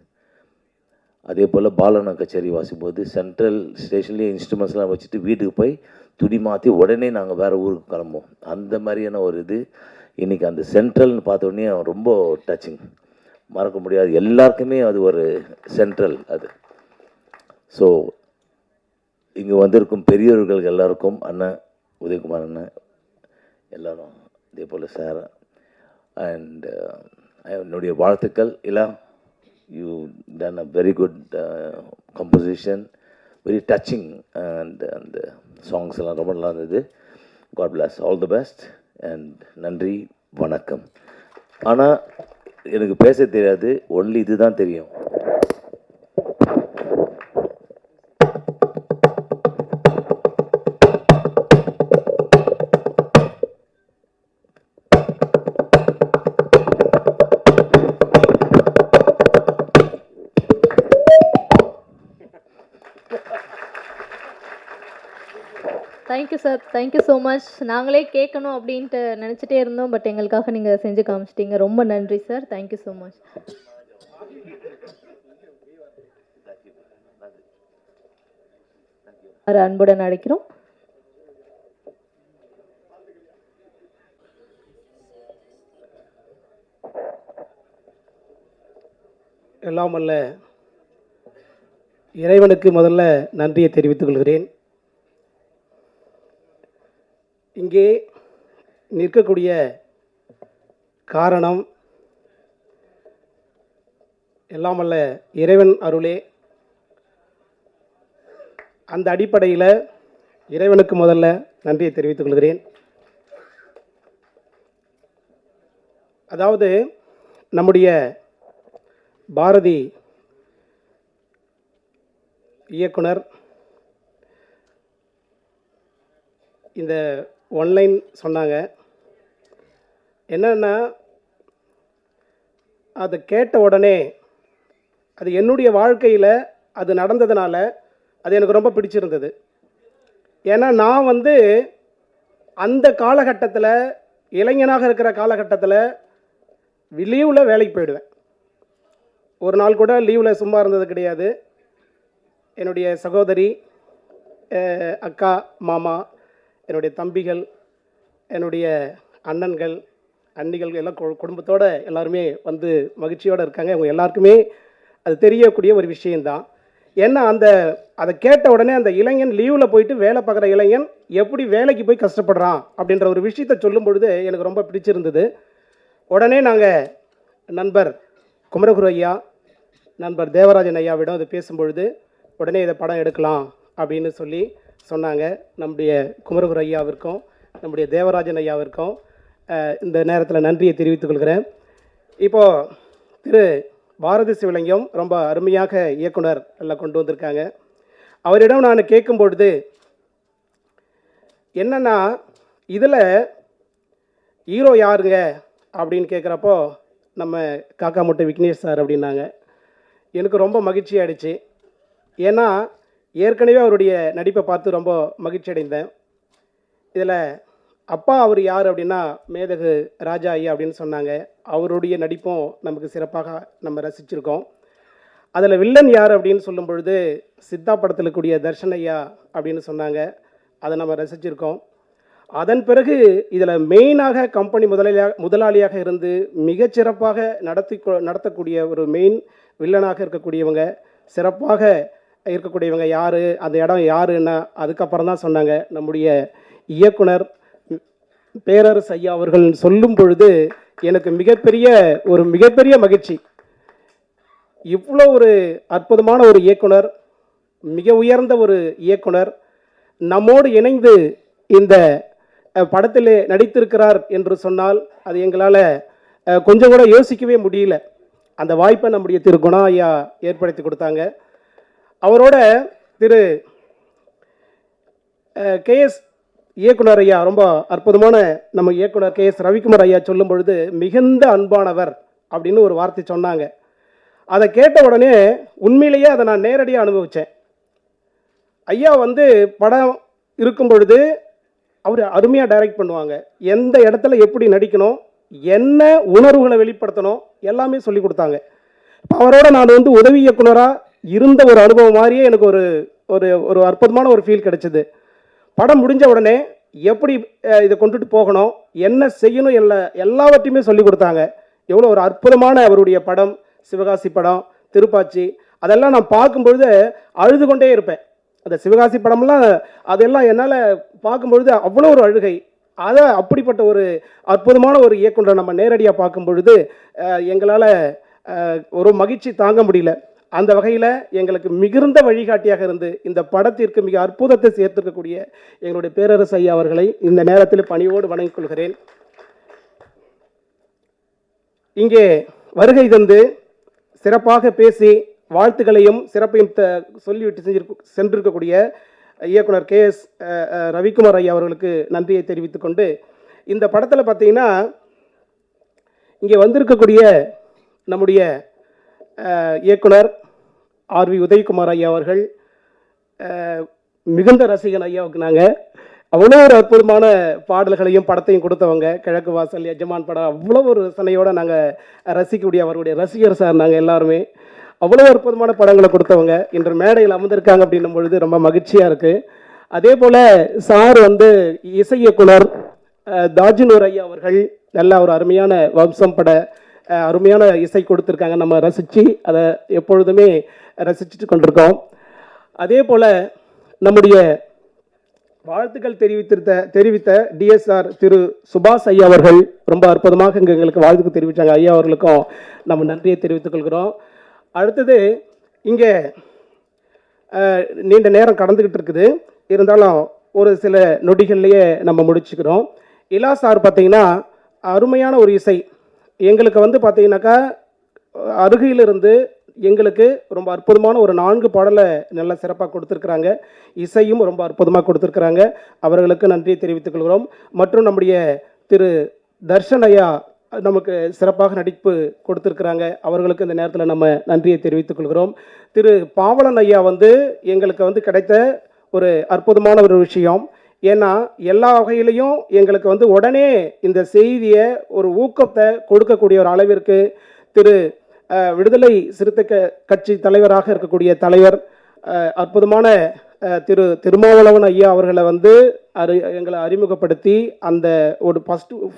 அதே போல் பாலனா கச்சேரி வாசிக்கும்போது சென்ட்ரல் ஸ்டேஷன்லேயே இன்ஸ்ட்ருமெண்ட்ஸ்லாம் வச்சுட்டு வீட்டுக்கு போய் துணி மாற்றி உடனே நாங்கள் வேறு ஊருக்கு கிளம்புவோம். அந்த மாதிரியான ஒரு இது இன்றைக்கி அந்த சென்ட்ரல்னு பார்த்தோன்னே ரொம்ப டச்சிங், மறக்க முடியாது. எல்லாருக்குமே அது ஒரு சென்ட்ரல் அது. ஸோ இங்கே வந்திருக்கும் பெரியவர்கள் எல்லாருக்கும், அண்ணன் உதயகுமார் அண்ணன் எல்லோரும், இதே போல் சார் அண்ட் என்னுடைய வாழ்த்துக்கள். இல்லை, you done a very good composition, very touching, and the songs எல்லாம் ரொம்ப நல்லா இருந்தது. God bless, all the best, and நன்றி, வணக்கம். ஆனால் எனக்கு பேச தெரியாது, ஒன்லி இதுதான் தெரியும்.
Thank you sir, thank you so much. நாங்களே கேட்கணும் அப்படின்ட்டு நினச்சிட்டே இருந்தோம், பட் எங்களுக்காக நீங்கள் செஞ்சு காமிச்சிட்டீங்க. ரொம்ப நன்றி சார், தேங்க்யூ ஸோ மச். அன்புடன் அழைக்கிறோம்.
எல்லாம் வல்ல இறைவனுக்கு முதல்ல நன்றியை தெரிவித்துக் கொள்கிறேன். இங்கே நிற்கக்கூடிய காரணம் எல்லாம் வல்ல இறைவன் அருளே. அந்த அடிப்படையில் இறைவனுக்கு முதல்ல நன்றியை தெரிவித்துக் கொள்கிறேன். அதாவது நம்முடைய பாரதி இயக்குனர் இந்த ஒன்லைன் சொன்னாங்க. என்னன்னா, அதை கேட்ட உடனே அது என்னுடைய வாழ்க்கையில் அது நடந்ததுனால அது எனக்கு ரொம்ப பிடிச்சிருந்தது. ஏன்னா நான் அந்த காலகட்டத்தில், இளைஞனாக இருக்கிற காலகட்டத்தில் லீவில் வேலைக்கு போயிடுவேன். ஒரு நாள் கூட லீவில் சும்மா இருந்தது கிடையாது. என்னுடைய சகோதரி, அக்கா, மாமா, என்னுடைய தம்பிகள், என்னுடைய அண்ணன்கள், அண்ணிகள் எல்லாம் குடும்பத்தோடு எல்லாருமே மகிழ்ச்சியோடு இருக்காங்க. அவங்க எல்லாருக்குமே அது தெரியக்கூடிய ஒரு விஷயந்தான். ஏன்னா அதை கேட்ட உடனே அந்த இளைஞன் லீவில் போயிட்டு வேலை பார்க்குற இளைஞன் எப்படி வேலைக்கு போய் கஷ்டப்படுறான் அப்படின்ற ஒரு விஷயத்தை சொல்லும் பொழுது எனக்கு ரொம்ப பிடிச்சிருந்தது. உடனே நாங்கள் நண்பர் குமரகுரு ஐயா, நண்பர் தேவராஜன் ஐயாவிடம் அதை பேசும்பொழுது உடனே இதை படம் எடுக்கலாம் அப்படின்னு சொன்னாங்க. நம்முடைய குமரகுரு ஐயாவிற்கும் நம்முடைய தேவராஜன் ஐயாவிற்கும் இந்த நேரத்தில் நன்றியை தெரிவித்துக் கொள்கிறேன். இப்போது திரு பாரதி சிவலிங்கம் ரொம்ப அருமையாக இயக்குனர் எல்லாம் கொண்டு வந்திருக்காங்க. அவரிடம் நான் கேட்கும்பொழுது என்னென்னா, இதில் ஹீரோ யாருங்க அப்படின்னு கேட்குறப்போ நம்ம காக்கா முட்டை விக்னேஷ் சார் அப்படின்னாங்க. எனக்கு ரொம்ப மகிழ்ச்சி ஆகிடுச்சு. ஏன்னா ஏற்கனவே அவருடைய நடிப்பை பார்த்து ரொம்ப மகிழ்ச்சி அடைந்தேன். இதில் அப்பா அவர் யார் அப்படின்னா மேதகு ராஜா ஐயா அப்படின்னு சொன்னாங்க. அவருடைய நடிப்பும் நமக்கு சிறப்பாக நம்ம ரசிச்சிருக்கோம். அதில் வில்லன் யார் அப்படின்னு சொல்லும் பொழுது சித்தா படத்தில் கூடிய தர்ஷன் ஐயா அப்படின்னு சொன்னாங்க. அதை நம்ம ரசிச்சிருக்கோம். அதன் பிறகு இதில் மெயினாக கம்பெனி முதலாளியாக இருந்து மிகச்சிறப்பாக நடத்தக்கூடிய ஒரு மெயின் வில்லனாக இருக்கக்கூடியவங்க, சிறப்பாக இருக்கக்கூடியவங்க யார், அந்த இடம் யாருன்னா அதுக்கப்புறம் தான் சொன்னாங்க. நம்முடைய இயக்குனர் பேரரசு ஐயா அவர்கள் சொல்லும் பொழுது எனக்கு மிகப்பெரிய மகிழ்ச்சி. இவ்வளோ ஒரு அற்புதமான ஒரு இயக்குனர், மிக உயர்ந்த ஒரு இயக்குனர் நம்மோடு இணைந்து இந்த படத்தில் நடித்திருக்கிறார் என்று சொன்னால் அது எங்களால் கொஞ்சம் கூட யோசிக்கவே முடியல. அந்த வாய்ப்பை நம்முடைய திரு குணா ஐயா ஏற்படுத்தி கொடுத்தாங்க. அவரோட திரு கேஎஸ் இயக்குனர் ஐயா, ரொம்ப அற்புதமான நம்ம இயக்குனர் கேஎஸ் ரவிக்குமார் ஐயா சொல்லும் பொழுது மிகுந்த அன்பானவர் அப்படின்னு ஒரு வார்த்தை சொன்னாங்க. அதை கேட்ட உடனே உண்மையிலேயே அதை நான் நேரடியாக அனுபவித்தேன். ஐயா படம் இருக்கும் பொழுது அவர் அருமையாக டைரக்ட் பண்ணுவாங்க. எந்த இடத்துல எப்படி நடிக்கணும், என்ன உணர்வுகளை வெளிப்படுத்தணும் எல்லாமே சொல்லி கொடுத்தாங்க. அவரோட நான் உதவி இயக்குனராக இருந்த ஒரு அனுபவம் மாதிரியே எனக்கு ஒரு ஒரு ஒரு அற்புதமான ஒரு ஃபீல் கிடைச்சிது. படம் முடிஞ்ச உடனே எப்படி இதை கொண்டுட்டு போகணும், என்ன செய்யணும், எல்லாவற்றையுமே சொல்லி கொடுத்தாங்க. எவ்வளோ ஒரு அற்புதமான அவருடைய படம், சிவகாசி படம், திருப்பாச்சி, அதெல்லாம் நான் பார்க்கும்பொழுது அழுது கொண்டே இருப்பேன். அந்த சிவகாசி படம்லாம் அதெல்லாம் என்னால் பார்க்கும்பொழுது அவ்வளோ ஒரு அழுகை. அப்படிப்பட்ட ஒரு அற்புதமான ஒரு இயக்குனரை நம்ம நேரடியாக பார்க்கும் பொழுது எங்களால் ஒரு மகிழ்ச்சி தாங்க முடியல. அந்த வகையில் எங்களுக்கு மிகுந்த வழிகாட்டியாக இருந்து இந்த படத்திற்கு மிக அற்புதத்தை சேர்த்திருக்கக்கூடிய எங்களுடைய பேரரசு ஐயா அவர்களை இந்த நேரத்தில் பணியோடு வணங்கிக் கொள்கிறேன். இங்கே வருகை தந்து சிறப்பாக பேசி வாழ்த்துக்களையும் சிறப்பையும் சொல்லிவிட்டு சென்றிருக்கக்கூடிய இயக்குனர் கேஎஸ் ரவிக்குமார் ஐயா அவர்களுக்கு நன்றியை தெரிவித்துக் கொண்டு, இந்த படத்தில் பார்த்தீங்கன்னா இங்கே வந்திருக்கக்கூடிய நம்முடைய இயக்குனர் ஆர்வி உதயகுமார் ஐயா அவர்கள் மிகுந்த ரசிகன் ஐயாவுக்கு. நாங்கள் அவ்வளோ ஒரு அற்புதமான பாடல்களையும் படத்தையும் கொடுத்தவங்க. கிழக்கு வாசல், எஜமான் படம் அவ்வளோ ஒரு ரசனையோடு நாங்கள் ரசிக்கக்கூடிய அவருடைய ரசிகர் சார். நாங்கள் எல்லாருமே அவ்வளோ அற்புதமான படங்களை கொடுத்தவங்க இன்று மேடையில் அமர்ந்திருக்காங்க அப்படின்னும் பொழுது ரொம்ப மகிழ்ச்சியாக இருக்குது. அதே போல் சார் இசை இயக்குனர் தாஜினூர் ஐயா அவர்கள் நல்ல ஒரு அருமையான வம்சம் பட அருமையான இசை கொடுத்துருக்காங்க. நம்ம ரசித்து அதை எப்பொழுதுமே ரசிச்சுட்டு கொண்டிருக்கோம். அதே போல் நம்முடைய வாழ்த்துக்கள் தெரிவித்த டிஎஸ்ஆர் திரு சுபாஷ் ஐயா அவர்கள் ரொம்ப அற்புதமாக எங்களுக்கு வாழ்த்துக்கு தெரிவித்தாங்க. ஐயா அவர்களுக்கும் நம்ம நன்றியை தெரிவித்துக் கொள்கிறோம். அடுத்தது இங்கே நீண்ட நேரம் கடந்துக்கிட்டு இருக்குது, இருந்தாலும் ஒரு சில நொடிகள்லேயே நம்ம முடிச்சுக்கிறோம். இலா சார் பார்த்தீங்கன்னா அருமையான ஒரு இசை எங்களுக்கு பார்த்தீங்கன்னாக்கா அருகிலிருந்து எங்களுக்கு ரொம்ப அற்புதமான ஒரு 4 பாடலை நல்ல சிறப்பாக கொடுத்துருக்குறாங்க. இசையும் ரொம்ப அற்புதமாக கொடுத்துருக்குறாங்க. அவர்களுக்கு நன்றியை தெரிவித்துக் கொள்கிறோம். மற்றும் நம்முடைய திரு தர்ஷன் ஐயா நமக்கு சிறப்பாக நடிப்பு கொடுத்துருக்குறாங்க. அவர்களுக்கு இந்த நேரத்தில் நம்ம நன்றியை தெரிவித்துக் கொள்கிறோம். திரு பாவலன் ஐயா எங்களுக்கு கிடைத்த ஒரு அற்புதமான ஒரு விஷயம். ஏன்னா எல்லா வகையிலையும் எங்களுக்கு உடனே இந்த செய்தியை ஒரு ஊக்கத்தை கொடுக்கக்கூடிய ஒரு அளவிற்கு திரு விடுதலை சிறுத்தை கட்சி தலைவராக இருக்கக்கூடிய தலைவர் அற்புதமான திரு திருமாவளவன் ஐயா அவர்களை எங்களை அறிமுகப்படுத்தி அந்த ஒரு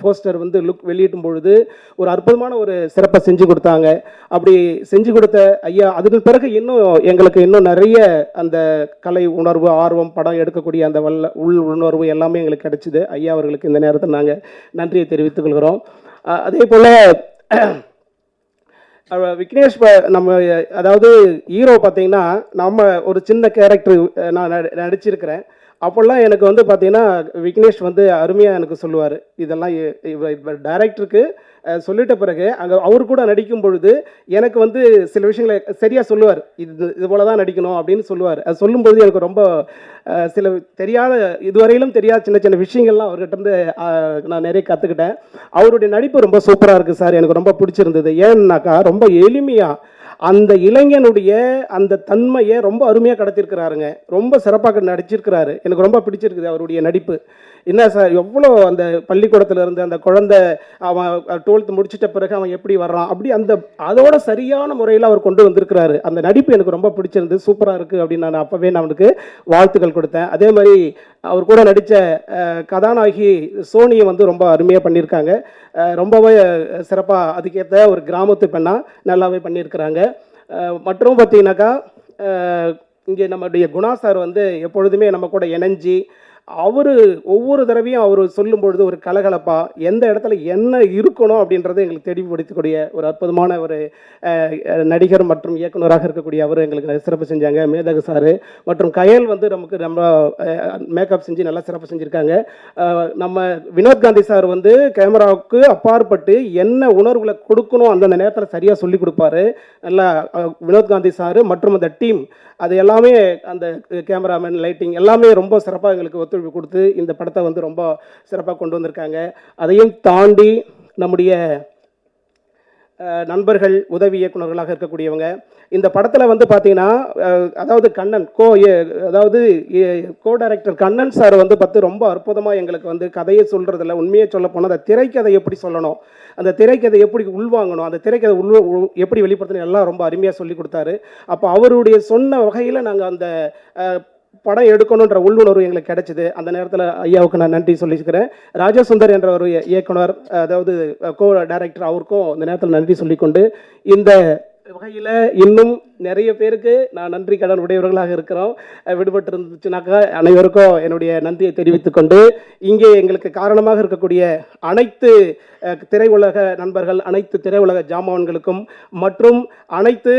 போஸ்டர் லுக் வெளியிடும் பொழுது ஒரு அற்புதமான ஒரு சிறப்பை செஞ்சு கொடுத்தாங்க. அப்படி செஞ்சு கொடுத்த ஐயா அதன் பிறகு எங்களுக்கு இன்னும் நிறைய அந்த கலை உணர்வு, ஆர்வம், படம் எடுக்கக்கூடிய அந்த உள் உணர்வு எல்லாமே எங்களுக்கு கிடைச்சிது. ஐயா அவர்களுக்கு இந்த நேரத்தில் நாங்கள் நன்றியை தெரிவித்துக் கொள்கிறோம். அதே போல் விக்னேஷ் நம்ம அதாவது ஹீரோ பார்த்தீங்கன்னா நம்ம ஒரு சின்ன கேரக்டர் நான் நடிச்சிருக்கிறேன். அப்போல்லாம் எனக்கு பார்த்தீங்கன்னா விக்னேஷ் அருமையாக எனக்கு சொல்லுவார். இதெல்லாம் டைரக்டருக்கு சொல்லிட்ட பிறகு அங்கே அவர் கூட நடிக்கும் பொழுது எனக்கு சில விஷயங்களை சரியாக சொல்லுவார். இது போல தான் நடிக்கணும் அப்படின்னு சொல்லுவார். அது சொல்லும்பொழுது எனக்கு ரொம்ப சில இதுவரையிலும் தெரியாத சின்ன சின்ன விஷயங்கள்லாம் அவர்கிட்ட நான் நிறைய கற்றுக்கிட்டேன். அவருடைய நடிப்பு ரொம்ப சூப்பராக இருக்குது சார், எனக்கு ரொம்ப பிடிச்சிருந்தது. ஏன்னாக்கா ரொம்ப எளிமையாக அந்த இளைஞனுடைய அந்த தன்மையை ரொம்ப அருமையாக கடத்திருக்கிறாருங்க. ரொம்ப சிறப்பாக நடிச்சிருக்கிறாரு. எனக்கு ரொம்ப பிடிச்சிருக்குது அவருடைய நடிப்பு. என்ன சார் எவ்வளோ அந்த பள்ளிக்கூடத்தில் இருந்து அந்த குழந்தை அவன் 12th முடிச்சிட்ட பிறகு அவன் எப்படி வர்றான் அப்படி அதோட சரியான முறையில் அவர் கொண்டு வந்திருக்கிறாரு. அந்த நடிப்பு எனக்கு ரொம்ப பிடிச்சிருந்து சூப்பராக இருக்குது அப்படின்னு நான் அப்போவே நான் அவனுக்கு வாழ்த்துக்கள் கொடுத்தேன். அதே மாதிரி அவர் கூட நடித்த கதாநாயகி சோனியை வந்து ரொம்ப அருமையாக பண்ணியிருக்காங்க. ரொம்பவே சிறப்பாக அதுக்கேற்ற ஒரு கிராமத்து பெண்ணாக நல்லாவே பண்ணியிருக்கிறாங்க. மற்றும் பார்த்தீங்கன்னாக்கா இங்கே நம்முடைய குணா சார் வந்து எப்பொழுதுமே நம்ம கூட இணைஞ்சி அவர் ஒவ்வொரு தடவையும் அவர் சொல்லும் பொழுது ஒரு கலகலப்பாக எந்த இடத்துல என்ன இருக்கணும் அப்படின்றத எங்களுக்கு தெளிவுபடுத்தக்கூடிய ஒரு அற்புதமான ஒரு நடிகர் மற்றும் இயக்குனராக இருக்கக்கூடிய அவர் எங்களுக்கு சிறப்பு செஞ்சாங்க. மேதகு சார் மற்றும் கயல் வந்து நமக்கு ரொம்ப மேக்கப் செஞ்சு நல்லா சிறப்பு செஞ்சுருக்காங்க. நம்ம வினோத் காந்தி சார் வந்து கேமராவுக்கு அப்பாற்பட்டு என்ன உணர்வுகளை கொடுக்கணும் அந்தந்த நேரத்தில் சரியாக சொல்லி கொடுப்பாரு. நல்லா வினோத் காந்தி சார் மற்றும் அந்த டீம் அது எல்லாமே அந்த கேமராமேன் லைட்டிங் எல்லாமே ரொம்ப சிறப்பாக எங்களுக்கு ஒத்துழைப்பு கொடுத்து இந்த படத்தை வந்து ரொம்ப சிறப்பாக கொண்டு வந்திருக்காங்க. அதையும் தாண்டி நம்முடைய நண்பர்கள் உதவி இயக்குநர்களாக இருக்கக்கூடியவங்க இந்த படத்தில் வந்து பார்த்தீங்கன்னா அதாவது கண்ணன் அதாவது கோ டைரக்டர் கண்ணன் சார் வந்து ரொம்ப அற்புதமாக எங்களுக்கு வந்து கதையை சொல்கிறதில்ல. உண்மையை சொல்ல போனால் அந்த திரைக்கதை எப்படி சொல்லணும், அந்த திரைக்கதை எப்படி உள்வாங்கணும், அந்த திரைக்கதை எப்படி வெளிப்படுத்தணும் எல்லாம் ரொம்ப அருமையாக சொல்லி கொடுத்தாரு. அப்போ அவருடைய சொன்ன வகையில் நாங்கள் அந்த படம் எடுக்கணுன்ற உள்ளுணர்வு எங்களுக்கு கிடைச்சிது. அந்த நேரத்தில் ஐயாவுக்கு நான் நன்றி சொல்லிக்கிறேன். ராஜசுந்தர் என்ற ஒரு இயக்குனர் அதாவது கோ டைரக்டர் அவருக்கும் இந்த நேரத்தில் நன்றி சொல்லிக்கொண்டு இந்த வகையில் இன்னும் நிறைய பேருக்கு நான் நன்றி கடன் உடையவர்களாக இருக்கிறோம். விடுபட்டு இருந்துச்சுனாக்கா அனைவருக்கும் என்னுடைய நன்றியை தெரிவித்துக்கொண்டு இங்கே எங்களுக்கு காரணமாக இருக்கக்கூடிய அனைத்து திரையுலக நண்பர்கள், அனைத்து திரையுலக ஜாமான்களுக்கும் மற்றும் அனைத்து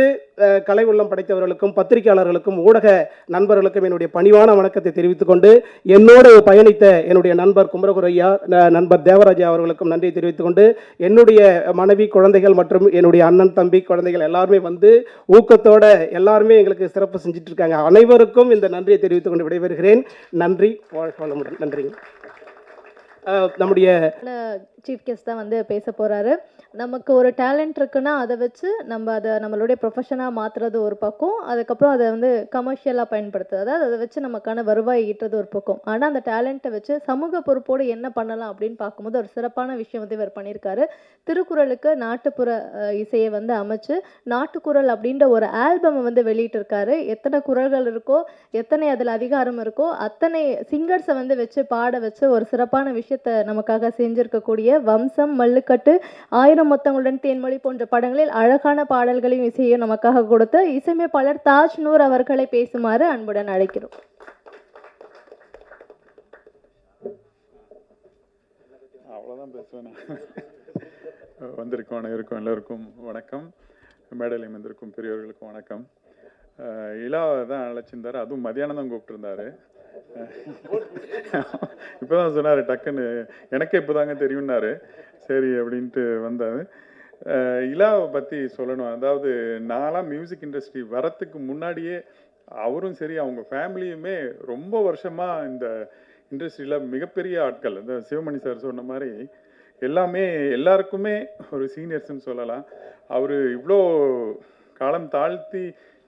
கலை உள்ளம் படைத்தவர்களுக்கும், பத்திரிகையாளர்களுக்கும், ஊடக நண்பர்களுக்கும் என்னுடைய பணிவான வணக்கத்தை தெரிவித்துக்கொண்டு என்னோடு பயணித்த என்னுடைய நண்பர் குமரகுரையா, நண்பர் தேவராஜா அவர்களுக்கும் நன்றியை தெரிவித்துக்கொண்டு என்னுடைய மனைவி, குழந்தைகள் மற்றும் என்னுடைய அண்ணன், தம்பி, குழந்தைகள் எல்லாருமே வந்து ஊக்கத்தோட எல்லாருமே எங்களுக்கு சிறப்பு செஞ்சுட்டு இருக்காங்க. அனைவருக்கும் இந்த நன்றியை தெரிவித்துக் கொண்டு விடைபெறுகிறேன். நன்றி, வாழ்க வளமுடன். நன்றிங்க. நம்முடைய
சீஃப் கெஸ்ட் தான் வந்து பேச போகிறாரு. நமக்கு ஒரு டேலண்ட் இருக்குன்னா அதை வச்சு நம்ம அதை நம்மளுடைய ப்ரொஃபஷனாக மாற்றுறது ஒரு பக்கம், அதுக்கப்புறம் அதை வந்து கமர்ஷியலாக பயன்படுத்துறது, அதாவது அதை வச்சு நமக்கான வருவாய் ஈட்டுறது ஒரு பக்கம். ஆனால் அந்த டேலண்ட்டை வச்சு சமூக பொறுப்போடு என்ன பண்ணலாம் அப்படின்னு பார்க்கும்போது ஒரு சிறப்பான விஷயம் வந்து இவர் பண்ணியிருக்காரு. திருக்குறளுக்கு நாட்டுப்புற இசையை வந்து அமைச்சு நாட்டுக்குறள் அப்படின்ற ஒரு ஆல்பமை வந்து வெளியிட்டிருக்காரு. எத்தனை குறள்கள் இருக்கோ, எத்தனை அதில் அதிகாரம் இருக்கோ, அத்தனை சிங்கர்ஸை வந்து வச்சு பாட வச்சு ஒரு சிறப்பான விஷயத்தை நமக்காக செஞ்சுருக்கக்கூடிய வம்சம், மல்லுக்கட்டு, 1000 மொத்தங்களுடன் தேன்மொழி போன்ற படங்களில் அழகான பாடல்களையும் இசையையும் நமக்காக கொடுத்த இசையமைப்பாளர் தாஜ் நூர் அவர்களை பேசுமாறு அன்புடன் அழைக்கிறோம்.
அவ்வளோதான் பேசுவேன். வந்திருக்கோம் அனைவருக்கும் எல்லோருக்கும் வணக்கம். மேடையில் வந்திருக்கும் பெரியவர்களுக்கும் வணக்கம். இலாவை தான் அழைச்சிருந்தார், அதுவும் மதியானம் தான் கூப்பிட்டுருந்தாரு. இப்போதான் சொன்னார் டக்குன்னு, எனக்கே இப்போதாங்க தெரியும்னாரு. சரி அப்படின்ட்டு வந்தார். இலாவை பற்றி சொல்லணும். அதாவது நான்லாம் மியூசிக் இண்டஸ்ட்ரி வரத்துக்கு முன்னாடியே அவரும் சரி அவங்க ஃபேமிலியுமே ரொம்ப வருஷமாக இந்த இண்டஸ்ட்ரியில் மிகப்பெரிய ஆட்கள். இந்த சிவமணி சார் சொன்ன மாதிரி எல்லாருக்குமே ஒரு சீனியர்ஸ்ன்னு சொல்லலாம். அவர் இவ்வளோ காலம் தாழ்த்தி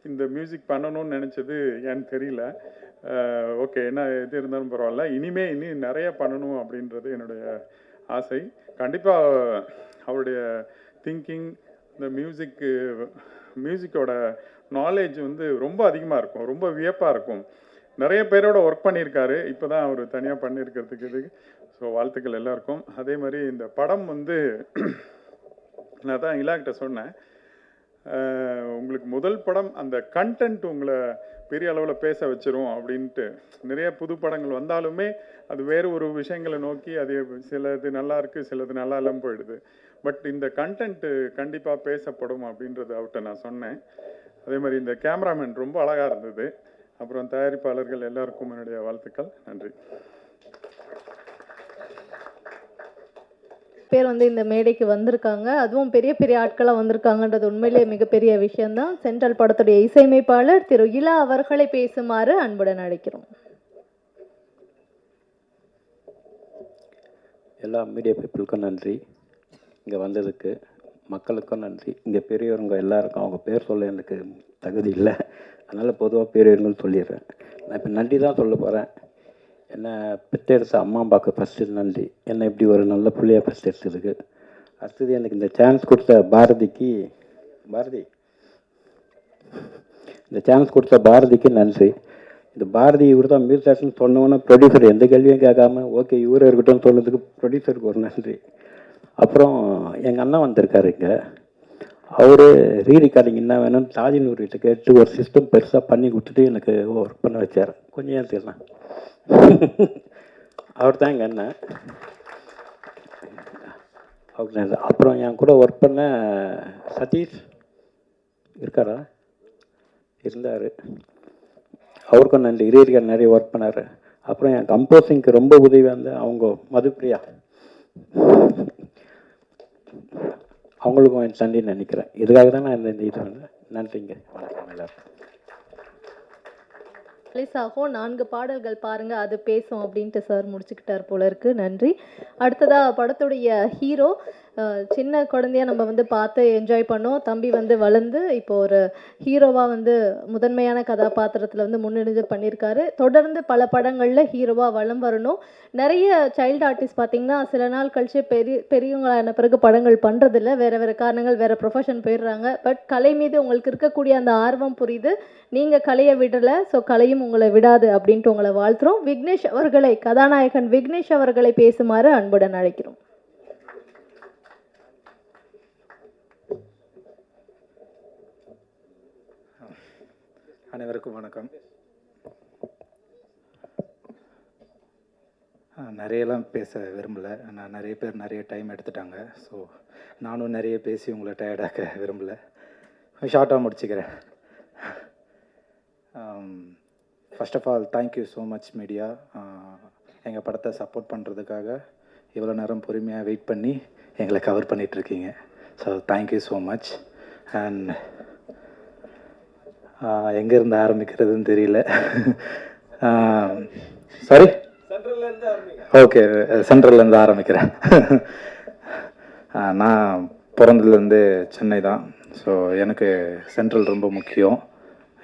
இந்த மியூசிக் பண்ணணும்னு நினச்சது ஏன்னு தெரியல. ஓகே, என்ன எது இருந்தாலும் பரவாயில்ல, இன்னும் நிறைய பண்ணணும் அப்படின்றது என்னுடைய ஆசை. கண்டிப்பாக அவருடைய திங்கிங், இந்த மியூசிக்கோட நாலேஜ் வந்து ரொம்ப அதிகமாக இருக்கும், ரொம்ப வியப்பாக இருக்கும். நிறைய பேரோட ஒர்க் பண்ணியிருக்காரு, இப்போ தான் அவர் தனியாக பண்ணியிருக்கிறதுக்கு இதுக்கு. ஸோ வாழ்த்துக்கள் எல்லாருக்கும். அதே மாதிரி இந்த படம் வந்து நான் தான் இலாக்கிட்ட சொன்னேன், உங்களுக்கு முதல் படம் அந்த கண்டென்ட் உங்களை பெரிய அளவில் பேச வச்சிரும் அப்படின்ட்டு. நிறைய புது படங்கள் வந்தாலுமே அது வேறு ஒரு விஷயங்களை நோக்கி அது சிலது நல்லா இருக்குது, சிலது நல்லா இல்லாமல் போயிடுது. பட் இந்த கண்டென்ட்டு கண்டிப்பாக பேசப்படும் அப்படின்றது அவர்கிட்ட நான் சொன்னேன். அதே மாதிரி இந்த கேமராமேன் ரொம்ப அழகாக இருந்தது. அப்புறம் தயாரிப்பாளர்கள் எல்லாருக்கும் என்னுடைய வாழ்த்துக்கள். நன்றி.
பேர் வந்து இந்த மேடைக்கு வந்திருக்காங்க, அதுவும் பெரிய பெரிய ஆட்களாக வந்திருக்காங்கன்றது உண்மையிலே மிகப்பெரிய விஷயம்தான். சென்ட்ரல் படத்துடைய இசையமைப்பாளர் திரு இலா அவர்களை பேசுமாறு அன்புடன் அழைக்கிறோம்.
எல்லா மீடியா பீப்புளுக்கும் நன்றி இங்கே வந்ததுக்கு. மக்களுக்கும் நன்றி. இங்கே பெரியவங்க எல்லாருக்கும் அவங்க பேர் சொல்ல எனக்கு தகுதி இல்லை, அதனால் பொதுவாக பெரியவங்கன்னு சொல்லிடுறேன். நான் இப்போ நன்றி தான் சொல்ல போகிறேன். என்னை பெற்றெடுத்த அம்மா அப்பாவுக்கு ஃபஸ்ட்டு நன்றி, என்னை இப்படி ஒரு நல்ல பிள்ளையாக ஃபஸ்ட் எடுத்ததுக்கு. அடுத்தது எனக்கு இந்த சான்ஸ் கொடுத்த பாரதிக்கு நன்றி. இந்த பாரதி இவர் தான் மியூசிஷியன் சொன்னோன்னே ப்ரொடியூசர் எந்த கேள்வியும் கேட்காம ஓகே இவரே இருக்கட்டும் சொன்னதுக்கு ப்ரொடியூசருக்கு ஒரு நன்றி. அப்புறம் எங்கள் அண்ணன் வந்திருக்காரு இங்கே, அவர் ரீரிகார்டிங் என்ன வேணும்னு தாஜினூர்கிட்ட கேட்டு ஒரு சிஸ்டம் பெருசாக பண்ணி கொடுத்துட்டு எனக்கு ஒர்க் பண்ண வச்சார். கொஞ்சம் ஏன் தெரியலாம் அவர் தான் எங்கள் அண்ணன். ஓகே. அப்புறம் என் கூட ஒர்க் பண்ண சதீஷ் இருக்காரா, இருந்தார், அவருக்கும் நன்றி. ரீரிகார்ட் நிறைய ஒர்க் பண்ணார். அப்புறம் என் கம்போசிங்க்கு ரொம்ப உதவியாக இருந்த அவங்க மதுப்பிரியா, அவங்களுக்கும் என் நன்றின்னு நினைக்கிறேன். இதுக்காக தான் நான் இந்த இது வந்தேன். நன்றிங்க, வணக்கம் எல்லாருக்கும்.
ரிலீஸாகும் 4 பாடல்கள் பாருங்க அது பேசும் அப்படின்ட்டு சார் முடிச்சுக்கிட்டார் போல இருக்கு. நன்றி. அடுத்ததா படத்துடைய ஹீரோ, சின்ன குழந்தையா நம்ம வந்து பார்த்து என்ஜாய் பண்ணோம். தம்பி வந்து வளர்ந்து இப்போ ஒரு ஹீரோவா வந்து முதன்மையான கதாபாத்திரத்தில் வந்து முன்னிருந்து பண்ணியிருக்காரு. தொடர்ந்து பல படங்களில் ஹீரோவா வலம் வரணும். நிறைய சைல்டு ஆர்டிஸ்ட் பார்த்தீங்கன்னா சில நாள் கழிச்சு பெரியவங்களான பிறகு படங்கள் பண்ணுறதில்ல, வேறு காரணங்கள், வேறு ப்ரொஃபஷன் போயிடுறாங்க. பட் கலை மீது உங்களுக்கு இருக்கக்கூடிய அந்த ஆர்வம் புரியுது, நீங்கள் கலையை விடலை, ஸோ கலையும் உங்களை விடாது அப்படின்ட்டு உங்களை வாழ்த்துறோம். விக்னேஷ் அவர்களை, கதாநாயகன் விக்னேஷ் அவர்களை பேசுமாறு அன்புடன் அழைக்கிறோம்.
அனைவருக்கும் வணக்கம். நிறையலாம் பேச விரும்பலை, நான் நிறைய பேர் நிறைய டைம் எடுத்துட்டாங்க. ஸோ நானும் நிறைய பேசி உங்களை டயர்டாக்க விரும்பலை, ஷார்ட்டாக முடிச்சுக்கிறேன். First of all thank you so much media, எங்கள் படத்தை சப்போர்ட் பண்ணுறதுக்காக இவ்வளோ நேரம் பொறுமையாக வெயிட் பண்ணி எங்களை கவர் பண்ணிகிட்ருக்கீங்க. So thank you so much. And எங்கேருந்து ஆரம்பிக்கிறதுன்னு தெரியல. சாரி, ஓகே, சென்ட்ரல்லேருந்து ஆரம்பிக்கிறேன். நான் பிறந்ததுலேருந்து சென்னை தான். ஸோ எனக்கு சென்ட்ரல் ரொம்ப முக்கியம்.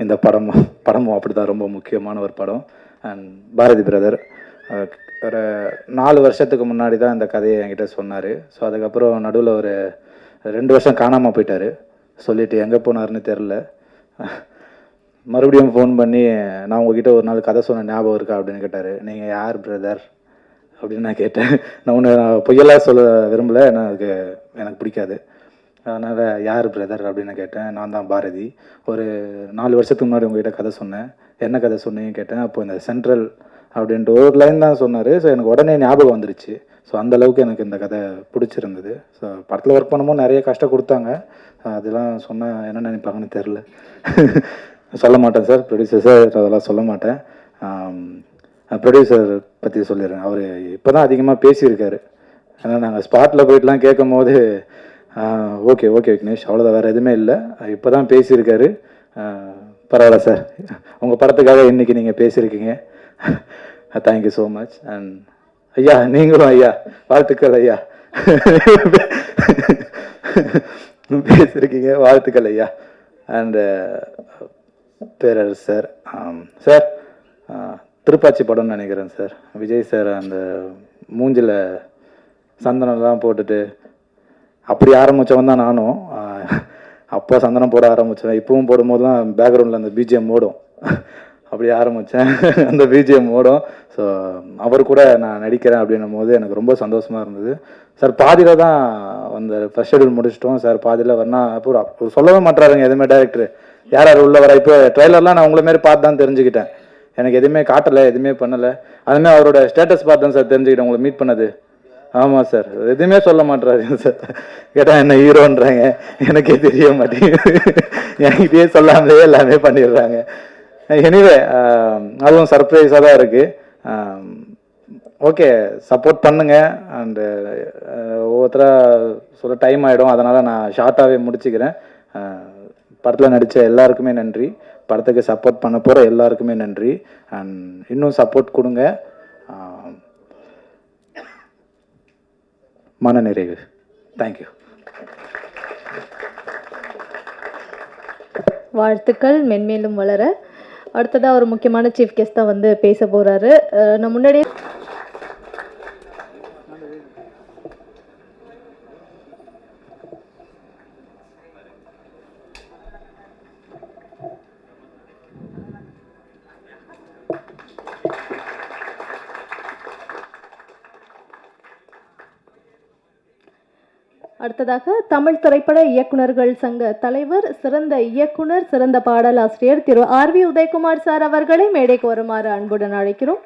இந்த படமும் அப்படி தான், ரொம்ப முக்கியமான ஒரு படம். அண்ட் பாரதி பிரதர் ஒரு 4 வருஷத்துக்கு முன்னாடி தான் இந்த கதையை என்கிட்ட சொன்னார். ஸோ அதுக்கப்புறம் நடுவில் ஒரு 2 வருஷம் காணாமல் போயிட்டார். சொல்லிவிட்டு எங்கே போனார்னு தெரில. மறுபடியும் ஃபோன் பண்ணி நான் உங்ககிட்ட ஒரு நாள் கதை சொன்ன ஞாபகம் இருக்கா அப்படின்னு கேட்டார். நீங்கள் யார் பிரதர் அப்படின்னு நான் கேட்டேன். நான் பொய்யெல்லாம் சொல்ல விரும்பலை, எனக்கு பிடிக்காது. அதனால் யார் பிரதர் அப்படின்னு கேட்டேன். நான் தான் பாரதி. ஒரு 4 வருஷத்துக்கு முன்னாடி உங்ககிட்ட கதை சொன்னேன், என்ன கதை சொன்னீங்கன்னு கேட்டேன். அப்போ இந்த சென்ட்ரல் அப்படின்ட்டு ஒரு லைன் தான் சொன்னார். ஸோ எனக்கு உடனே ஞாபகம் வந்துருச்சு. ஸோ அந்தளவுக்கு எனக்கு இந்த கதை பிடிச்சிருந்தது. ஸோ படத்தில் ஒர்க் பண்ணும்போது நிறைய கஷ்டம் கொடுத்தாங்க. அதெல்லாம் சொன்னால் என்ன நினைப்பாங்கன்னு தெரில, சொல்ல மாட்டேன் சார். ப்ரொடியூசர் சார் அதெல்லாம் சொல்ல மாட்டேன். ப்ரொடியூசர் பற்றி சொல்லிடுறேன். அவர் இப்போ தான் அதிகமாக பேசியிருக்காரு. ஏன்னா நாங்கள் ஸ்பாட்டில் போயிட்டுலாம் கேட்கும் போது ஓகே விக்னேஷ் அவ்வளோதான், வேறு எதுவுமே இல்லை, இப்போ தான் பேசியிருக்காரு. பரவாயில்ல சார், உங்கள் படத்துக்காக இன்றைக்கி நீங்கள் பேசியிருக்கீங்க. Thank you so much. அண்ட் ஐயா, நீங்களும் ஐயா, வாழ்த்துக்கள் ஐயா, பேசியிருக்கீங்க, வாழ்த்துக்கள் ஐயா. And Perarasu sir, sir Tiruppachi படம்னு நினைக்கிறேன் சார். விஜய் சார் அந்த மூஞ்சில் சந்தனம்லாம் போட்டுட்டு அப்படி ஆரம்பித்தவன் தான் நானும். அப்போ சந்தனம் போட ஆரம்பித்தேன், இப்பவும் போடும்போதுலாம் பேக்ரவுண்டில் அந்த பிஜிஎம் ஓடும். அப்படி ஆரம்பித்தேன், அந்த பிஜிஎம் ஓடும். ஸோ அவர் கூட நான் நடிக்கிறேன் அப்படின்னும் போது எனக்கு ரொம்ப சந்தோஷமாக இருந்தது. சார் பாதியில் தான் அந்த ஃபர்ஸ்ட் ஷெடியூல் முடிச்சிட்டோம். சார் பாதியில் வரனா அப்போ சொல்லவே மாட்டாருங்க எதுவுமே டேரக்டர், யார் உள்ள வர. இப்போ ட்ரெய்லர்லாம் நான் உங்களை மாரி பார்த்து தான் தெரிஞ்சுக்கிட்டேன். எனக்கு எதுவுமே காட்டலை, எதுவுமே பண்ணலை. அதுமாதிரி அவரோட ஸ்டேட்டஸ் பார்த்து தான் சார் தெரிஞ்சுக்கிட்டேன் உங்களை மீட் பண்ணது. ஆமாம் சார், எதுவுமே சொல்ல மாட்டுறாரு சார். கேட்டால் என்ன ஹீரோன்றாங்க, எனக்கே தெரிய மாட்டேங்குது. என்கிட்டயே சொல்லாமலே எல்லாமே பண்ணிடுறாங்க. எனிவே அதுவும் சர்ப்ரைஸாக தான் இருக்குது. ஓகே, சப்போர்ட் பண்ணுங்கள். அண்டு ஒவ்வொருத்தராக சொல்ல டைம் ஆகிடும், அதனால் நான் ஷார்ட்டாகவே முடிச்சுக்கிறேன். படத்தில் நடித்த எல்லாருக்குமே நன்றி, படத்துக்கு சப்போர்ட் பண்ண போகிற எல்லாருக்குமே நன்றி. அண்ட் இன்னும் சப்போர்ட் கொடுங்க. மன நிறைவு. தேங்க்யூ.
வாழ்த்துக்கள் மென்மேலும் வளர. அடுத்ததாக ஒரு முக்கியமான சீஃப் கெஸ்ட்டாக வந்து பேச போகிறாரு. நான் முன்னாடியே அடுத்ததாக தமிழ் திரைப்பட இயக்குனர்கள் சங்க தலைவர், சிறந்த இயக்குனர், சிறந்த பாடலாசிரியர் திரு RV உதயகுமார் சார் அவர்களை மேடைக்கு வருமாறு அன்புடன் அழைக்கிறோம்.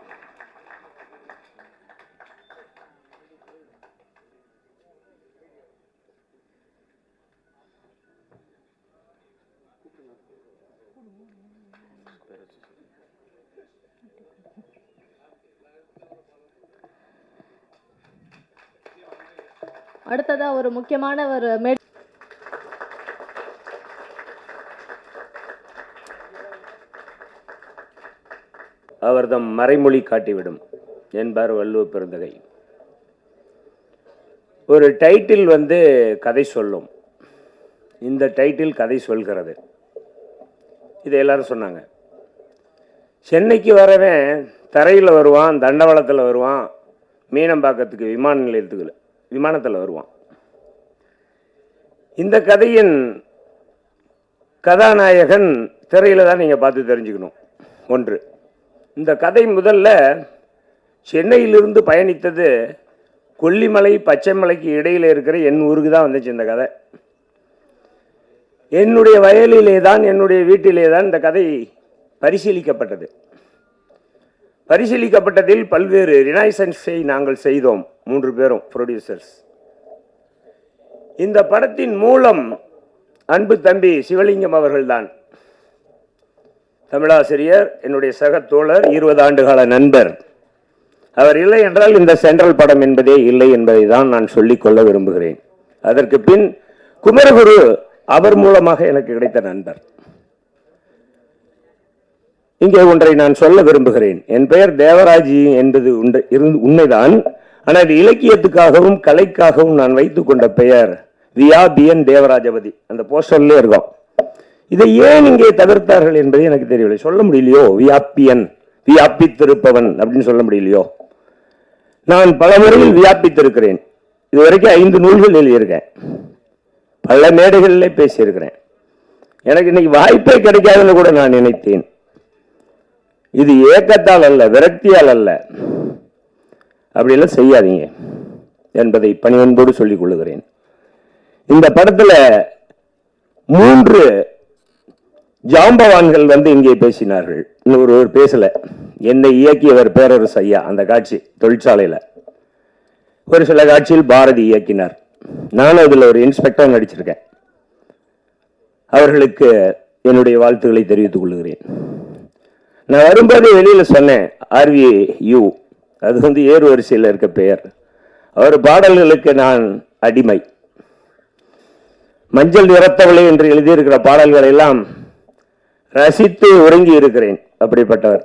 அடுத்ததா ஒரு முக்கியமான ஒரு
அவர்தம் மறைமொழி காட்டிவிடும் என்பார் வள்ளுவ பெருந்தகை. ஒரு டைட்டில் வந்து கதை சொல்லும். இந்த டைட்டில் கதை சொல்கிறது. இதை எல்லாரும் சொன்னாங்க. சென்னைக்கு வரவன் தரையில் வருவான், தண்டவாளத்தில் வருவான், மீனம்பாக்கத்துக்கு விமான நிலையத்துக்கு விமானத்தில் வருவான். இந்த கதையின் கதாநாயகன் திரையில் தான் நீங்கள் பார்த்து தெரிஞ்சுக்கணும். ஒன்று, இந்த கதை முதல்ல சென்னையிலிருந்து பயணித்தது கொல்லிமலை பச்சைமலைக்கு இடையில் இருக்கிற என் ஊருக்கு தான் வந்துச்சு இந்த கதை. என்னுடைய வயலிலே தான், என்னுடைய வீட்டிலே தான் இந்த கதை பரிசீலிக்கப்பட்டது. பரிசீலிக்கப்பட்டதில் பல்வேறு ரினைசன்ஸை நாங்கள் செய்தோம், 3 பேரும் ப்ரொடியூசர்ஸ். இந்த படத்தின் மூலம் அன்பு தம்பி சிவலிங்கம் அவர்கள்தான். தமிழாசிரியர், என்னுடைய சக தோழர், 20 ஆண்டுகால நண்பர். அவர் இல்லை என்றால் இந்த சென்ட்ரல் படம் என்பதே இல்லை என்பதை தான் நான் சொல்லிக்கொள்ள விரும்புகிறேன். அதற்கு பின் குமரகுரு அவர் மூலமாக எனக்கு கிடைத்த நண்பர். இங்கே ஒன்றை நான் சொல்ல விரும்புகிறேன். என் பெயர் தேவராஜ் என்பது உண்மைதான். ஆனால் இலக்கியத்துக்காகவும் கலைக்காகவும் நான் வைத்துக் கொண்ட பெயர் வியாபியன் தேவராஜபதி. அந்த போஸ்டர்லேயே இருக்கும். இதை ஏன் இங்கே தவிர்த்தார்கள் என்பது எனக்கு தெரியவில்லை. சொல்ல முடியலையோ வியாபியன், வியாபித்திருப்பவன் அப்படின்னு சொல்ல முடியலையோ? நான் பல முறையில் வியாபித்திருக்கிறேன். இதுவரைக்கும் 5 நூல்கள் எழுதியிருக்கேன், பல மேடைகளிலே பேசியிருக்கிறேன். எனக்கு இன்னைக்கு வாய்ப்பே கிடைக்காதுன்னு கூட நான் நினைத்தேன். இது ஏக்கத்தால் அல்ல, விரக்தியால் அல்ல. அப்படியெல்லாம் செய்யாதீங்க என்பதை பணிவன்போடு சொல்லிக் கொள்ளுகிறேன். இந்த படத்துல 3 ஜாம்பவான்கள் வந்து இங்கே பேசினார்கள். ஒருவர் பேசல. என்னை இயக்கியவர் பேரரசு ஐயா. அந்த காட்சி தொழிற்சாலையில ஒரு சில காட்சியில் பாரதி இயக்கினார். நானும் அதுல ஒரு இன்ஸ்பெக்டர் நடிச்சிருக்கேன். அவர்களுக்கு என்னுடைய வாழ்த்துக்களை தெரிவித்துக் கொள்கிறேன். நான் வரும்போது வெளியில சொன்னேன் RVU, அது வந்து ஏறு வரிசையில் இருக்க பெயர். அவர் பாடல்களுக்கு நான் அடிமை. மஞ்சள் நிறத்தவளை என்று எழுதியிருக்கிற பாடல்களை எல்லாம் ரசித்து உறங்கி இருக்கிறேன். அப்படிப்பட்டவர்.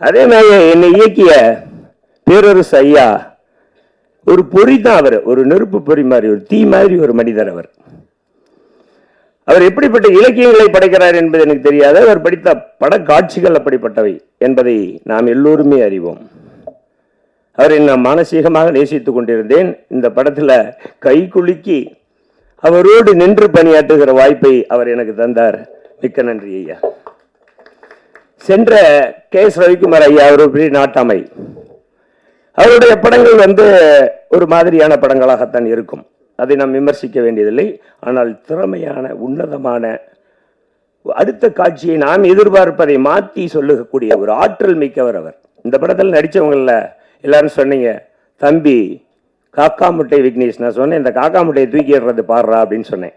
அதே மாதிரி என்னை இயக்கிய பேரரசு ஐயா ஒரு பொறி தான். அவர் ஒரு நெருப்பு பொறி மாதிரி, ஒரு தீ மாதிரி ஒரு மனிதர். அவர் எப்படிப்பட்ட இலக்கியங்களை படைக்கிறார் என்பது எனக்கு தெரியாது. அவர் படித்த பட காட்சிகள் அப்படிப்பட்டவை என்பதை நாம் எல்லோருமே அறிவோம். அவரை நான் மானசீகமாக நேசித்துக் கொண்டிருந்தேன். இந்த படத்தில் கை குலுக்கி அவரோடு நின்று பணியாற்றுகிற வாய்ப்பை அவர் எனக்கு தந்தார். மிக்க நன்றி ஐயா. சென்ற KS ரவிக்குமார் ஐயா ஒரு பெரிய நாட்டாமை. அவருடைய படங்கள் வந்து ஒரு மாதிரியான படங்களாகத்தான் இருக்கும். அதை நாம் விமர்சிக்க வேண்டியதில்லை. ஆனால் திறமையான, உன்னதமான, அடுத்த காட்சியை நாம் எதிர்பார்ப்பதை மாற்றி சொல்லக்கூடிய ஒரு ஆற்றல் மிக்கவர் அவர். இந்த படத்தில் நடித்தவங்கள எல்லாரும் சொன்னீங்க, தம்பி காக்கா முட்டை விக்னேஷ். நான் சொன்னேன், இந்த காக்கா முட்டையை தூக்கிடுறது பாடுறா அப்படின்னு சொன்னேன்.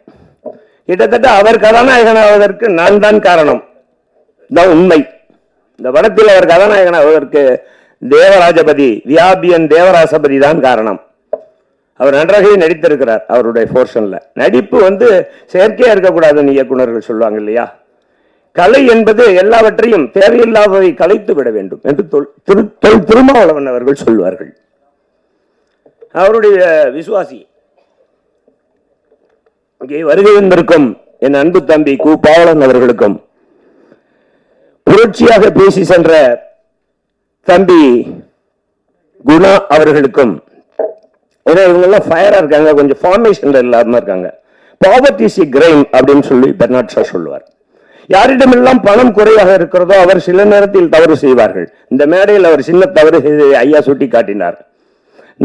கிட்டத்தட்ட அவர் கதாநாயகன் ஆவதற்கு நான் தான் காரணம். தான் உண்மை. இந்த படத்தில் அவர் கதாநாயகன் ஆவதற்கு தேவராஜபதி, வியாபியன் தேவராசபதி தான் காரணம். அவர் நன்றாகவே நடித்திருக்கிறார். அவருடைய போர்ஷன்ல நடிப்பு வந்து செயற்கையா இருக்கக்கூடாதுன்னு இயக்குநர்கள் சொல்லுவாங்க இல்லையா? கலை என்பது எல்லாவற்றையும் தேவையில்லாததை கலைத்து விட வேண்டும் என்று திருமாவளவன் அவர்கள் சொல்வார்கள். அவருடைய விசுவாசி. இங்கே வருகை வந்திருக்கும் என் அன்பு தம்பி கு பாவலன் அவர்களுக்கும், புரட்சியாக பேசி சென்ற தம்பி குணா அவர்களுக்கும், ஏன்னா இவங்கெல்லாம் ஃபயரா இருக்காங்க, கொஞ்சம் ஃபார்மேஷன்ல இல்லாம இருக்காங்க. பாவர்ட்டி இஸ் எ கிரைம் அப்படின்னு சொல்லி பெர்னாட் ஷா சொல்லுவார். யாரிடமெல்லாம் பணம் குறைவாக இருக்கிறதோ அவர் சில நேரத்தில் தவறு செய்வார்கள். இந்த மேடையில் அவர் சின்ன தவறு செய்து ஐயா சுட்டி காட்டினார்.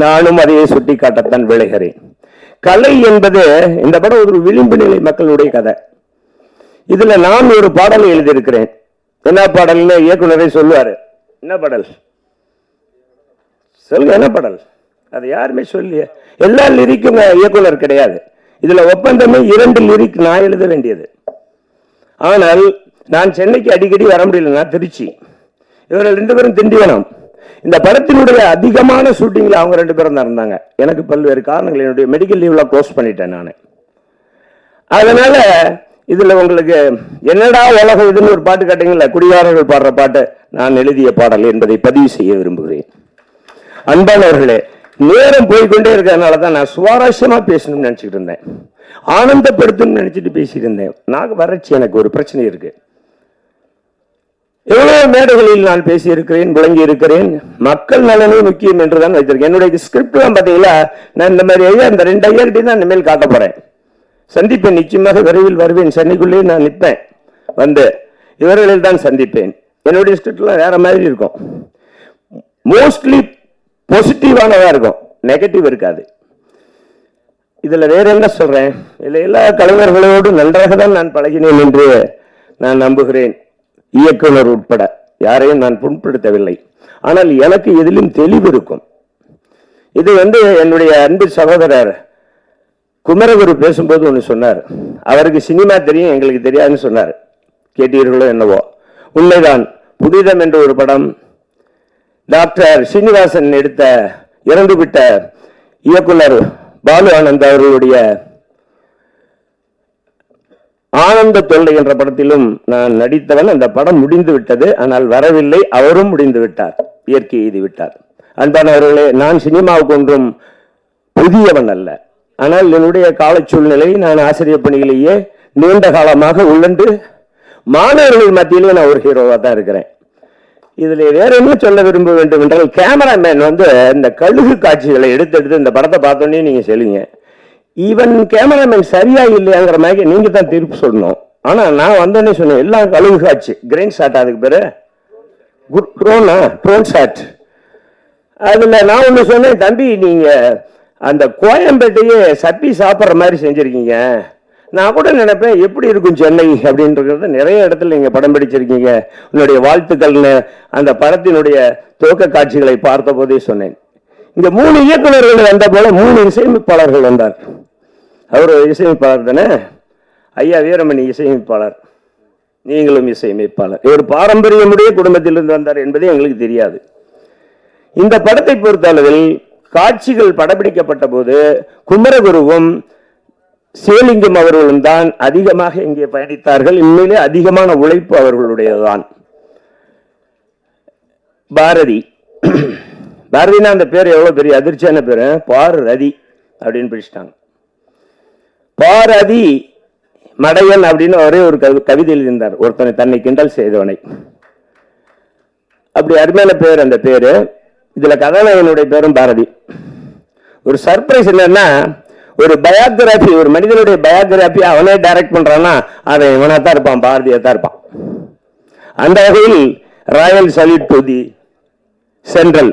நானும் அதையே சுட்டி காட்டத்தான் விளைகிறேன். கலை என்பது இந்த படம் ஒரு விளிம்பு நிலை மக்களுடைய கதை. இதுல நான் ஒரு பாடலை எழுதியிருக்கிறேன். என்ன பாடல்னு இயக்குனரே சொல்லுவாரு. என்ன பாடல் சொல்லுங்க, என்ன பாடல்? அது யாருமே சொல்லிய. எல்லா லிரிக்கும் இயக்குனர் கிடையாது. இதுல ஒப்பந்தமே 2 லிரிக் நான் எழுத வேண்டியது. ஆனால் நான் சென்னைக்கு அடிக்கடி வர முடியல, நான் திருச்சி, இவர்கள் 2 பேரும் திண்டிவனம். இந்த படத்தினுடைய அதிகமான ஷூட்டிங்ல அவங்க 2 பேரும் தான் இருந்தாங்க. எனக்கு பல்வேறு காரணங்கள், என்னுடைய மெடிக்கல் லீவ்ல க்ளோஸ் பண்ணிட்டேன் நான். அதனால இதுல உங்களுக்கு என்னடா உலகம் இதுன்னு ஒரு பாட்டு கேட்டீங்கல்ல, குடிகாரர்கள் பாடுற பாட்டு நான் எழுதிய பாடல் என்பதை பதிவு செய்ய விரும்புகிறேன். அன்பானவர்களே, நேரம் போய்கொண்டே இருக்கிறதுனால தான் நான் சுவாரஸ்யமா பேசணும்னு நினைச்சிட்டு இருந்தேன், ஆனந்தப்படுத்தணும்னு நினைச்சிட்டு பேசிட்டு இருந்தேன். நான் வறட்சி, எனக்கு ஒரு பிரச்சனை இருக்கு. எவ்வளவு மேடைகளில் நான் பேசி இருக்கிறேன், விளங்கி இருக்கிறேன். மக்கள் நலனே முக்கியம் என்றுதான் வைத்திருக்கேன். என்னுடைய ஸ்கிரிப்ட் எல்லாம் பாத்தீங்களா, நான் இந்த மாதிரி ஐயா இந்த 2 ஐயா கிட்டே தான் இனிமேல் காட்ட போறேன். சந்திப்பேன், நிச்சயமாக விரைவில் வருவேன். சென்னைக்குள்ளேயே நான் நிற்பேன், வந்து இவர்களில் தான் சந்திப்பேன். என்னுடைய ஸ்கிரிப்ட்லாம் வேற மாதிரி இருக்கும். மோஸ்ட்லி பாசிட்டிவானதா இருக்கும், நெகட்டிவ் இருக்காது. இதுல வேற என்ன சொல்றேன், இதுல எல்லா கலைஞர்களோடு நன்றாக தான் நான் பழகினேன் என்று நான் நம்புகிறேன். இயக்குனர் உட்பட யாரையும் நான் புண்படுத்தவில்லை. ஆனால் எனக்கு எதிலும் தெளிவு இருக்கும். இது என்னுடைய அன்பு சகோதரர் குமரகுரு பேசும்போது ஒன்று சொன்னார். அவருக்கு சினிமா தெரியும், எங்களுக்கு தெரியாதுன்னு சொன்னார். கேட்டீர்களோ என்னவோ, உண்மைதான். புதிதம் என்ற ஒரு படம் டாக்டர் ஸ்ரீனிவாசன் எடுத்த, இறந்துவிட்ட இயக்குனர் பாலு ஆனந்த் அவர்களுடைய ஆனந்த தொல்லை என்ற படத்திலும் நான் நடித்தவன். அந்த படம் முடிந்து விட்டது, ஆனால் வரவில்லை. அவரும் முடிந்து விட்டார், இயற்கை எய்து விட்டார். அன்பானவர்களே, நான் சினிமாவுக்கு ஒன்றும் புதியவன் அல்ல. ஆனால் என்னுடைய கால சூழ்நிலை, நான் ஆசிரியர் பணியிலேயே நீண்ட காலமாக உள்ளண்டு மாணவர்கள் மத்தியிலே நான் ஒரு ஹீரோவா தான் இருக்கிறேன். இதுல வேற என்ன சொல்ல விரும்ப வேண்டும் என்றால், கேமராமேன் இந்த கழுகு காட்சிகளை எடுத்து இந்த படத்தை பார்த்தோன்னே நீங்க சொல்லுங்க, ஈவன் கேமராமேன் சரியா இல்லையாங்கிற மாதிரி நீங்க தான் தீர்ப்பு சொல்லணும். ஆனா நான் வந்தோடனே சொன்னேன், எல்லாம் கழுகு காட்சி, கிரெயின் ஷாட், அதுக்கு பேரு ட்ரோன் ஷாட். அதுல நான் ஒண்ணு சொன்னேன், தம்பி நீங்க அந்த கோயம்பேட்டையே சப்பி சாப்பிட்ற மாதிரி செஞ்சிருக்கீங்க. நான் கூட நினைப்பேன் எப்படி இருக்கும் சென்னை அப்படின்றது. நிறைய இடத்துல நீங்க படம் பிடிச்சிருக்கீங்க, உன்னுடைய வாழ்த்துக்கள்னு அந்த படத்தினுடைய துவக்க காட்சிகளை பார்த்த போதே சொன்னேன். இங்க 3 இயக்குநர்கள் வந்த போல 3 இசையமைப்பாளர்கள் வந்தார். அவர் இசையமைப்பாளர் தானே, ஐயா வீரமணி இசையமைப்பாளர், நீங்களும் இசையமைப்பாளர். இவர் பாரம்பரியமுடைய குடும்பத்திலிருந்து வந்தார் என்பதே எங்களுக்கு தெரியாது. இந்த படத்தை பொறுத்த அளவில் காட்சிகள் படப்பிடிக்கப்பட்ட போது குமரகுருவும் சிவலிங்கம் அவர்களும் தான் அதிகமாக இங்கே பயணித்தார்கள். உண்மையிலே அதிகமான உழைப்பு அவர்களுடையதுதான். பாரதினா அந்த பேர் எவ்வளவு பெரிய அதிர்ச்சியான பேரு, பாரதி அப்படின்னு பிடிச்சிட்டாங்க. பாரதி மடையன் அப்படின்னு அவரே ஒரு கவிதை எழுதியிருந்தார், ஒருத்தனை தன்னை கிண்டல் செய்தவனை. அப்படி அருமையான பேர் அந்த பேரு. இதுல கதாநாயகனுடைய பேரும் பாரதி. ஒரு சர்ப்ரைஸ் என்னன்னா, ஒரு பயோகிராபி, ஒரு மனிதனுடைய பயோகிராபி அவனே டைரக்ட் பண்றான்னா அவன் இவனா தான் இருப்பான், பாரதியா தான் இருப்பான். அந்த வகையில் Royal salute to the central.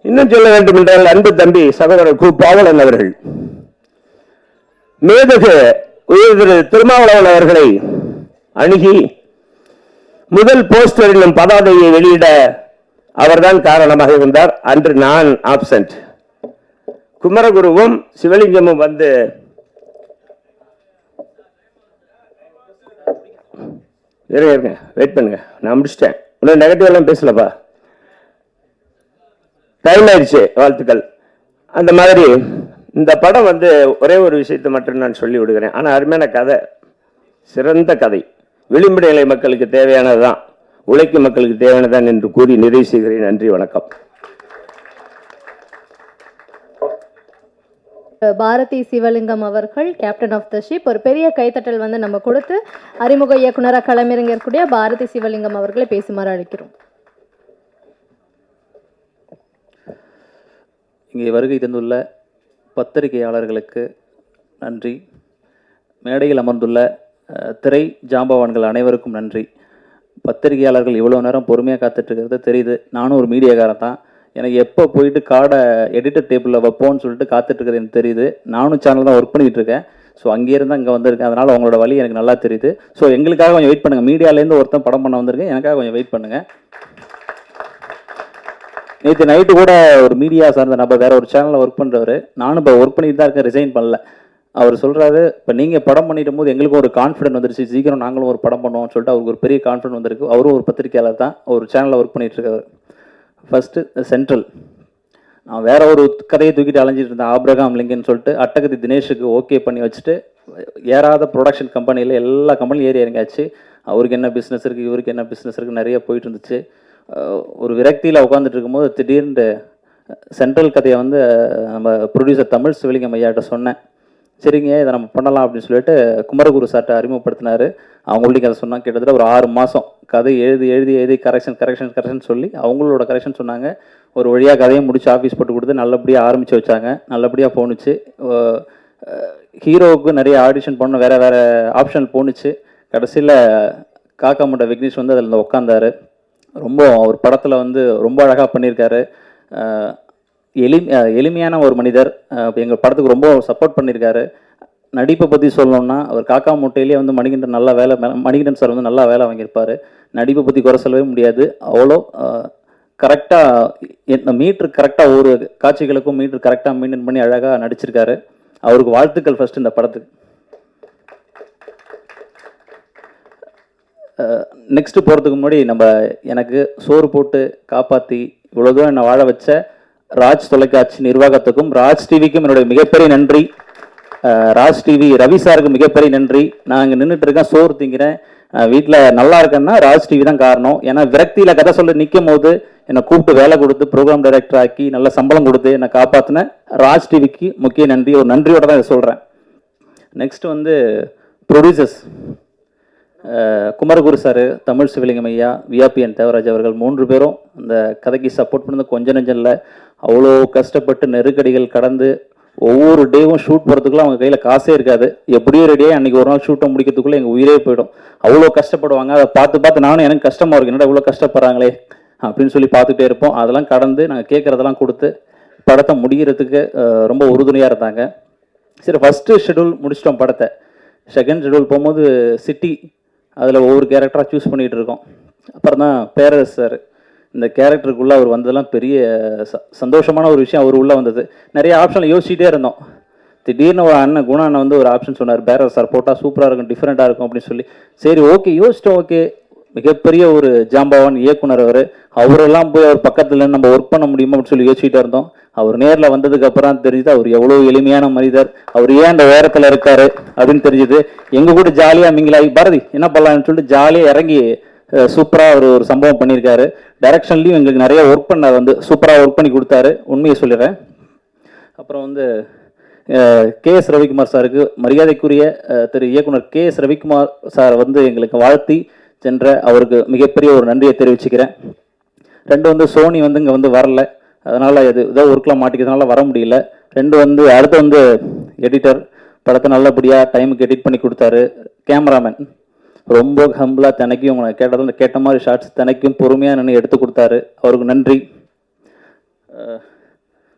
இன்னும் சொல்ல வேண்டும் என்றால், அன்பு தம்பி சகோதரர் கு பாவலன் அவர்கள், மேதகு உயர் திருமாவளவன் அவர்களை அணுகி முதல் போஸ்டர் என்னும் பதாதையை வெளியிட அவர்தான் காரணமாக இருந்தார். அன்று நான் ஆப்சென்ட். குமரகுருவும் சிவலிங்கமும் இருங்க வெயிட் பண்ணுங்க, நான் முடிச்சிட்டேன். ஒன்றும் நெகட்டிவ் எல்லாம் பேசலப்பா, டைம் ஆயிடுச்சு. வாழ்த்துக்கள். அந்த மாதிரி இந்த படம் ஒரே ஒரு விஷயத்தை மட்டும் நான் சொல்லி விடுகிறேன். ஆனால் அருமையான கதை, சிறந்த கதை, விளிம்பு நிலை மக்களுக்கு தேவையானதுதான், உழைக்கும் மக்களுக்கு தேவையானதான் என்று கூறி நிறைவு செய்கிறேன். நன்றி, வணக்கம்.
பாரதி சிவலிங்கம் அவர்கள் கேப்டன் ஆஃப் த ஷிப். ஒரு பெரிய கைத்தட்டல் வந்து நம்ம கொடுத்து அறிமுக இயக்குனராக களமிறங்கக்கூடிய பாரதி சிவலிங்கம் அவர்களை பேசுமாறு அழைக்கிறோம்.
இங்கே வருகை தந்துள்ள பத்திரிகையாளர்களுக்கு நன்றி. மேடையில் அமர்ந்துள்ள திரை ஜாம்பவான்கள் அனைவருக்கும் நன்றி. பத்திரிகையாளர்கள் இவ்வளோ நேரம் பொறுமையாக காத்துட்ருக்கிறது தெரியுது. நானும் ஒரு மீடியாக்காரன் தான். எனக்கு எப்போ போயிட்டு கார்டை எடிட்டர் டேபிளில் வைப்போன்னு சொல்லிட்டு காத்துட்ருக்குறது எனக்கு தெரியுது. நானும் சேனல் தான் ஒர்க் பண்ணிகிட்டு இருக்கேன். ஸோ அங்கேருந்து அங்கே வந்திருக்கேன். அதனால் அவங்களோட வழி எனக்கு நல்லா தெரியுது. ஸோ எங்களுக்காக கொஞ்சம் வெயிட் பண்ணுங்கள். மீடியாலேருந்து ஒருத்தன் படம் பண்ண வந்திருக்கேன், எனக்காக கொஞ்சம் வெயிட் பண்ணுங்கள். நேற்று நைட்டு கூட ஒரு மீடியா சார்ந்த நபர் வேறு ஒரு சேனலில் ஒர்க் பண்ணுறவர், நானும் இப்போ ஒர்க் பண்ணிட்டு தான் இருக்கேன், ரிசைன் பண்ணல. அவர் சொல்கிறாரு, இப்போ நீங்கள் படம் பண்ணிடும் போது எங்களுக்கும் ஒரு கான்ஃபிடென்ட் வந்துருச்சு, சீக்கிரம் நாங்களும் ஒரு படம் பண்ணுவோம்னு சொல்லிட்டு அவருக்கு ஒரு பெரிய கான்ஃபிடென்ட் வந்திருக்கு. அவரும் ஒரு பத்திரிகையாளர் தான், ஒரு சேனலில் ஒர்க் பண்ணிகிட்ருக்காரு. ஃபஸ்ட்டு சென்ட்ரல், நான் வேற ஒரு கதையை தூக்கிட்டு அலைஞ்சிட்டு இருந்தேன், ஆப்ரகாம் லிங்கன் சொல்லிட்டு. அட்டகத்தி தினேஷுக்கு ஓகே பண்ணி வச்சுட்டு ஏறாத ப்ரொடக்ஷன் கம்பெனியில் எல்லா கம்பெனியும் ஏறி இறங்காச்சு. அவருக்கு என்ன பிஸ்னஸ் இருக்குது, இவருக்கு என்ன பிஸ்னஸ் இருக்குது, நிறைய போயிட்டு இருந்துச்சு. ஒரு விரக்தியில் உட்காந்துட்டு இருக்கும்போது திடீர்னு சென்ட்ரல் கதையை வந்து நம்ம ப்ரொடியூசர் தமிழ் சிவலிங்கம் ஐயாட்ட சொன்னேன். சரிங்க, இதை நம்ம பண்ணலாம் அப்படின்னு சொல்லிட்டு குமரகுரு சார்ட்ட அறிமுகப்படுத்தினார். அவங்கள்ட்ட அதை சொன்னாங்க. கிட்டத்தட்ட ஒரு 6 மாதம் கதை எழுதி கரெக்ஷன் சொல்லி அவங்களோட கரெக்ஷன் சொன்னாங்க. ஒரு வழியாக கதையை முடிச்சு ஆஃபீஸ் போட்டு கொடுத்து நல்லபடியாக ஆரம்பித்து வச்சாங்க. நல்லபடியாக போணுச்சு. ஹீரோவுக்கு நிறைய ஆடிஷன் பண்ண வேறு ஆப்ஷன் போணுச்சு. கடைசியில் காக்கா முட்டை விக்னேஷ் வந்து அதில் உட்காந்தாரு. ரொம்ப ஒரு படத்தில் வந்து ரொம்ப அழகாக பண்ணியிருக்காரு. எளிமையான ஒரு மனிதர். எங்கள் படத்துக்கு ரொம்ப சப்போர்ட் பண்ணியிருக்காரு. நடிப்பை பற்றி சொல்லணும்னா அவர் காக்கா மூட்டையிலே வந்து மணிகண்டன் சார் வந்து நல்லா வேலை வாங்கியிருப்பார். நடிப்பை பற்றி குறை சொல்லவே முடியாது. அவ்வளோ கரெக்டாக மீட்ரு கரெக்டாக ஒரு காட்சிகளுக்கும் மீட்ரு கரெக்டாக மெயின்டைன் பண்ணி அழகாக நடிச்சிருக்காரு. அவருக்கு வாழ்த்துக்கள் ஃபஸ்ட்டு இந்த படத்துக்கு. நெக்ஸ்ட்டு போகிறதுக்கு முன்னாடி எனக்கு சோறு போட்டு காப்பாற்றி இவ்வளோ தூரம் என்னை வாழ வச்ச ராஜ் தொலைக்காட்சி நிர்வாகத்துக்கும் ராஜ் டிவிக்கும் என்னுடைய மிகப்பெரிய நன்றி. ராஜ் டிவி ரவி சாருக்கு மிகப்பெரிய நன்றி. நான் இங்கே நின்றுட்டு இருக்கேன், சோறு திங்கிறேன், வீட்டில் நல்லா இருக்கேன்னா ராஜ் டிவி தான் காரணம். ஏன்னா விரக்தியில் கதை சொல்ல நிற்கும் போது என்னை கூப்பிட்டு வேலை கொடுத்து ப்ரோக்ராம் டைரக்டர் ஆக்கி நல்ல சம்பளம் கொடுத்து என்னை காப்பாற்றின ராஜ் டிவிக்கு முக்கிய நன்றி. ஒரு நன்றியோடு தான் இதை சொல்கிறேன். நெக்ஸ்ட் வந்து ப்ரொடியூசர்ஸ் குமரகுரு சார், தமிழ் சிவலிங்கம் ஐயா, விஆபிஎன் தேவராஜ் அவர்கள் 3 பேரும் அந்த கதைக்கு சப்போர்ட் பண்ணது கொஞ்சம் நெஞ்சம் இல்லை. அவ்வளோ கஷ்டப்பட்டு நெருக்கடிகள் கடந்து ஒவ்வொரு டேவும் ஷூட் போகிறதுக்குள்ள அவங்க கையில் காசே இருக்காது. எப்படியோ ரெடியாக அன்றைக்கி ஒரு நாள் ஷூட்டை முடிக்கிறதுக்குள்ளே எங்கள் உயிரே போயிடும். அவ்வளோ கஷ்டப்படுவாங்க. அதை பார்த்து நானும் எனக்கு கஷ்டமாக இருக்கு, என்னடா இவ்வளோ கஷ்டப்படுறாங்களே அப்படின்னு சொல்லி பார்த்துட்டே இருப்போம். அதெல்லாம் கடந்து நாங்கள் கேட்குறதெல்லாம் கொடுத்து படத்தை முடிகிறதுக்கு ரொம்ப உறுதுணையாக இருந்தாங்க. சரி, ஃபஸ்ட்டு ஷெடியூல் முடிச்சிட்டோம் படத்தை. செகண்ட் ஷெடியூல் போகும்போது சிட்டி, அதில் ஒவ்வொரு கேரக்டராக சூஸ் பண்ணிகிட்டு இருக்கோம். அப்புறம் தான் பேரரசு சார், இந்த கேரக்டருக்குள்ளே அவர் வந்ததெல்லாம் பெரிய சந்தோஷமான ஒரு விஷயம். அவர் உள்ளே வந்தது நிறைய ஆப்ஷனில் யோசிச்சுட்டே இருந்தோம். திடீர்னு ஒரு அண்ணன் குணா அண்ணன் வந்து ஒரு ஆப்ஷன் சொன்னார், பேரரசு சார் போட்டால் சூப்பராக இருக்கும், டிஃப்ரெண்ட்டாக இருக்கும் அப்படின்னு சொல்லி. சரி ஓகே யோசிச்சிட்டோம். ஓகே, மிகப்பெரிய ஒரு ஜாம்பவான் இயக்குனர் அவரெல்லாம் போய் அவர் பக்கத்தில் நம்ம ஒர்க் பண்ண முடியுமா அப்படின்னு சொல்லி யோசிச்சுட்டே இருந்தோம். அவர் நேரில் வந்ததுக்கு அப்புறம் தெரிஞ்சுது அவர் எவ்வளோ எளிமையான மனிதர், அவர் ஏன் அந்த உயரத்தில் இருக்காரு அப்படின்னு தெரிஞ்சுது. எங்கள் கூட ஜாலியாக மிங்கிலாகி பாரதி என்ன பண்ணலாம்னு சொல்லிட்டு ஜாலியாக இறங்கி சூப்பராக ஒரு சம்பவம் பண்ணியிருக்காரு. டைரக்ஷன்லையும் எங்களுக்கு நிறைய ஒர்க் பண்ணார், வந்து சூப்பராக ஒர்க் பண்ணி கொடுத்தாரு, உண்மையை சொல்லிடுறேன். அப்புறம் வந்து KS ரவிக்குமார் சாருக்கு, மரியாதைக்குரிய திரு இயக்குனர் KS ரவிக்குமார் சார் வந்து எங்களுக்கு வாழ்த்தி சென்ற அவருக்கு மிகப்பெரிய ஒரு நன்றியை தெரிவிச்சுக்கிறேன். 2 வந்து சோனி வந்து இங்கே வந்து வரல, அதனால் ஏதோ ஒர்க்கில் மாட்டிக்கிறதுனால வர முடியல. 2 வந்து அடுத்து வந்து எடிட்டர், படத்தை நல்லபடியாக டைமுக்கு எடிட் பண்ணி கொடுத்தாரு. கேமராமேன் ரொம்ப ஹம்பிளாக தினைக்கும் கேட்ட மாதிரி ஷார்ட்ஸ் தினைக்கும் பொறுமையாக நின்று எடுத்து கொடுத்தாரு, அவருக்கு நன்றி.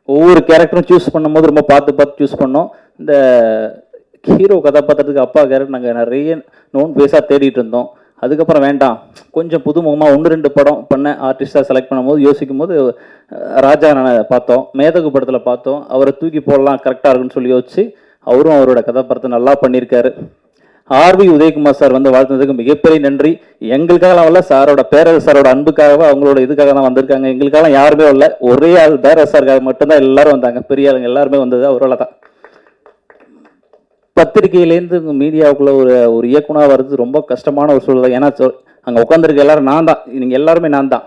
ஒவ்வொரு கேரக்டரும் சூஸ் பண்ணும்போது ரொம்ப பார்த்து சூஸ் பண்ணோம். இந்த ஹீரோ கதாபாத்திரத்துக்கு அப்பா கேரக்டர் நாங்கள் நிறைய நோன் பேஸாக தேடிட்டு இருந்தோம். அதுக்கப்புறம் வேண்டாம், கொஞ்சம் புதுமுகமாக 1-2 படம் பண்ண ஆர்டிஸ்டாக செலக்ட் பண்ணும்போது யோசிக்கும் போது ராஜா பார்த்தோம், மேதகு படத்தில் பார்த்தோம், அவரை தூக்கி போடலாம் கரெக்டாக இருக்குன்னு சொல்லி யோசிச்சு அவரும் அவரோட கதாபாத்திரத்தை நல்லா பண்ணியிருக்காரு. RV உதயகுமார் சார் வந்து வாழ்த்துனதுக்கு மிகப்பெரிய நன்றி. எங்களுக்காகலாம் வரல, சாரோட பேரரசு சாரோட அன்புக்காகவே அவங்களோட இதுக்காக தான் வந்திருக்காங்க. எங்களுக்காகலாம் யாருமே வரல, ஒரே ஆள் பேரரசு சாருக்காக மட்டும்தான் எல்லாரும் வந்தாங்க. பெரிய ஆளுங்க எல்லாருமே வந்தது அவரால் தான். பத்திரிகையிலேருந்து மீடியாவுக்குள்ள ஒரு இயக்குனர் வர்றது ரொம்ப கஷ்டமான ஒரு சூழல். ஏன்னா அங்கே உட்காந்துருக்க எல்லாரும் நான் தான், நீங்கள் எல்லாருமே நான் தான்.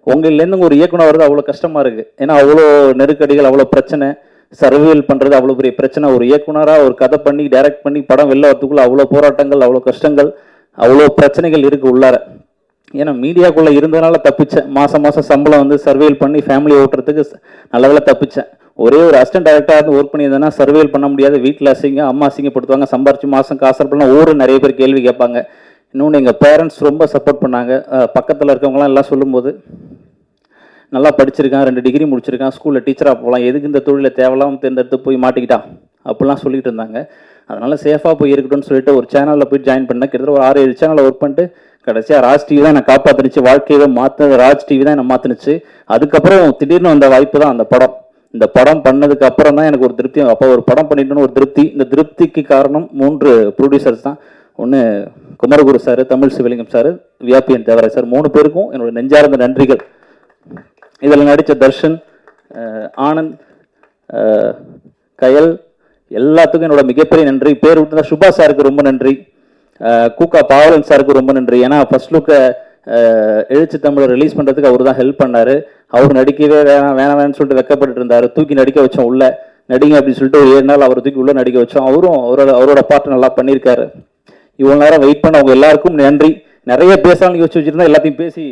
உங்களிலேருந்து ஒரு இயக்குனர் வருது அவ்வளோ கஷ்டமாக இருக்குது. ஏன்னா அவ்வளோ நெருக்கடிகள், அவ்வளோ பிரச்சனை. சர்வைவல் பண்ணுறது அவ்வளோ பெரிய பிரச்சனை. ஒரு இயக்குனராக ஒரு கதை பண்ணி டைரக்ட் பண்ணி படம் வெளில வரதுக்குள்ளே அவ்வளோ போராட்டங்கள், அவ்வளோ கஷ்டங்கள், அவ்வளோ பிரச்சனைகள் இருக்குது உள்ளார. ஏன்னா மீடியாக்குள்ளே இருந்ததுனால தப்பிச்சேன். மாதம் சம்பளம் வந்து சர்வைவல் பண்ணி ஃபேமிலி ஓட்டுறதுக்கு நல்லவேளை தப்பிச்சேன். ஒரே ஒரு அசிஸ்டன்ட் டைரக்டராக இருந்து ஒர்க் பண்ணியிருந்தேன்னா சர்வைவல் பண்ண முடியாது. வீட்டில் அம்மா அசிங்கப்படுத்துவாங்க. சம்பாரிச்சு மாதம் காசு பண்ணலாம் ஊர் நிறைய பேர் கேள்வி கேட்பாங்க. இன்னொன்று எங்கள் பேரண்ட்ஸ் ரொம்ப சப்போர்ட் பண்ணாங்க. பக்கத்தில் இருக்கவங்களாம் எல்லாம் சொல்லும்போது நல்லா படிச்சிருக்கான், 2 டிகிரி முடிச்சிருக்கான், ஸ்கூலில் டீச்சராக போகலாம், எதுக்கு இந்த தொழிலில் தேவையில்லாமல் தேர்ந்தெடுத்து போய் மாட்டிக்கிட்டான் அப்படிலாம் சொல்லிட்டு இருந்தாங்க. அதனால் சேஃபாக போய் இருக்கட்டும்னு சொல்லிட்டு ஒரு சேனலில் போய் ஜாயின் பண்ணேன். கிட்டத்தட்ட ஒரு 6-7 சேனலில் ஒர்க் பண்ணிட்டு கடைசியாக ராஜ் டிவி தான் என்னை காப்பாற்றுனுச்சு. வாழ்க்கையை மாற்றினது ராஜ் டிவி தான் என்னை மாற்றினுச்சு. அதுக்கப்புறம் திடீர்னு வந்த வாய்ப்பு தான் அந்த படம். இந்த படம் பண்ணதுக்கு அப்புறம் தான் எனக்கு ஒரு திருப்தி. அப்போ ஒரு படம் பண்ணிட்டோன்னு ஒரு திருப்தி. இந்த திருப்திக்கு காரணம் 3 ப்ரொடியூசர்ஸ் தான். ஒன்று குமரகுரு சார், தமிழ் சிவலிங்கம் சார், வியாபியன் தேவராஜ் சார். 3 பேருக்கும் என்னோட நெஞ்சார்ந்த நன்றிகள். இதில் நடித்த தர்ஷன், ஆனந்த், கயல் எல்லாத்துக்கும் என்னோட மிகப்பெரிய நன்றி. பேர் விட்டு சுபா சாருக்கு ரொம்ப நன்றி. கூக்கா பாவலன் சாருக்கு ரொம்ப நன்றி. ஏன்னா ஃபர்ஸ்ட் லுக்கை எழுச்சி தமிழை ரிலீஸ் பண்ணுறதுக்கு அவர் தான் ஹெல்ப் பண்ணார். அவர் நடிக்கவே வேணாம்னு சொல்லிட்டு வெக்கப்பட்டு இருந்தார். தூக்கி நடிக்க வச்சோம், உள்ள நடிங்க அப்படின்னு சொல்லிட்டு ஒரு 7 நாள் அவரை தூக்கி உள்ள நடிக்க வச்சோம். அவரோட பாட்டு நல்லா பண்ணியிருக்காரு. இவ்வளோ நேரம் வெயிட் பண்ண அவங்க எல்லாருக்கும் நன்றி. நிறைய பேசலாம் யோசிச்சு வச்சுருந்தா எல்லாத்தையும் பேசி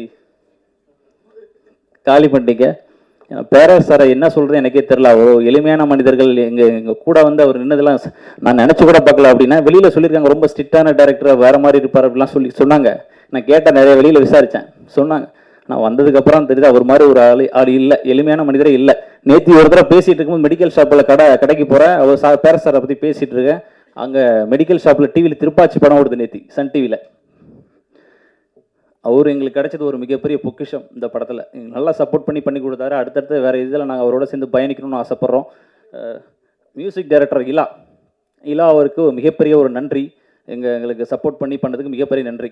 காலி பண்ணிட்டீங்க. பேரர் சாரை என்ன சொல்கிறது எனக்கே தெரில. அவ்வளோ எளிமையான மனிதர்கள். எங்கள் கூட வந்து அவர் நின்னதெல்லாம் நான் நினச்சி கூட பார்க்கல. அப்படின்னா வெளியில் சொல்லியிருக்காங்க ரொம்ப ஸ்ட்ரிக்டான டேரக்டர், வேறு மாதிரி இருப்பார் அப்படிலாம் சொன்னாங்க. நான் கேட்டேன், நிறைய வெளியில் விசாரித்தேன், சொன்னாங்க. நான் வந்ததுக்கப்புறம் தெரியுது அவர் மாதிரி ஒரு ஆள் இல்லை, எளிமையான மனிதரே இல்லை. நேற்று ஒரு தடவை பேசிகிட்டு இருக்கும்போது மெடிக்கல் ஷாப்பில் கடைக்கு போகிறேன். அவர் பேரர் சாரை பற்றி பேசிகிட்டு இருக்கேன். அங்கே மெடிக்கல் ஷாப்பில் டிவியில் திருப்பாச்சி படம் ஓடுது நேற்று சன் டிவியில். அவர் எங்களுக்கு கிடைச்சது ஒரு மிகப்பெரிய பொக்கிஷம். இந்த படத்தில் எங்களுக்கு நல்லா சப்போர்ட் பண்ணி கொடுத்தாரு. அடுத்தடுத்து வேறு இதில் நாங்கள் அவரோட சேர்ந்து பயணிக்கணும்னு ஆசைப்பட்றோம். மியூசிக் டைரக்டர் இலா அவருக்கு மிகப்பெரிய ஒரு நன்றி. எங்களுக்கு சப்போர்ட் பண்ணதுக்கு மிகப்பெரிய நன்றி.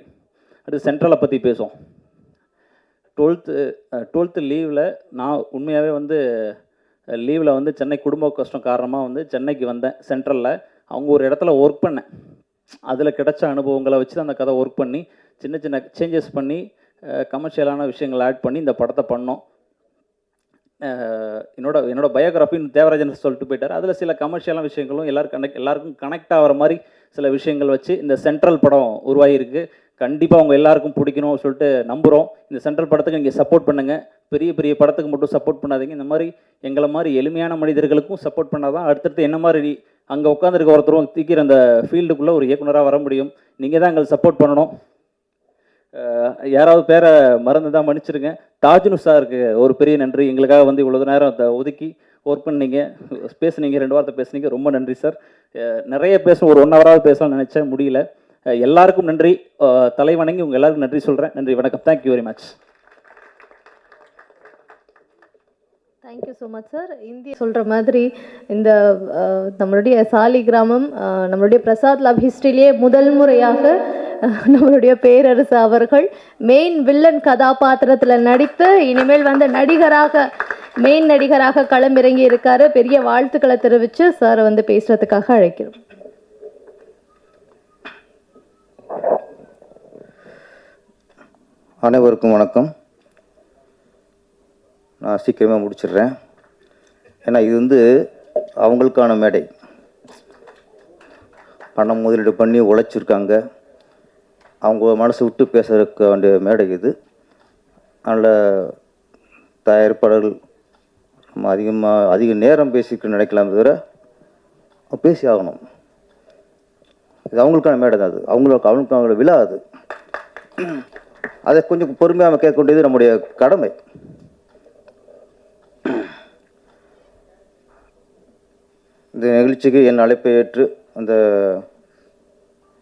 அடுத்து சென்ட்ரலை பற்றி பேசுவோம். 12th லீவில் நான் உண்மையாகவே வந்து லீவில் வந்து சென்னை குடும்ப கஷ்டம் காரணமாக வந்து சென்னைக்கு வந்தேன். சென்ட்ரலில் அவங்க ஒரு இடத்துல ஒர்க் பண்ணேன். அதில் கிடைச்ச அனுபவங்களை வச்சு தான் அந்த கதை ஒர்க் பண்ணி சின்ன சேஞ்சஸ் பண்ணி கமர்ஷியலான விஷயங்களை ஆட் பண்ணி இந்த படத்தை பண்ணோம். என்னோட பயோகிராஃபின்னு தேவராஜன் சொல்லிட்டு போயிட்டார். அதில் சில கமர்ஷியலான விஷயங்களும் எல்லாருக்கும் கனெக்ட் ஆகிற மாதிரி சில விஷயங்கள் வச்சு இந்த சென்ட்ரல் படம் உருவாகிருக்கு. கண்டிப்பாக அவங்க எல்லாருக்கும் பிடிக்கணும்னு சொல்லிட்டு நம்புகிறோம். இந்த சென்ட்ரல் படத்துக்கு இங்கே சப்போர்ட் பண்ணுங்கள். பெரிய பெரிய படத்துக்கு மட்டும் சப்போர்ட் பண்ணாதீங்க. இந்த மாதிரி எங்களை மாதிரி எளிமையான மனிதர்களுக்கும் சப்போர்ட் பண்ணால் தான் அடுத்தடுத்து என்ன மாதிரி அங்கே உட்காந்துருக்க ஒருத்தரும் தூக்கிற அந்த ஃபீல்டுக்குள்ளே ஒரு இயக்குனராக வர முடியும். நீங்கள் தான் எங்களுக்கு சப்போர்ட் பண்ணணும். யாராவது பேரை மறந்து தான் மன்னிச்சிருங்க. தாஜ்னு சாருக்கு ஒரு பெரிய நன்றி. எங்களுக்காக வந்து இவ்வளோ நேரம் ஒதுக்கி ஒர்க் பண்ணீங்க, பேசுனீங்க, 2 வார்த்தை பேசுனீங்க. ரொம்ப நன்றி சார். நிறைய பேசணும், ஒரு 1 ஹவராவது பேசலாம்னு நினச்சேன், முடியல. எல்லாருக்கும் நன்றி. தலைவணங்கி உங்கள் எல்லாருக்கும் நன்றி சொல்கிறேன். நன்றி, வணக்கம். Thank you very much.
Thank you so much sir. இந்திய சொல்கிற மாதிரி இந்த நம்மளுடைய சாலி கிராமம் நம்மளுடைய பிரசாத் லவ் ஹிஸ்ட்ரியிலேயே முதல் முறையாக நம்மளுடைய பேரரசு அவர்கள் மெயின் வில்லன் கதாபாத்திரத்தில் நடித்து இனிமேல் வந்து மெயின் நடிகராக களமிறங்கி இருக்காரு. பெரிய வாழ்த்துக்களை தெரிவித்து சாரை வந்து பேசுகிறதுக்காக அழைக்கிறோம்.
அனைவருக்கும் வணக்கம். நான் சீக்கிரமாக முடிச்சிடுறேன். ஏன்னா இது வந்து அவங்களுக்கான மேடை. பணம் முதலீடு பண்ணி உழைச்சிருக்காங்க. அவங்க மனசை விட்டு பேசுறதுக்கு வேண்டிய மேடை இது. அதனால் தயாரிப்பாளர்கள் நம்ம அதிக நேரம் பேசிக்க நினைக்கலாம், தவிர பேசி ஆகணும். இது அவங்களுக்கான மேடை தான். அது அவங்களோட விழா. அது அதை கொஞ்சம் பொறுமையாக கேட்க வேண்டியது நம்முடைய கடமை. இந்த நிகழ்ச்சிக்கு என் அழைப்பை ஏற்று அந்த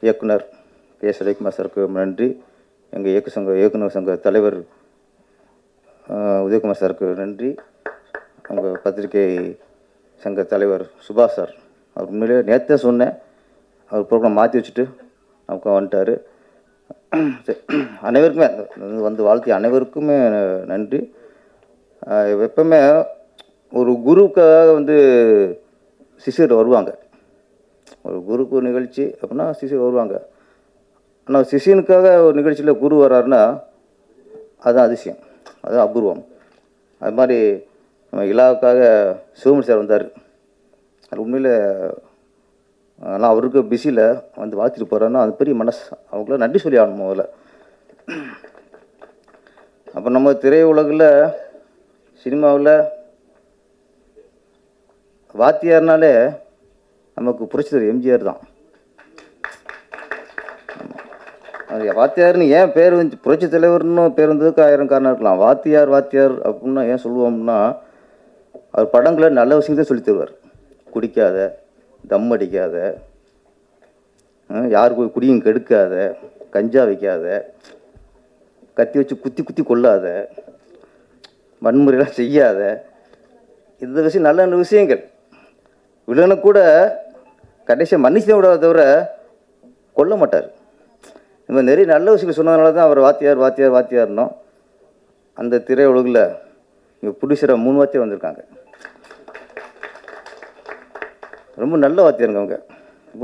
இயக்குனர் எஸ் ரவிக்குமார் சாருக்கு நன்றி. எங்கள் இயக்குனர் சங்க தலைவர் உதயகுமார் சாருக்கு நன்றி. உங்கள் பத்திரிகை சங்க தலைவர் சுபாஷ் சார், அவர் உண்மையிலே நேற்றே சொன்னேன், அவர் ப்ரோக்ராம் மாற்றி வச்சுட்டு நமக்கு வந்துட்டார். அனைவருக்குமே வந்து வாழ்த்திய அனைவருக்குமே நன்றி. எப்பவுமே ஒரு குருவுக்காக வந்து சிஷியர் வருவாங்க. ஒரு குருக்கு நிகழ்ச்சி அப்படின்னா சிஷியர் வருவாங்க. ஆனால் சிஷியனுக்காக ஒரு நிகழ்ச்சியில் குரு வர்றாருன்னா அதுதான் அதிசயம், அதுதான் அபூர்வம். அது மாதிரி நம்ம இலாவுக்காக சிவமணி சார் வந்தார். அது உண்மையில் ஆனால் அவருக்கு பிஸியில் வந்து வாழ்த்துட்டு போகிறேன்னா அது பெரிய மனசு, அவங்கள நன்றி சொல்லி ஆகணும் முதல்ல. அப்போ நம்ம திரையுலகில் சினிமாவில் வாத்தியார்னாலே நமக்கு புரட்சித்தலைவர் எம்ஜிஆர் தான். அது வாத்தியார்னு ஏன் பேர் வந்து புரட்சி தலைவர்னு பேர் வந்ததுக்கு 1000 காரணம் இருக்கலாம். வாத்தியார் வாத்தியார் அப்படின்னா ஏன் சொல்லுவோம்னா, அவர் படங்களை நல்ல விஷயத்தை சொல்லி தருவார். குடிக்காத, தம் அடிக்காத, யாருக்கு குடியும் கெடுக்காத, கஞ்சா வைக்காத, கத்தி வச்சு குத்தி குத்தி கொள்ளாத, வன்முறையெல்லாம் செய்யாத, இந்த விஷயம் நல்ல நல்ல விஷயங்கள். வில்லனை கூட கடைசியாக மன்னிச்சு விடாத தவிர கொல்ல மாட்டார். இந்த மாதிரி நிறைய நல்ல விஷயங்கள் சொன்னதுனால தான் அவர் வாத்தியார் வாத்தியார் வாத்தியார்னோம். அந்த திரையுலகில் இங்கே ப்ரொடியூசராக 3 வாத்தியார் வந்திருக்காங்க. ரொம்ப நல்ல வாத்தியாருங்க அவங்க,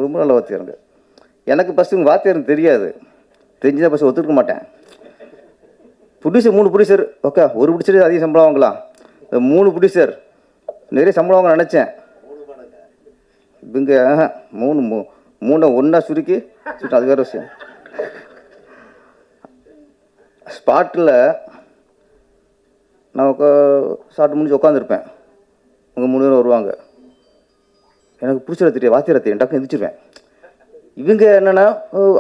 ரொம்ப நல்ல வாத்தியாருங்க. எனக்கு ஃபஸ்ட்டு இவங்க வாத்தியாருன்னு தெரியாது, தெரிஞ்சுதான் ஃபஸ்ட்டு ஒத்துக்க மாட்டேன். ப்ரொடியூசர் 3 ப்ரொடியூசர், ஓகே, ஒரு ப்ரொடியூசர் அதிக சம்பளம் வாங்கலாம், 3 ப்ரொடியூசர் நிறைய சம்பளம் வாங்க நினச்சேன். இவங்க 3 ஒன்றா சுருக்கி அது வேறு விஷயம். ஸ்பாட்டில் நான் ஷார்ட் முடிஞ்சு உட்காந்துருப்பேன், அவங்க 3 பேரும் வருவாங்க. எனக்கு பிடிச்சத தெரியும், வாத்தியார தெரியும், டக்குன்னு எந்திரிச்சிருவேன். இவங்க என்னென்னா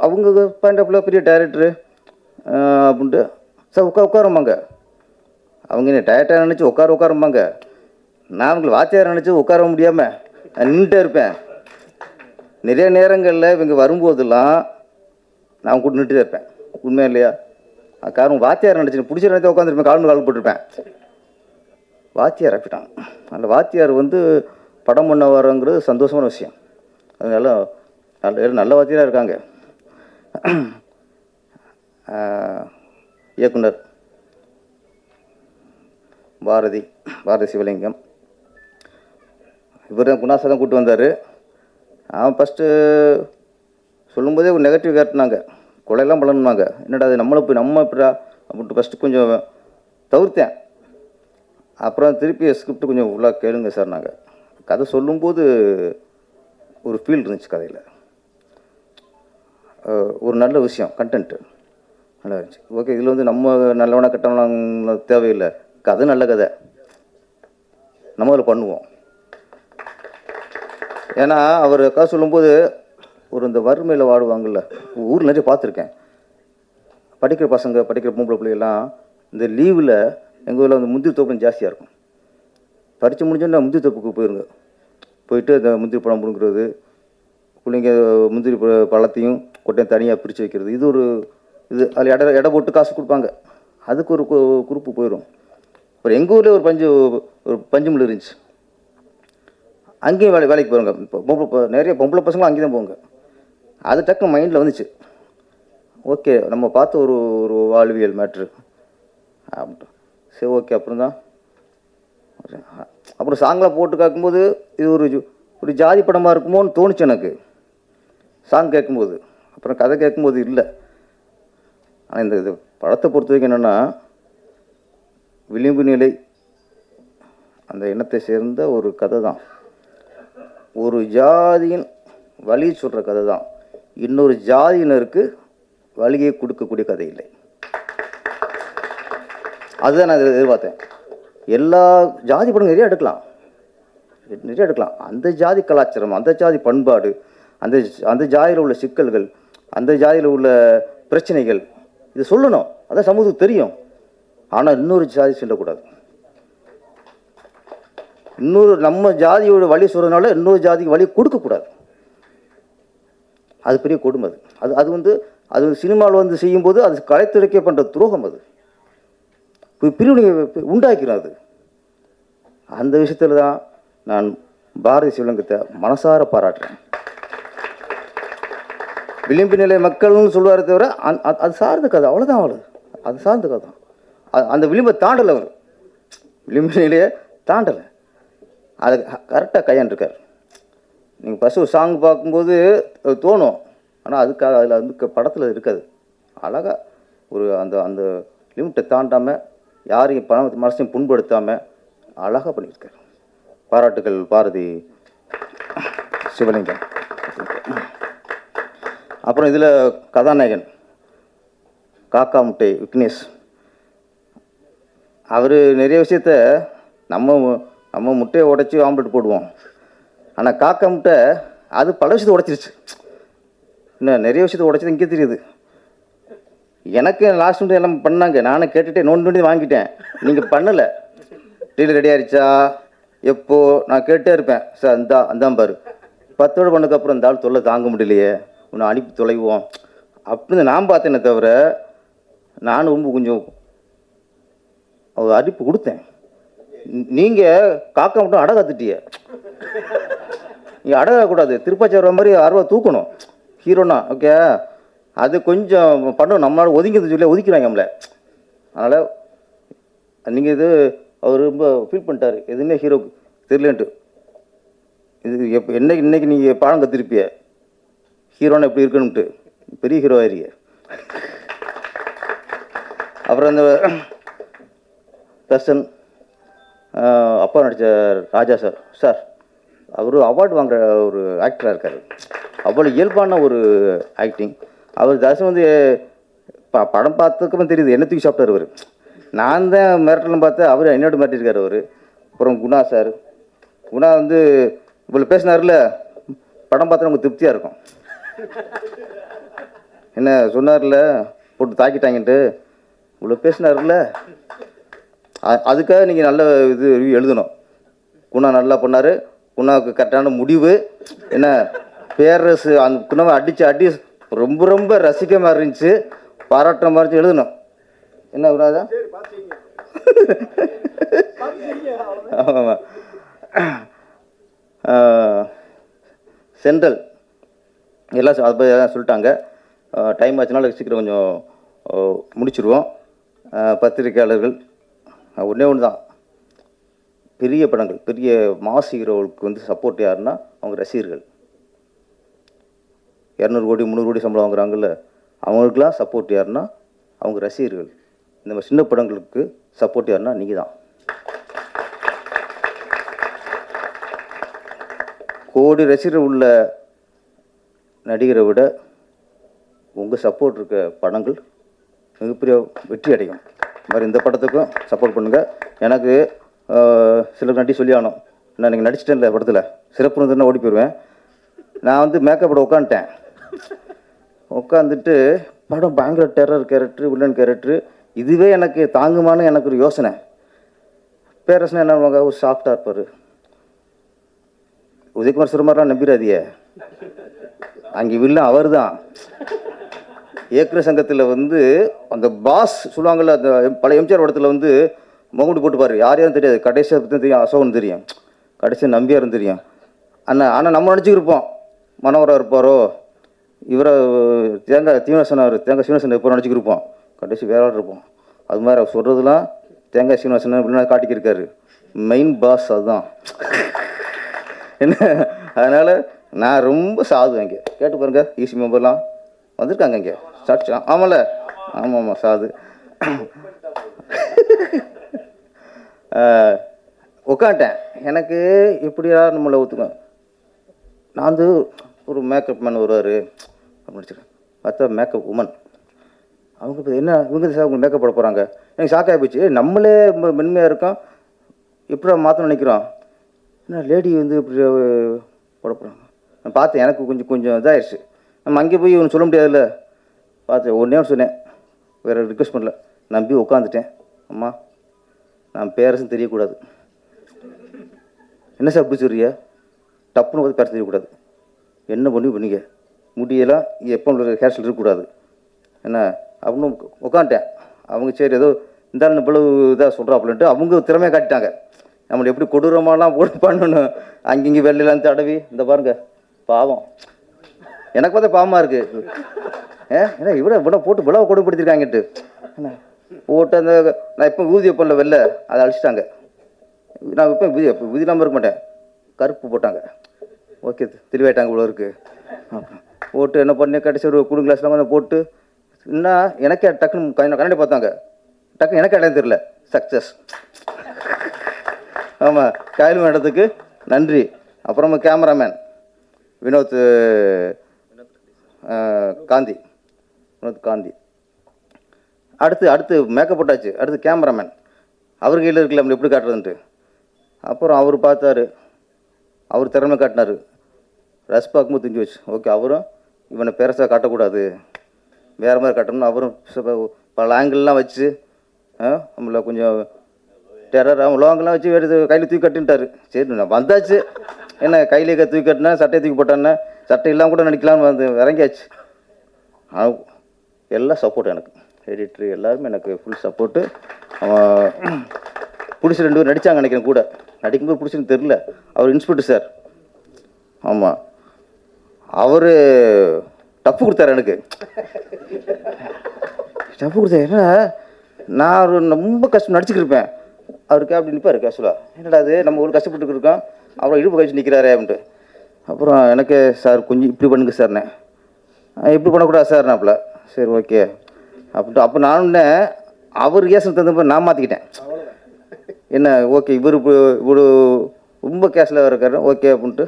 அவங்க பாயிண்ட் ஆஃப் வியூ பெரிய டைரக்டரு அப்படின்ட்டு சார் உட்காருமாங்க. அவங்க என்ன டயர்டாக நினச்சி உட்காருமாங்க. நான் அவங்களை வாத்தியார் நினச்சி உட்கார முடியாமல் நான் நின்றுட்டே இருப்பேன். நிறைய நேரங்களில் இவங்க வரும்போதெல்லாம் நான் கூட நின்றுட்டே இருப்பேன். உண்மையா இல்லையா? காரணம் வாத்தியார் நினச்சி பிடிச்ச நேரத்தை உட்காந்துருப்பேன், கால் போட்டிருப்பேன். வாத்தியார் ஆக்கிட்டான். அந்த வாத்தியார் வந்து படம் பண்ண வரங்கிறது சந்தோஷமான விஷயம். அதனால நல்ல வாத்தியாராக இருக்காங்க. இயக்குனர் பாரதி சிவலிங்கம், இவர் தான் குணாசா தான் கூப்பிட்டு வந்தார். அவன் ஃபஸ்ட்டு சொல்லும்போதே ஒரு நெகட்டிவ் காட்டினாங்க, கொலையெல்லாம் பண்ணணுமாங்க. என்னடா அது நம்மளை போய் நம்ம எப்படா அப்படின்ட்டு ஃபஸ்ட்டு கொஞ்சம் தவிர்த்தேன். அப்புறம் திருப்பி ஸ்கிரிப்ட் கொஞ்சம் ஃபுல்லாக கேளுங்க சார். நாங்கள் கதை சொல்லும்போது ஒரு ஃபீல் இருந்துச்சு கதையில், ஒரு நல்ல விஷயம், கண்டென்ட்டு நல்லா இருந்துச்சு. ஓகே, இதில் வந்து நம்ம நல்லவனா கட்டவலாம் தேவையில்லை, கதை நல்ல கதை, நம்ம அதில் பண்ணுவோம். ஏன்னா அவர் கதை சொல்லும்போது ஒரு இந்த வறுமையில் வாடுவாங்கள்ல, ஊரில் நிறைய பார்த்துருக்கேன். படிக்கிற பசங்க, படிக்கிற பொம்பளை பிள்ளைகள்லாம் இந்த லீவில் எங்கள் ஊரில் வந்து முந்திரி தோப்பு ஜாஸ்தியாக இருக்கும். படித்து முடிஞ்சோன்னா முந்திரி தோப்புக்கு போயிருங்க, போயிட்டு அந்த முந்திரி பழம் பிடுங்கிறது, பிள்ளைங்க முந்திரி பழத்தையும் கொட்டையும் தனியாக பிரித்து வைக்கிறது, இது ஒரு இது. அதில் எடை போட்டு காசு கொடுப்பாங்க, அதுக்கு ஒரு குரூப்பு போயிடும். அப்புறம் எங்கள் ஊரில் ஒரு பஞ்சு மில் இருந்துச்சு, அங்கேயும் வேலைக்கு போயிருங்க. இப்போ நிறைய பொம்பளை பசங்களும் அங்கேயும் தான் போங்க. அது டக்குன்னு மைண்டில் வந்துச்சு, ஓகே நம்ம பார்த்து ஒரு வாழ்வியல் மேட்ரு அப்படின்ட்டு. சரி ஓகே. அப்புறம் சாங்கெலாம் போட்டு கேட்கும்போது இது ஒரு ஜாதி படமாக இருக்குமோன்னு தோணுச்சு எனக்கு சாங் கேட்கும்போது. அப்புறம் கதை கேட்கும்போது இல்லை. ஆனால் இந்த படத்தை பொறுத்த வரைக்கும் என்னென்னா, விளிம்பு நிலை அந்த இனத்தை சேர்ந்த ஒரு கதை தான், ஒரு ஜாதியின் வழி சொல்கிற கதை தான், இன்னொரு ஜாதியினருக்கு வழியை கொடுக்கக்கூடிய கதை இல்லை. அதுதான் நான் எதிர்பார்த்தேன். எல்லா ஜாதி படம் நிறைய எடுக்கலாம். அந்த ஜாதி கலாச்சாரம், அந்த ஜாதி பண்பாடு, அந்த ஜாதியில் உள்ள சிக்கல்கள், அந்த ஜாதியில் உள்ள பிரச்சனைகள், இது சொல்லணும், அதான் சமூகத்துக்கு தெரியும். ஆனால் இன்னொரு ஜாதி சொல்லக்கூடாது. நம்ம ஜாதியோட வழி சொல்கிறதுனால இன்னொரு ஜாதிக்கு வழி கொடுக்கக்கூடாது. அது பெரிய கொடுமை. அது சினிமாவில் வந்து செய்யும்போது அது கலைத்துறைக்கே பண்ணுற துரோகம். அது பிரிவினை உண்டாக்கிறோம். அது அந்த விஷயத்தில் தான் நான் பாரதி சிவலிங்கத்தை மனசார பாராட்டுறேன். விளிம்பு நிலை மக்கள்னு சொல்லுவாரே தவிர அது சார்ந்த கதை, அவ்வளோதான். அது சார்ந்த கதை தான். அந்த விளிம்பை தாண்டலை, அவர் விளிம்பு நிலையை தாண்டலை, அதை கரெக்டாக கையாண்டிருக்கார். நீங்கள் ஃபஸ்ட்டு ஒரு சாங் பார்க்கும்போது தோணும், ஆனால் அதுக்காக அதில் வந்து படத்தில் இருக்காது. அழகாக அந்த லிமிட்டை தாண்டாமல் யாரையும் மனசையும் புண்படுத்தாமல் அழகாக பண்ணியிருக்கார். பாராட்டுகள் பாரதி சிவலிங்கம். அப்புறம் இதில் கதாநாயகன் காக்கா முட்டை விக்னேஷ். அவர் நிறைய விஷயத்த நம்ம முட்டையை உடைச்சி ஆம்லெட் போடுவோம். ஆனால் காக்கா முட்டை அது பல விஷயத்தை உடைச்சிருச்சு. இன்னும் நிறைய விஷயத்தை உடைச்சது இங்கே தெரியுது. எனக்கு லாஸ்ட் மினிட் எல்லாம் பண்ணாங்க, நானும் கேட்டுகிட்டே நோண்டி வாங்கிட்டேன். நீங்கள் பண்ணலை. டீல் ரெடி ஆகிடுச்சா எப்போ நான் கேட்டே இருப்பேன். சார் அந்தான் பாரு 10 வருடம் பண்ணதுக்கப்புறம் இந்த ஆள் தொல்லை தாங்க முடியலையே, உன்னை அனுப்பி தொலைவோம் அப்படின்னு நான் பார்த்தேனே தவிர நானும் ரொம்ப கொஞ்சம் அடிப்பு கொடுத்தேன். நீங்கள் காக்கா மட்டும் அடை கத்துட்டிய. நீங்கள் அடகக்கூடாது, திருப்பாச்சி வர மாதிரி ஆர்வம் தூக்கணும் ஹீரோனா. ஓகே, அது கொஞ்சம் பண்ணணும். நம்மளால ஒதுங்கிறது சொல்லி ஒதுக்கிறாங்க நம்மளை. அதனால் நீங்கள் இது அவர் ரொம்ப ஃபீல் பண்ணிட்டார், எதுவுமே ஹீரோக்கு தெரியலன்ட்டு. இது இன்னைக்கு நீங்கள் பாடம் கற்றுருப்பிய ஹீரோனா எப்படி இருக்கணும்ட்டு. பெரிய ஹீரோ ஆயிருங்க. அப்புறம் அந்த தர்ஷன் அப்பா நடித்த ராஜா சார் அவர் அவார்டு வாங்குற ஒரு ஆக்டராக இருக்கார். அவ்வளோ இயல்பான ஒரு ஆக்டிங். அவர் தர்ஷன் வந்து படம் பார்த்ததுக்கப்புறம் தெரியுது என்ன தூக்கி சாப்பிட்டார் அவர். நான் தான் மிரட்டலும் பார்த்தேன், அவர் என்னோட மிரட்டிருக்கார் அவர். அப்புறம் குணா சார், குணா வந்து இவ்வளோ பேசினார்ல, படம் பார்த்தா நமக்கு திருப்தியாக இருக்கும். என்ன சொன்னார்ல, போட்டு தாக்கிட்டாங்கன்ட்டு இவ்வளோ பேசினார்ல, அதுக்காக நீங்கள் நல்ல இது ரிவ்யூ எழுதணும். குணா நல்லா பண்ணார், குணாவுக்கு கரெக்டான முடிவு. என்ன பேரரசு அந்த குணாவை அடி ரொம்ப ரொம்ப ரசிக்க மாதிரி இருந்துச்சு, பாராட்டுற மாதிரி எழுதணும். என்ன குணாதான் ஆமாம். சென்ட்ரல் எல்லாம் அதை சொல்லிட்டாங்க. டைம் ஆச்சுனால சீக்கிரம் கொஞ்சம் முடிச்சிடுவோம். பத்திரிக்கையாளர்கள் ஒன்றே ஒன்று தான், பெரிய படங்கள் பெரிய மாஸ் ஹீரோவுக்கு வந்து சப்போர்ட் யாருன்னா அவங்க ரசிகர்கள். 200 கோடி 300 கோடி சம்பளம் வாங்குறாங்கல்ல, அவங்களுக்கெல்லாம் சப்போர்ட் யாருன்னா அவங்க ரசிகர்கள். இந்த மாதிரி சின்ன படங்களுக்கு சப்போர்ட் யாருன்னா நீங்கள் தான். கோடி ரசிகர் உள்ள நடிகரை விட உங்கள் சப்போர்ட் இருக்க படங்கள் மிகப்பெரிய வெற்றி அடையும். இது மாதிரி இந்த படத்துக்கும் சப்போர்ட் பண்ணுங்கள். எனக்கு சில நடி சொல்லி ஆனோம், நான் நீங்கள் நடிச்சிட்டேன் இல்லை படத்தில் சிறப்பு இருந்ததுன்னா ஓடி போயிடுவேன். நான் வந்து மேக்கப்போட உட்காந்துட்டேன். உட்காந்துட்டு படம் பயங்கர டெரர் கேரக்டரு, வில்லன் கேரக்டரு, இதுவே எனக்கு தாங்குமான்னு எனக்கு ஒரு யோசனை. பேரரசனா என்ன பண்ணுவாங்க, ஒரு சாஃப்டாக இருப்பார். உதயகுமார் சிறுமாரெலாம் நம்பிடாதிய, அங்கே வில்லன் அவர் தான். இயக்குனர் சங்கத்தில் வந்து அந்த பாஸ் சொல்லுவாங்கள்ல, அந்த பழைய எம்ஜிஆர் படத்தில் வந்து முகமுடி போட்டுப்பார், யாரும் தெரியாது, கடைசியாக பற்றி தெரியும், அசோகன் தெரியும், கடைசியாக நம்பியாரும் தெரியும். ஆனால் நம்ம நினச்சிக்கிருப்போம் மனோகரா இருப்பாரோ, இவரை தேங்காய் சீனிவாசன் எப்போ நினச்சிக்கிருப்போம், கடைசி வேற ஆள் இருப்போம். அது மாதிரி அவர் சொல்கிறதுலாம் தேங்காய் சீனிவாசன் அப்படின்னு காட்டிக்கிருக்காரு. மெயின் பாஸ் அதுதான். என்ன அதனால் நான் ரொம்ப சாது. இங்கே கேட்டு பாருங்கள், ஈசி மெம்பர்லாம் வந்திருக்காங்க இங்கே சாட்சி. ஆமாம்ல, ஆமாம் சாது. உட்காந்துட்டேன். எனக்கு இப்படியா நம்மளை ஒத்துக்க. நான் வந்து ஒரு மேக்கப் மேன் வருவார் அப்படின்னு வச்சுருக்கேன். பார்த்தா மேக்கப் உமன். அவங்க இப்போ என்ன இவங்க சார் அவங்க மேக்கப் போட போகிறாங்க. எனக்கு ஷாக் ஆகி போச்சு. நம்மளே மென்மையாக இருக்கோம், எப்படி மாற்றணும்னு நினைக்கிறோம். ஏன்னா லேடி வந்து இப்படி போட போகிறாங்க. நான் பார்த்தேன், எனக்கு கொஞ்சம் இதாகிடுச்சு. நம்ம அங்கே போய் ஒன்று சொல்ல முடியாதுல்ல. பார்த்தேன், ஒன்றே சொன்னேன், வேறு ரிக்வெஸ்ட் பண்ணல, நம்பி உட்காந்துட்டேன். அம்மா நான் பேரரசுன்னு தெரியக்கூடாது. என்ன சார் அப்படி சொல்றியா, டப்புன்னு பார்த்து பேர தெரியக்கூடாது, என்ன பண்ணிங்க, முடியெல்லாம் எப்போ ஹேர் ஸ்டைல் இருக்கக்கூடாது என்ன அப்படின்னு உட்காந்துட்டேன். அவங்க சரி ஏதோ இந்த இவ்வளவு இதாக சொல்கிறாப்புலன்ட்டு அவங்க திறமையாக காட்டிட்டாங்க. நம்மளை எப்படி கொடூரமாலாம் போட்டு பண்ணணும், அங்கங்கே வெள்ளையெல்லாம் தடவி. இந்த பாருங்க பாவம், எனக்கு பார்த்தா பாவமாக இருக்குது. ஏன்னா இவ்வளோ போட்டு இவ்வளோ கொடுமைப்படுத்திருக்காங்கட்டு என்ன போட்டு. அந்த நான் இப்போ ஊதி வைப்பேன்ல வெள்ளை, அதை அழிச்சிட்டாங்க. நான் இப்போ ஊதி இல்லாமல் இருக்க மாட்டேன், கருப்பு போட்டாங்க. ஓகே தெளிவாயிட்டாங்க இவ்வளோ இருக்குது போட்டு. என்ன பண்ணி கடைசி ஒரு கூலிங் கிளாஸ்லாம் கொஞ்சம் போட்டு இன்னும் எனக்கே டக்குன்னு கண்ணாடி பார்த்தாங்க. டக்குன்னு எனக்கு இடம் தெரியல. சக்ஸஸ். ஆமாம், காயல் இடத்துக்கு நன்றி. அப்புறமா கேமராமேன் வினோத் காந்தி, வினோத் காந்தி. அடுத்து மேக்கப் போட்டாச்சு. அடுத்து கேமராமேன், அவர் கையில் இருக்குல்ல நம்ம எப்படி காட்டுறதுன்ட்டு. அப்புறம் அவர் பார்த்தாரு, அவர் திறமை காட்டினார். ரஸ் பார்க்கும்போது தெரிஞ்சு வச்சு, ஓகே அவரும் இவனை பெருசாக காட்டக்கூடாது, வேறு மாதிரி காட்டணும்னு அவரும் பல ஆங்கிள்லாம் வச்சு நம்மள கொஞ்சம் டெரர் லோங்கெல்லாம் வச்சு எடுத்து கையில் தூக்கி கட்டுன்ட்டார். சரி நான் வந்தாச்சு, என்ன கையிலே தூக்கி கட்டினேன், சட்டையை தூக்கி போட்டேன்னா சட்டை இல்லாமல் கூட நடிக்கலாம்னு வந்து இறங்கியாச்சு. எல்லாம் சப்போர்ட் எனக்கு, எடிட்ரு எல்லாருமே எனக்கு ஃபுல் சப்போர்ட்டு. அவன் பிடிச்சி 2 பேர் நடித்தாங்க நினைக்கிறேன் கூட. நடிக்கும்போது பிடிச்சின்னு தெரில. அவர் இன்ஸ்பெக்டர் சார், ஆமாம், அவர் டஃப்பு கொடுத்தாரு எனக்கு. டஃப்பு கொடுத்தாரு. ஏன்னா நான் ரொம்ப கஷ்டம் நடிச்சுக்கிருப்பேன். அவருக்கு அப்படி நிற்பார் கேஷுவலாக. என்னடா அது நம்ம ஒரு கஷ்டப்பட்டு இருக்கோம், அவ்வளோ இடுப்பு கழிச்சு நிற்கிறாரே அப்படின்ட்டு. அப்புறம் எனக்கு சார் கொஞ்சம் இப்படி பண்ணுங்க சார்ண்ணே, இப்படி பண்ணக்கூடாது சார் நாப்பில். சரி ஓகே அப்படின்ட்டு. அப்போ நானுன்னே அவர் கேஸில் தகுந்த நான் மாற்றிக்கிட்டேன். என்ன ஓகே இவர் இவ்வளோ ரொம்ப கேஸில் இருக்காரு ஓகே அப்படின்ட்டு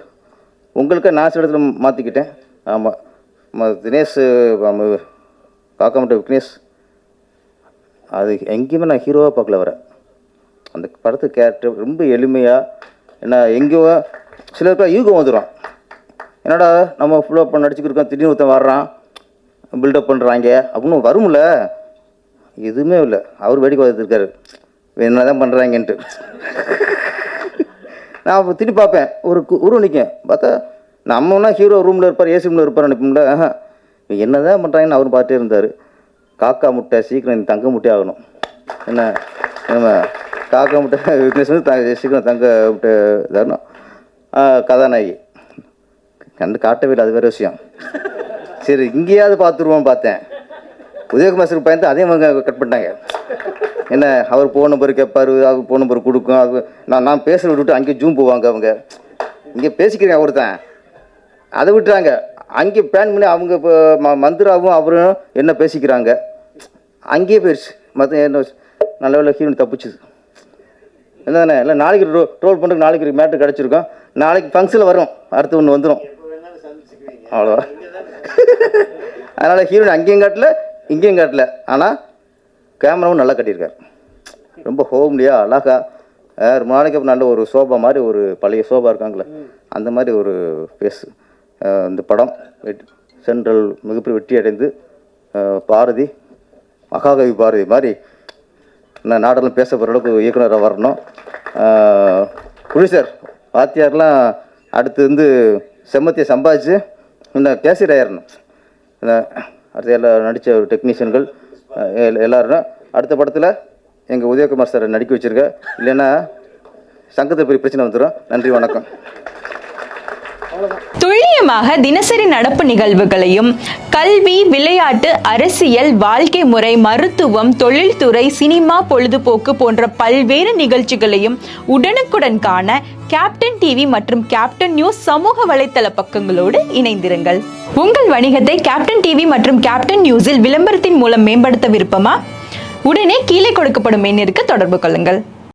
உங்களுக்கு நான் சில இடத்துல மாற்றிக்கிட்டேன். ஆமாம், தினேஷ் காக்காமட்ட விக்னேஷ், அது எங்கேயுமே நான் ஹீரோவாக பார்க்கல. வர அந்த படத்து கேரக்டர் ரொம்ப எளிமையாக, ஏன்னா எங்கேயோ சிலருக்கா யூகம் வந்துடும். என்னடா நம்ம ஃபுல்லாக பண்ண நடிச்சுக்கிருக்கோம், திடீர்னு ஒருத்தன் வர்றான் பில்டப் பண்ணுறாங்க அப்படின்னு வரும்ல. எதுவுமே இல்லை, அவர் வேடிக்கை பார்த்துருக்காரு என்ன தான் பண்ணுறாங்கன்ட்டு. நான் அப்போ திரும்பி பார்ப்பேன், ஒரு நிற்கேன் பார்த்தா நம்மனா ஹீரோ ரூமில் இருப்பார், ஏசி ரூமில் இருப்பார் நினைப்போம்ல. என்ன தான் பண்ணுறாங்கன்னு அவரும் பார்த்துட்டே இருந்தார். காக்கா முட்டை சீக்கிரம் இந்த தங்க முட்டை ஆகணும், என்ன நம்ம காக்கா முட்டை விக்னேஷ் வந்து சீக்கிரம் தங்க முட்டை இதாகணும். கதாநாயகி காட்டவே இல்லை, அது வேறு விஷயம். சரி இங்கேயாவது பார்த்துருவோன்னு பார்த்தேன். உதயகுமார் சார் பயந்து அதே மாதிரி கட் பண்ணிட்டாங்க. என்ன அவர் ஃபோன் நம்பர் கேட்பார், அவர் ஃபோன் நம்பர் கொடுக்கும். அது நான் பேசுகிற விட்டுவிட்டு அங்கேயே ஜூம் போவாங்க. அவங்க இங்கே பேசிக்கிறேன் ஒருத்தன், அதை விட்டுறாங்க. அங்கே பிளான் பண்ணி அவங்க இப்போ மந்திராவும் அவரும் என்ன பேசிக்கிறாங்க, அங்கேயே போயிடுச்சு. மற்ற என்ன நல்ல வேலை ஹீரோன் தப்பிச்சுது. என்னதானே இல்லை நாளைக்கு ட்ரோல் பண்ணுறதுக்கு நாளைக்கு மேட்ரு கிடச்சிருக்கோம், நாளைக்கு ஃபங்க்ஷனில் வரும், அடுத்து ஒன்று வந்துடும், அவ்வளோ. அதனால் ஹீரோயின் அங்கேயும் காட்டல இங்கேயும் காட்டல. ஆனால் கேமராவும் நல்லா கட்டியிருக்கார், ரொம்ப ஹோம்லியாக அழகாக. ரொம்ப நாளைக்கு அப்புறம் நல்ல ஒரு சோபா மாதிரி, ஒரு பழைய சோபா இருக்காங்களே அந்த மாதிரி ஒரு ஃபேஸ். இந்த படம் சென்ட்ரல் மிகப்பெரிய வெற்றி அடைந்து பாரதி மகாகவி பாரதி மாதிரி நான் நாடெல்லாம் பேச போகிற அளவுக்கு இயக்குனராக வரணும். ப்ரொடியூசர் வாத்தியார்லாம் அடுத்து வந்து செம்மத்தியை சம்பாதிச்சு இன்னும் கேசியர் ஆயிடணும். அடுத்து எல்லாம் நடித்த டெக்னீஷியன்கள் எல்லோரும் அடுத்த படத்தில் எங்கள் உதயகுமார் சாரை நடிக்க வச்சுருக்க, இல்லைன்னா சங்கத்தில் பெரிய பிரச்சனை வந்துடும். நன்றி, வணக்கம்.
துல்லியமாக தினசரி நடப்பு நிகழ்வுகளையும் கல்வி, விளையாட்டு, அரசியல், வாழ்க்கை முறை, மருத்துவம், தொழில்துறை, சினிமா, பொழுதுபோக்கு போன்ற பல்வேறு நிகழ்ச்சிகளையும் உடனுக்குடன் காண கேப்டன் டிவி மற்றும் கேப்டன் நியூஸ் சமூக வலைத்தள பக்கங்களோடு இணைந்திருங்கள். உங்கள் வணிகத்தை கேப்டன் டிவி மற்றும் கேப்டன் நியூஸில் விளம்பரத்தின் மூலம் மேம்படுத்த விருப்பமா? உடனே கீழே கொடுக்கப்படும் எண்ணிற்கு தொடர்பு கொள்ளுங்கள்.